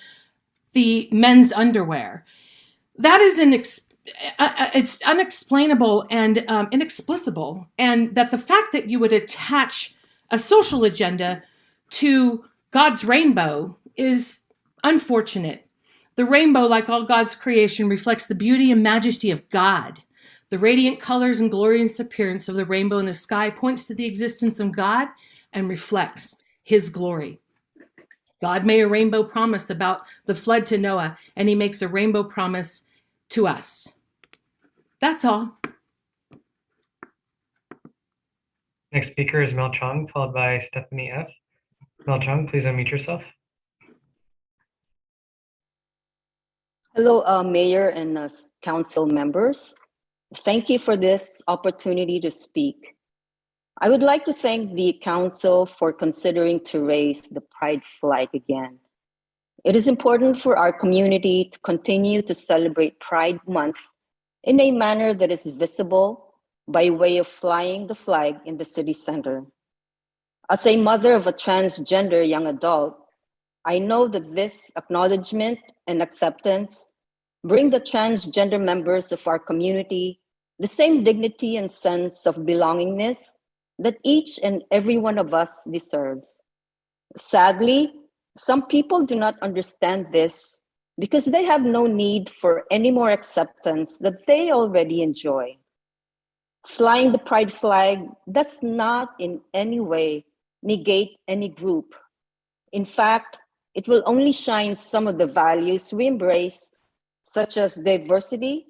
the men's underwear. That is it's unexplainable and inexplicable. And that the fact that you would attach a social agenda to God's rainbow is unfortunate. The rainbow, like all God's creation, reflects the beauty and majesty of God. The radiant colors and glorious appearance of the rainbow in the sky points to the existence of God and reflects his glory. God made a rainbow promise about the flood to Noah, and he makes a rainbow promise to us. That's all. Next speaker is Mel Chong, followed by Stephanie F. Mel Chong, please unmute yourself. Hello, Mayor and council members. Thank you for this opportunity to speak. I would like to thank the council for considering to raise the pride flag again. It is important for our community to continue to celebrate Pride Month in a manner that is visible by way of flying the flag in the city center. As a mother of a transgender young adult, I know that this acknowledgement and acceptance bring the transgender members of our community the same dignity and sense of belongingness that each and every one of us deserves. Sadly, some people do not understand this because they have no need for any more acceptance that they already enjoy. Flying the pride flag does not in any way negate any group. In fact, it will only shine some of the values we embrace, such as diversity,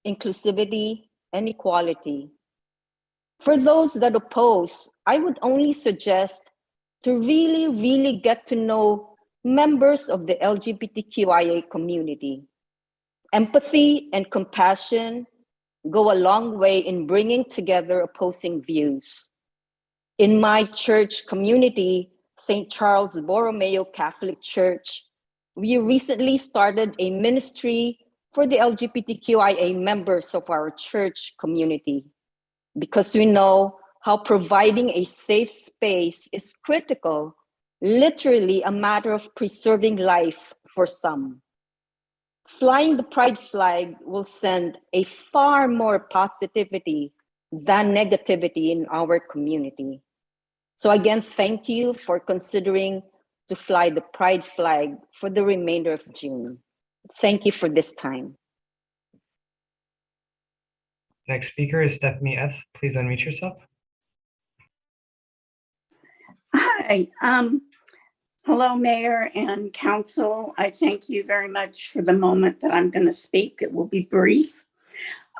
inclusivity, and equality. For those that oppose, I would only suggest to really get to know members of the LGBTQIA community. Empathy and compassion go a long way in bringing together opposing views. In my church community, St. Charles Borromeo Catholic Church, we recently started a ministry for the LGBTQIA members of our church community, because we know how providing a safe space is critical, literally a matter of preserving life for some. Flying the pride flag will send a far more positivity than negativity in our community. So again, thank you for considering to fly the pride flag for the remainder of June. Thank you for this time. Next speaker is Stephanie F. Please unmute yourself. Hi. Hello, Mayor and Council. I thank you very much for the moment that I'm going to speak. It will be brief.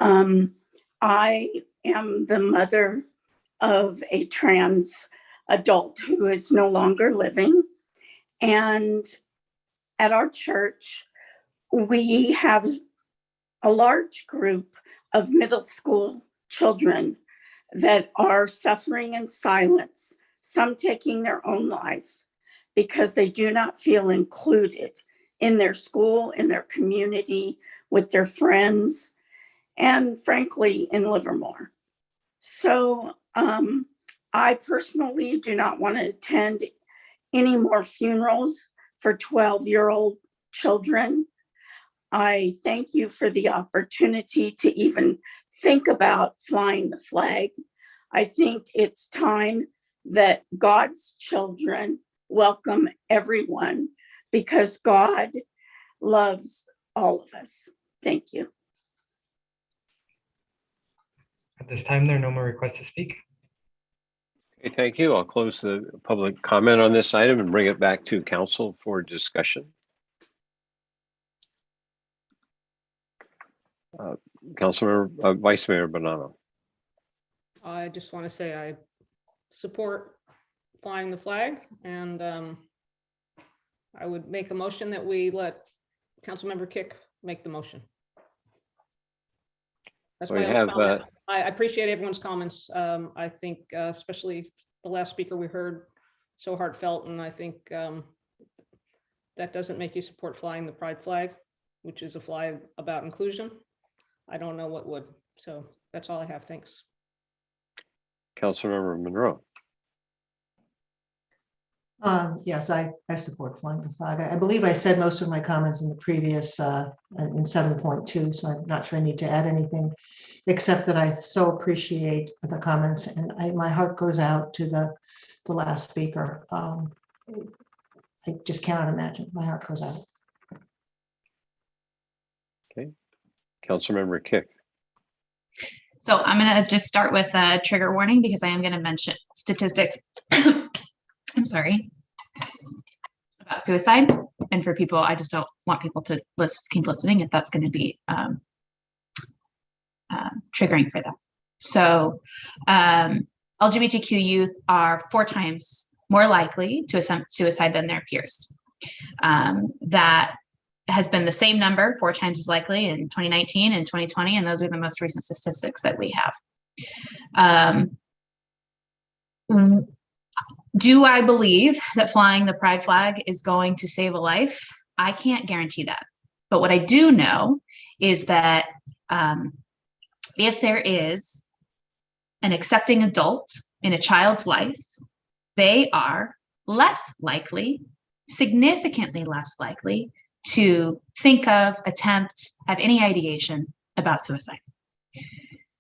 I am the mother of a trans adult who is no longer living. And at our church, we have a large group of middle school children that are suffering in silence, some taking their own life because they do not feel included in their school, in their community, with their friends, and frankly, in Livermore. So I personally do not want to attend any more funerals for 12-year-old children. I thank you for the opportunity to even think about flying the flag. I think it's time that God's children welcome everyone because God loves all of us. Thank you. At this time, there are no more requests to speak. Okay, thank you. I'll close the public comment on this item and bring it back to council for discussion. Councilmember, Vice Mayor Bonanno. I just want to say I support flying the flag, and I would make a motion that we let Councilmember Kick make the motion. That's my only comment. I appreciate everyone's comments. I think especially the last speaker we heard, so heartfelt, and I think that doesn't make you support flying the pride flag, which is a flag about inclusion. I don't know what would. So that's all I have. Thanks. Councilmember Monroe. Yes, I support flying the flag. I believe I said most of my comments in the previous, in 7.2, so I'm not sure I need to add anything, except that I so appreciate the comments, and my heart goes out to the last speaker. I just cannot imagine. My heart goes out. Okay. Councilmember Kick. So I'm going to just start with a trigger warning because I am going to mention statistics. I'm sorry, about suicide. And for people, I just don't want people to keep listening if that's going to be triggering for them. So LGBTQ youth are 4 times more likely to attempt suicide than their peers. That has been the same number 4 times as likely in 2019 and 2020, and those are the most recent statistics that we have. Do I believe that flying the pride flag is going to save a life? I can't guarantee that. But what I do know is that if there is an accepting adult in a child's life, they are less likely, significantly less likely, to think of, attempt, have any ideation about suicide.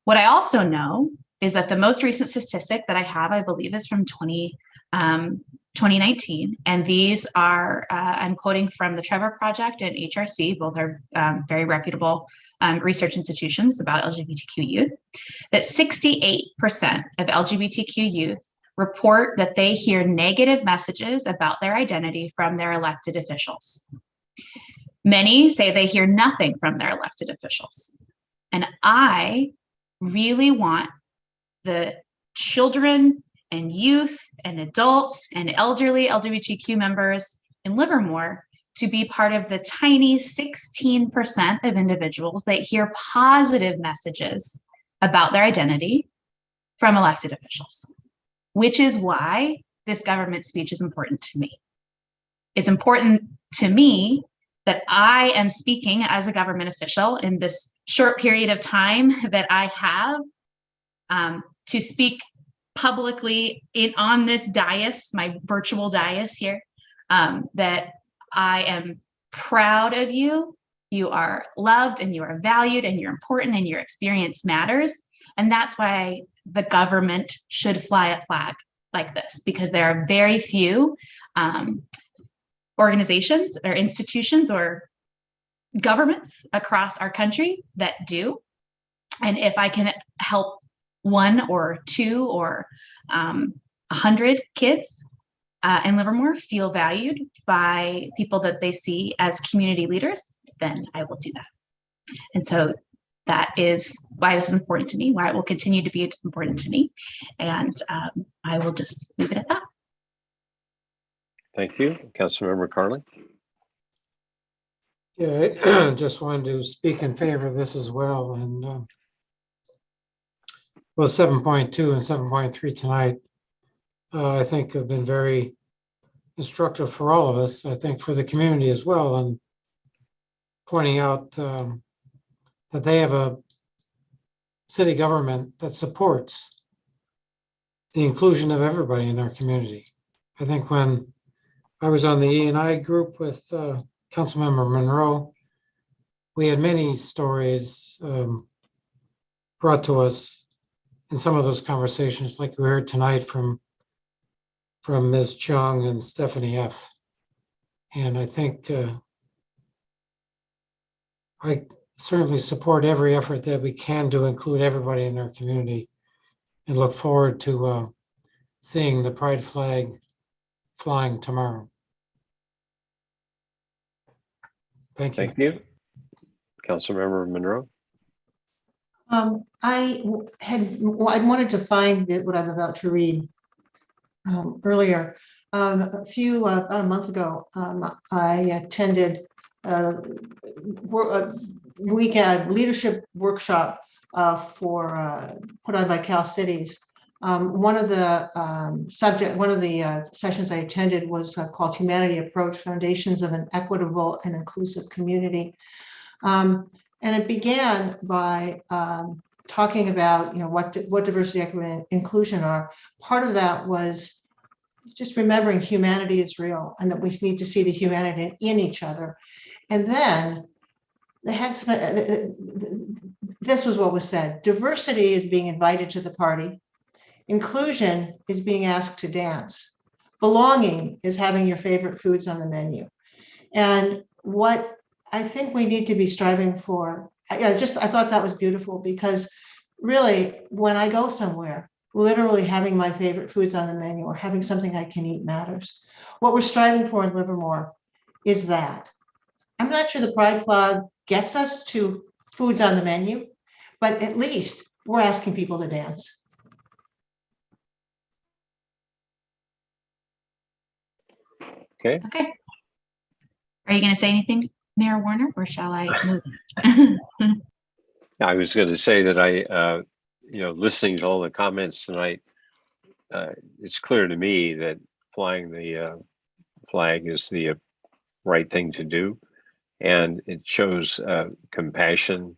What I also know is that the most recent statistic that I have, I believe, is from 2019. And these are, I'm quoting from the Trevor Project and HRC, both are very reputable research institutions about LGBTQ youth, that 68% of LGBTQ youth report that they hear negative messages about their identity from their elected officials. Many say they hear nothing from their elected officials. And I really want the children and youth and adults and elderly LGBTQ members in Livermore to be part of the tiny 16% of individuals that hear positive messages about their identity from elected officials, which is why this government speech is important to me. It's important to me that I am speaking as a government official in this short period of time that I have to speak publicly on this dais, my virtual dais here, that I am proud of you. You are loved and you are valued and you're important and your experience matters. And that's why the government should fly a flag like this, because there are very few organizations or institutions or governments across our country that do. And if I can help 1 or 2 or 100 kids in Livermore feel valued by people that they see as community leaders, then I will do that. And so that is why this is important to me, why it will continue to be important to me. And I will just leave it at that. Thank you. Councilmember Carlin. Yeah, I just wanted to speak in favor of this as well. And both 7.2 and 7.3 tonight, I think have been very instructive for all of us, I think for the community as well, and pointing out that they have a city government that supports the inclusion of everybody in our community. I think when I was on the E&I group with Councilmember Monroe, we had many stories brought to us in some of those conversations, like we heard tonight from Ms. Chung and Stephanie F. And I think I certainly support every effort that we can to include everybody in our community, and look forward to seeing the pride flag flying tomorrow. Thank you. Thank you. Councilmember Monroe. I wanted to find what I'm about to read earlier. About a month ago, I attended a weekend leadership workshop put on by Cal Cities. One of the sessions I attended was called Humanity Approach: Foundations of an Equitable and Inclusive Community. And it began by talking about, what diversity, equity, and inclusion are, part of that was just remembering humanity is real and that we need to see the humanity in each other. And then they had some, this was what was said: diversity is being invited to the party. Inclusion is being asked to dance. Belonging is having your favorite foods on the menu. And what I think we need to be striving for, I thought that was beautiful, because really, when I go somewhere, literally having my favorite foods on the menu or having something I can eat matters. What we're striving for in Livermore is that. I'm not sure the Pride flag gets us to foods on the menu, but at least we're asking people to dance. Okay. Okay. Are you going to say anything, Mayor Warner, or shall I move? I was going to say that I, listening to all the comments tonight, it's clear to me that flying the flag is the right thing to do. And it shows compassion,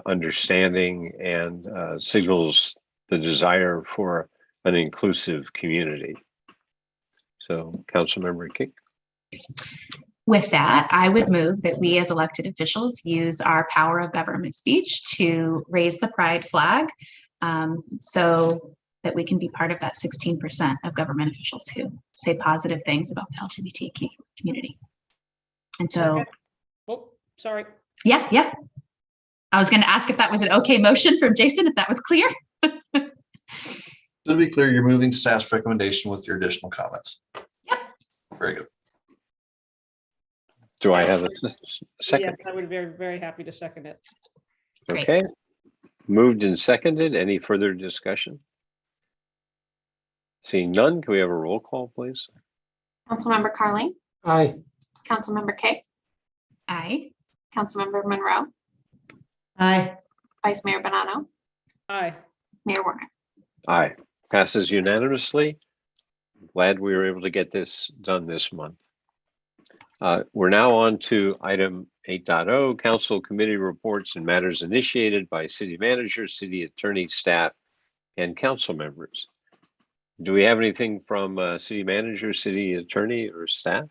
understanding, and signals the desire for an inclusive community. So, Councilmember Kick. With that, I would move that we as elected officials use our power of government speech to raise the pride flag, so that we can be part of that 16% of government officials who say positive things about the LGBTQ community. And so, oh, sorry. Yeah. I was going to ask if that was an okay motion from Jason, if that was clear. To be clear, you're moving staff's recommendation with your additional comments. Yep. Very good. Do I have a second? Yes, I would be very, very happy to second it. Okay. Moved and seconded. Any further discussion? Seeing none, can we have a roll call, please? Councilmember Carling, Aye. Councilmember Kick, Aye. Councilmember Monroe, Aye. Vice Mayor Bonanno, Aye. Mayor Warner. Aye. Passes unanimously. Glad we were able to get this done this month. We're now on to item 8.0, council committee reports and matters initiated by city manager, city attorney, staff, and council members. Do we have anything from city manager, city attorney, or staff?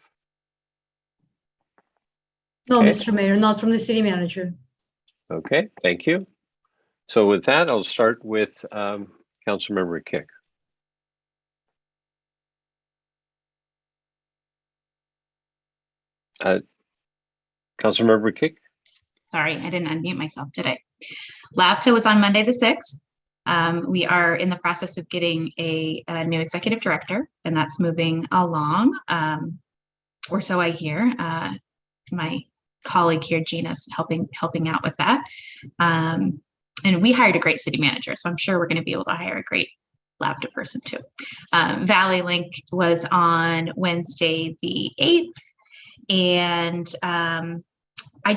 No, Okay. Mr. Mayor, not from the city manager. Okay, thank you. So with that, I'll start with Councilmember Kick. Councilmember Kick? Sorry, I didn't unmute myself today. LAVTA was on Monday the 6th. We are in the process of getting a new executive director, and that's moving along, or so I hear. My colleague here, Gina's helping out with that. And we hired a great city manager, so I'm sure we're going to be able to hire a great LAVTA person too. Valley Link was on Wednesday the 8th. And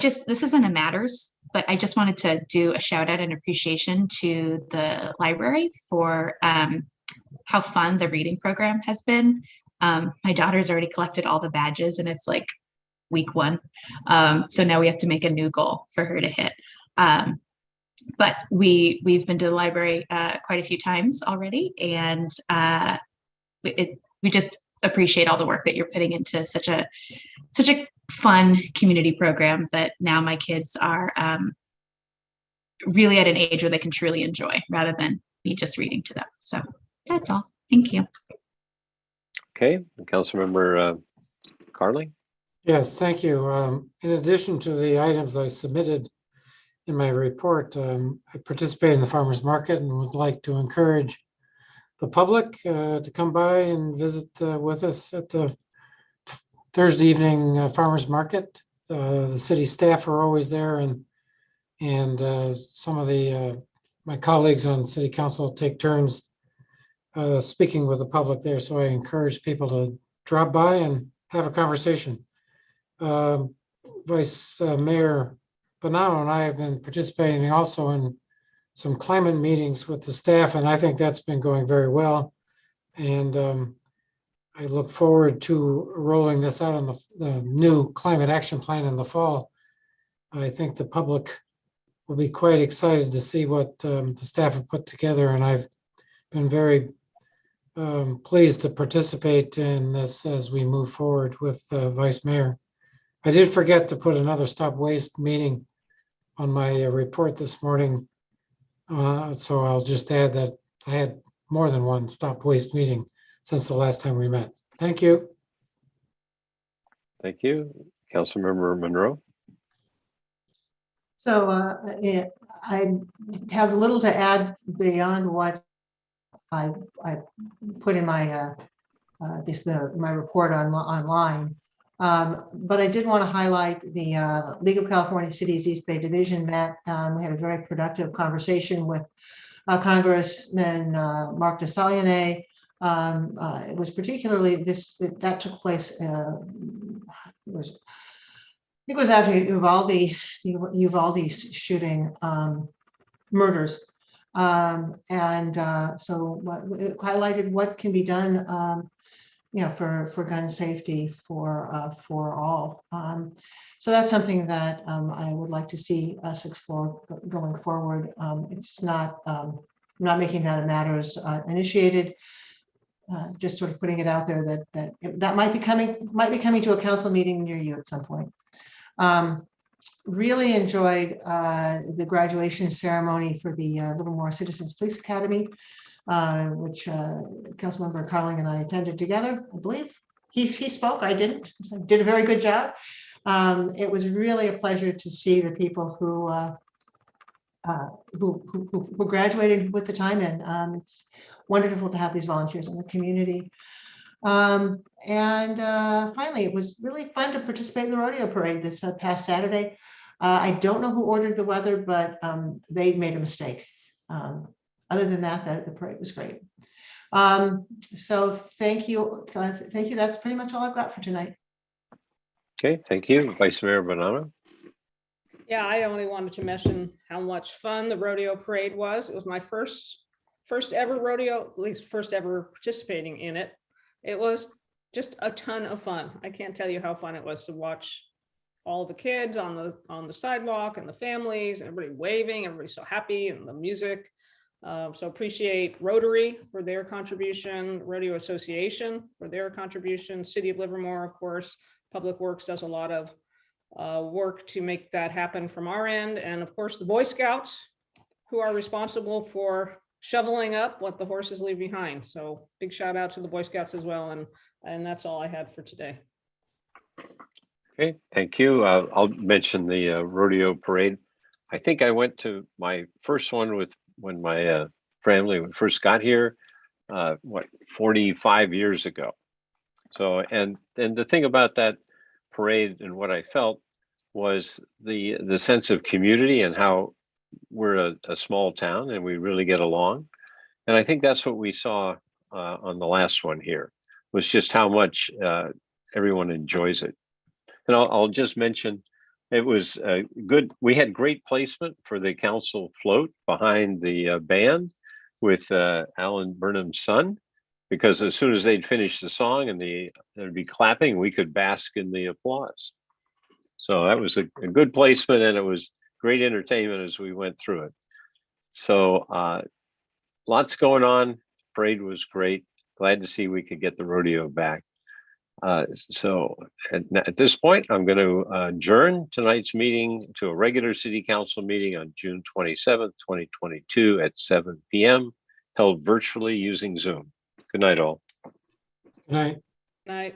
this isn't a matters, but I just wanted to do a shout out and appreciation to the library for how fun the reading program has been. My daughter's already collected all the badges and it's like week 1. So now we have to make a new goal for her to hit. But we've been to the library quite a few times already, and we just appreciate all the work that you're putting into such a fun community program that now my kids are really at an age where they can truly enjoy rather than me just reading to them. So that's all. Thank you. Okay, Councilmember Carling. Yes, thank you. In addition to the items I submitted in my report, I participate in the farmers market and would like to encourage the public to come by and visit with us at the Thursday evening farmers market. The city staff are always there, and some of my colleagues on city council take turns speaking with the public there. So I encourage people to drop by and have a conversation. Vice Mayor Bonanno and I have been participating also in some climate meetings with the staff, and I think that's been going very well. And I look forward to rolling this out on the new climate action plan in the fall. I think the public will be quite excited to see what the staff have put together, and I've been very pleased to participate in this as we move forward with Vice Mayor. I did forget to put another Stop Waste meeting on my report this morning. So I'll just add that I had more than one Stop Waste meeting since the last time we met. Thank you. Thank you. Councilmember Monroe. So I have little to add beyond what I put in my my report online. But I did want to highlight the League of California Cities East Bay Division met. We had a very productive conversation with Congressman Mark DeSaulnier. It was particularly that took place. It was after Uvalde's shooting murders. So it highlighted what can be done, for gun safety for all. So that's something that I would like to see us explore going forward. It's not, I'm not making that a matters initiated. Just sort of putting it out there that might be coming to a council meeting near you at some point. Really enjoyed the graduation ceremony for the Livermore Citizens Police Academy, which Councilmember Carling and I attended together, I believe. He spoke, I didn't. So did a very good job. It was really a pleasure to see the people who graduated with the time in. It's wonderful to have these volunteers in the community. Finally, it was really fun to participate in the rodeo parade this past Saturday. I don't know who ordered the weather, but they made a mistake. Other than that, the parade was great. So thank you. Thank you. That's pretty much all I've got for tonight. Okay, thank you. Vice Mayor Bonanno. Yeah, I only wanted to mention how much fun the rodeo parade was. It was my first ever rodeo, at least first ever participating in it. It was just a ton of fun. I can't tell you how fun it was to watch all the kids on the sidewalk and the families, and everybody waving, everybody's so happy, and the music. So appreciate Rotary for their contribution, Rodeo Association for their contribution, City of Livermore, of course. Public Works does a lot of work to make that happen from our end. And of course, the Boy Scouts, who are responsible for shoveling up what the horses leave behind. So big shout out to the Boy Scouts as well. And that's all I had for today. Okay, thank you. I'll mention the rodeo parade. I think I went to my first one when my family first got here, 45 years ago. So, and the thing about that parade and what I felt was the sense of community and how we're a small town and we really get along. And I think that's what we saw on the last one here, was just how much everyone enjoys it. And I'll just mention, it was good. We had great placement for the council float behind the band with Alan Burnham's son, because as soon as they'd finish the song and there'd be clapping, we could bask in the applause. So that was a good placement, and it was great entertainment as we went through it. So lots going on. Parade was great. Glad to see we could get the rodeo back. So at this point, I'm going to adjourn tonight's meeting to a regular city council meeting on June 27th, 2022 at 7 p.m. held virtually using Zoom. Good night, all. Good night. Night.